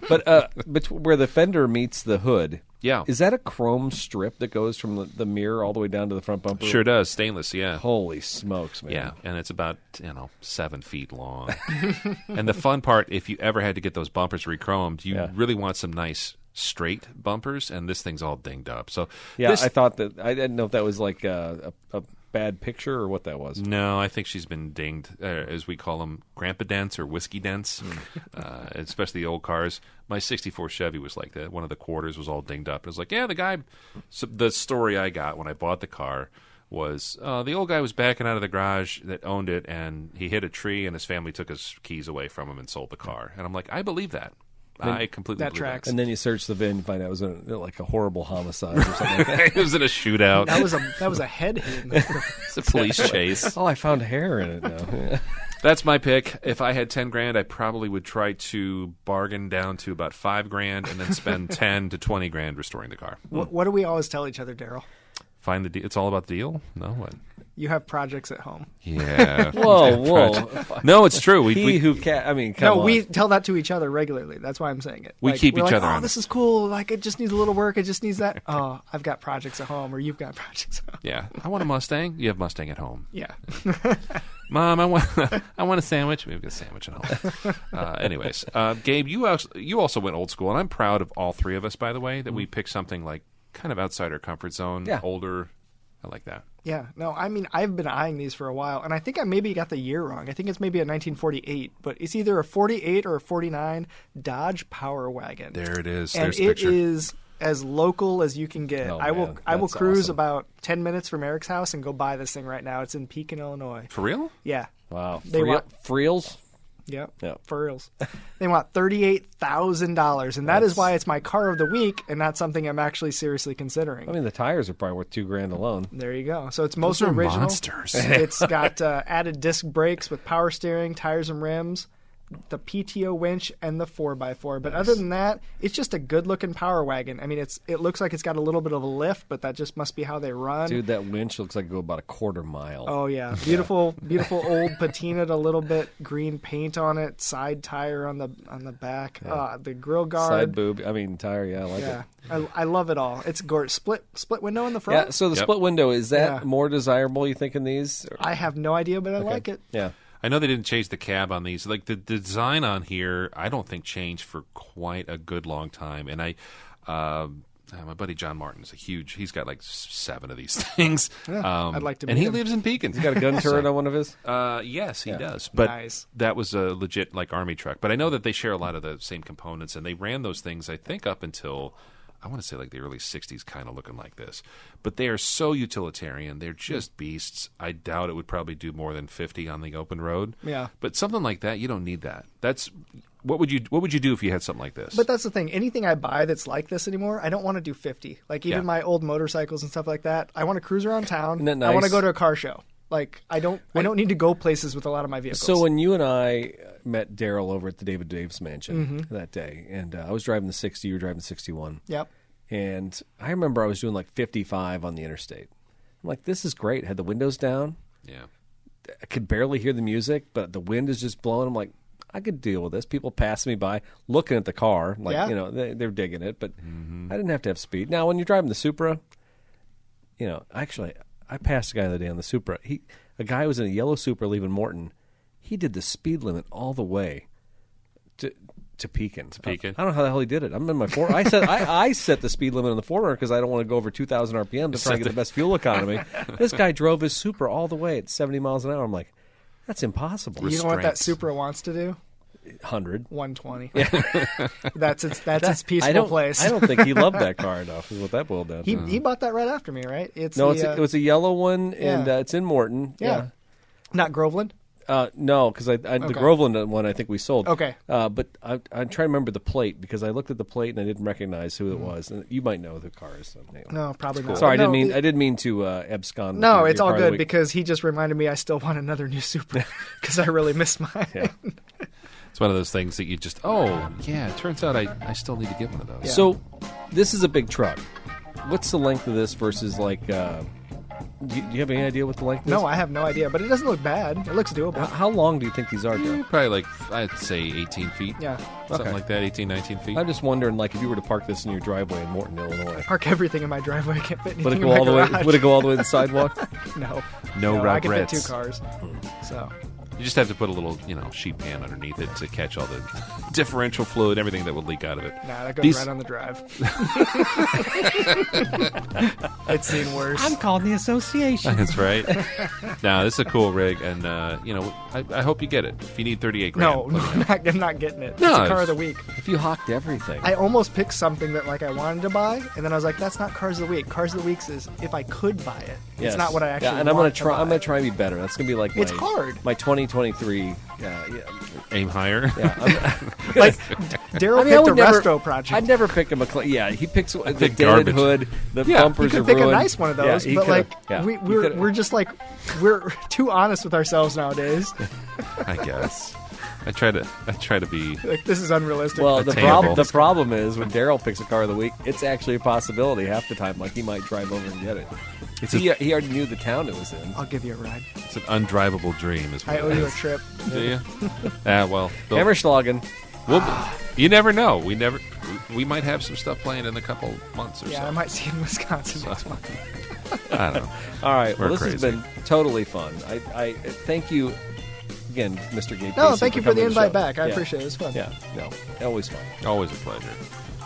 S1: but where the fender meets the hood,
S3: Yeah.
S1: is that a chrome strip that goes from the mirror all the way down to the front bumper?
S3: Sure does. Stainless, yeah.
S1: Holy smokes, man!
S3: Yeah, and it's about 7 feet long. And the fun part, if you ever had to get those bumpers re-chromed, you really want some nice straight bumpers, and this thing's all dinged up. So
S1: Yeah,
S3: this,
S1: I thought that I didn't know if that was like a bad picture or what that was.
S3: No, I think she's been dinged, as we call them, grandpa dents or whiskey dents, especially the old cars. My 64 Chevy was like that. One of the quarters was all dinged up. It was like, yeah, the guy, so the story I got when I bought the car was the old guy was backing out of the garage that owned it, and he hit a tree, and his family took his keys away from him and sold the car. And I'm like, I believe that. I completely
S2: that
S3: believe
S2: tracks.
S1: And then you search the VIN and find out it was like a horrible homicide or something like that.
S3: it was in a shootout.
S2: That was a head hit.
S3: It's a police chase.
S1: Oh, I found hair in it now.
S3: That's my pick. If I had $10,000, I probably would try to bargain down to about $5,000 and then spend $10,000 to $20,000 restoring the car.
S2: What do we always tell each other, Daryl?
S3: Find the deal. It's all about the deal. No what?
S2: You have projects at home.
S3: Yeah.
S1: Whoa.
S3: No, it's true.
S1: Come
S2: No,
S1: on.
S2: we tell that to each other regularly. That's why I'm saying it.
S3: We keep
S2: we're
S3: each
S2: like,
S3: other
S2: oh,
S3: on
S2: this is cool. Like, it just needs a little work. It just needs that. Oh, I've got projects at home, or you've got projects at home.
S3: Yeah. I want a Mustang. You have Mustang at home.
S2: Yeah.
S3: Mom, I want a sandwich. We've got a sandwich at home. Anyways, Gabe, you also went old school, and I'm proud of all three of us, by the way, that we picked something like kind of outside our comfort zone, older. I like that.
S2: Yeah. No, I mean, I've been eyeing these for a while, and I think I maybe got the year wrong. I think it's maybe a 1948, but it's either a 48 or a 49 Dodge Power Wagon.
S3: There it is.
S2: And
S3: There's the
S2: it
S3: picture.
S2: is as local as you can get.
S1: Oh,
S2: I will
S1: man, that's
S2: cruise
S1: awesome.
S2: about 10 minutes from Eric's house and go buy this thing right now. It's in Pekin, Illinois.
S3: For real?
S2: Yeah.
S1: Wow.
S2: They want-
S1: Freels?
S2: Yep.
S1: Yeah.
S2: For reals. They want $38,000, and that is why it's my car of the week and not something I'm actually seriously considering.
S1: I mean, the tires are probably worth $2,000 alone.
S2: There you go. So it's
S3: Those
S2: mostly
S3: are
S2: original.
S3: monsters.
S2: It's got added disc brakes with power steering, tires and rims, the PTO winch, and the 4x4. But other than that, it's just a good-looking Power Wagon. I mean, it looks like it's got a little bit of a lift, but that just must be how they run.
S1: Dude, that winch looks like it go about a quarter mile.
S2: Oh yeah, beautiful old patinaed, a little bit green paint on it, side tire on the back, the grill guard,
S1: Side boob. I mean, tire. Yeah, I like
S2: yeah,
S1: it.
S2: I love it all. It's gorgeous. Split window in the front.
S1: Yeah. So the
S3: Yep.
S1: split window, is that
S2: Yeah.
S1: more desirable? You think in these? Or-
S2: I have no idea, but I like it.
S1: Yeah.
S3: I know they didn't change the cab on these. Like the design on here, I don't think changed for quite a good long time. And my buddy John Martin's he's got like 7 of these things.
S2: I'd like to
S3: And
S2: meet
S3: he
S2: him.
S3: lives in Pekin.
S1: Got a gun turret on one of his?
S3: Yes, he does. But
S2: Nice.
S3: that was a legit like army truck. But I know that they share a lot of the same components, and they ran those things, I think, up until I want to say like the early 60s, kind of looking like this. But they are so utilitarian. They're just beasts. I doubt it would probably do more than 50 on the open road.
S2: Yeah.
S3: But something like that, you don't need that. That's what would you do if you had something like this?
S2: But that's the thing. Anything I buy that's like this anymore, I don't want to do 50. Like even
S3: Yeah.
S2: my old motorcycles and stuff like that. I want to cruise around town.
S1: Isn't that
S2: I want to
S1: nice?
S2: go to a car show. Like I don't need to go places with a lot of my vehicles.
S1: So when you and I met Daryl over at the David Dave's mansion that day, and I was driving the 60, you were driving the 61.
S2: Yep.
S1: And I remember I was doing like 55 on the interstate. I'm like, this is great. Had the windows down.
S3: yeah.
S1: I could barely hear the music, but the wind is just blowing. I'm like, I could deal with this. People passing me by, looking at the car, like,
S2: Yeah.
S1: they're digging it, but I didn't have to have speed. Now, when you're driving the Supra, Actually, I passed a guy the other day on the Supra. A guy was in a yellow Supra leaving Morton. He did the speed limit all the way to Pekin. I don't know how the hell he did it. I'm in my four. I set the speed limit on the 4Runner because I don't want to go over 2,000 RPM to try and get the best fuel economy. This guy drove his Supra all the way at 70 miles an hour. I'm like, that's impossible.
S2: You know what that Supra wants to do?
S1: 100.
S2: 120. That's its peaceful place.
S1: I don't think he loved that car enough. Is what that boiled down to.
S2: He bought that right after me, right?
S1: It was a yellow one, and it's in Morton.
S2: Yeah. Not Groveland?
S1: No, because the Groveland one I think we sold.
S2: Okay.
S1: But I'm trying to remember the plate because I looked at the plate and I didn't recognize who it was. And you might know the car is. Anyway.
S2: No, probably not.
S1: Sorry, I didn't mean to abscond.
S2: No, it's all good because he just reminded me I still want another new Supra because I really miss mine.
S1: Yeah.
S3: It's one of those things that you just, it turns out I still need to get one of those.
S2: Yeah.
S1: So this is a big truck. What's the length of this versus like... Do you have any idea what the length is?
S2: No, I have no idea, but it doesn't look bad. It looks doable.
S1: How long do you think these are, Joe?
S3: Probably like, I'd say 18 feet.
S2: Yeah.
S3: Something like that, 18, 19 feet.
S1: I'm just wondering, like, if you were to park this in your driveway in Morton, Illinois.
S2: Park everything in my driveway. I can't fit anything
S1: Would it
S2: in
S1: go
S2: my
S1: all the way?
S2: garage.
S1: Would it go all the way to the sidewalk?
S2: No.
S3: No
S2: I can fit
S3: regrets.
S2: 2 cars. So...
S3: You just have to put a little, sheet pan underneath it to catch all the differential fluid, everything that would leak out of it.
S2: Nah, that goes right on the drive. It's seen worse.
S1: I'm calling the association.
S3: That's right. Now, this is a cool rig, and, I hope you get it. If you need 38 grand.
S2: No, I'm not getting it.
S3: No,
S2: it's a car of the week.
S1: If you hawked everything.
S2: I almost picked something that I wanted to buy, and then I was like, that's not Cars of the Week. Cars of the Week is if I could buy it.
S1: Yes.
S2: It's not what I actually
S1: and
S2: want to buy.
S1: I'm gonna try and be better. That's gonna be like
S2: It's hard.
S1: My 2023.
S3: Aim higher.
S1: Yeah,
S2: Daryl
S1: I
S2: picked a resto project.
S1: I'd never pick a McLaren. Yeah, he picks the
S3: pick
S1: dented
S3: garbage.
S1: hood. The
S2: you
S1: bumpers
S2: could
S1: are
S2: pick
S1: ruined.
S2: a nice one of those,
S1: Yeah, he
S2: but
S1: could've-
S2: we're just we're too honest with ourselves nowadays.
S3: I guess. I try to be.
S2: This is unrealistic.
S1: Well,
S3: Attainable.
S1: the problem is when Daryl picks a car of the week, it's actually a possibility half the time. Like he might drive over and get it. He already knew the town it was in.
S2: I'll give you a ride.
S3: It's an undrivable dream. Is what
S2: I owe
S3: it
S2: you a
S3: is.
S2: trip.
S3: Do you? Well,
S1: Hammerschlagen.
S3: you never know. We might have some stuff planned in a couple months or so.
S2: Yeah, I might see you in Wisconsin next month.
S3: I don't know.
S1: All right. Well,
S3: We're
S1: this has
S3: crazy.
S1: been totally fun. I thank you again, Mr. Gabe.
S2: No,
S1: Casey,
S2: thank you for the
S1: coming to
S2: invite
S1: show.
S2: back. I
S1: Yeah.
S2: appreciate it. It was fun.
S1: Yeah. No, always fun.
S3: Always a pleasure.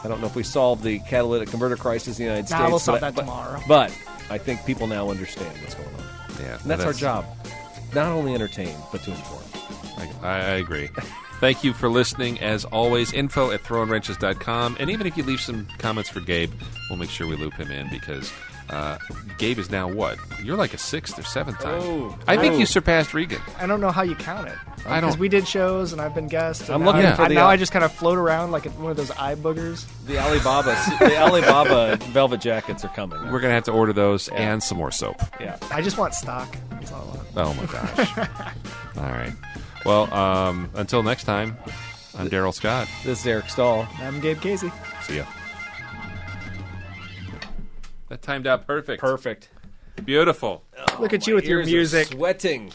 S1: I don't know if we solved the catalytic converter crisis in the United States.
S2: We'll solve
S1: but-
S2: that tomorrow.
S1: But I think people now understand what's going on.
S3: Yeah,
S1: And that's our job. Not only entertain, but to inform.
S3: I agree. Thank you for listening. As always, info@throwingwrenches.com. And even if you leave some comments for Gabe, we'll make sure we loop him in because Gabe is now what? You're like a 6th or 7th time.
S1: Oh.
S3: I think
S1: Oh.
S3: you surpassed Regan.
S2: I don't know how you count it.
S3: I don't-
S2: Because we did shows and I've been guest.
S1: I'm looking for the-
S2: now I just kind of float around like one of those eye boogers.
S1: The Alibaba velvet jackets are coming.
S3: We're going to have to order those and some more soap.
S1: Yeah.
S2: I just want stock. That's all I want.
S3: Oh, my gosh. All right. Well, until next time, I'm Daryl Scott.
S1: This is Eric Stahl.
S2: I'm Gabe Casey.
S3: See ya. That timed out perfect.
S1: Perfect.
S3: Beautiful.
S2: Look at you with your
S1: Ears are
S2: music.
S1: sweating.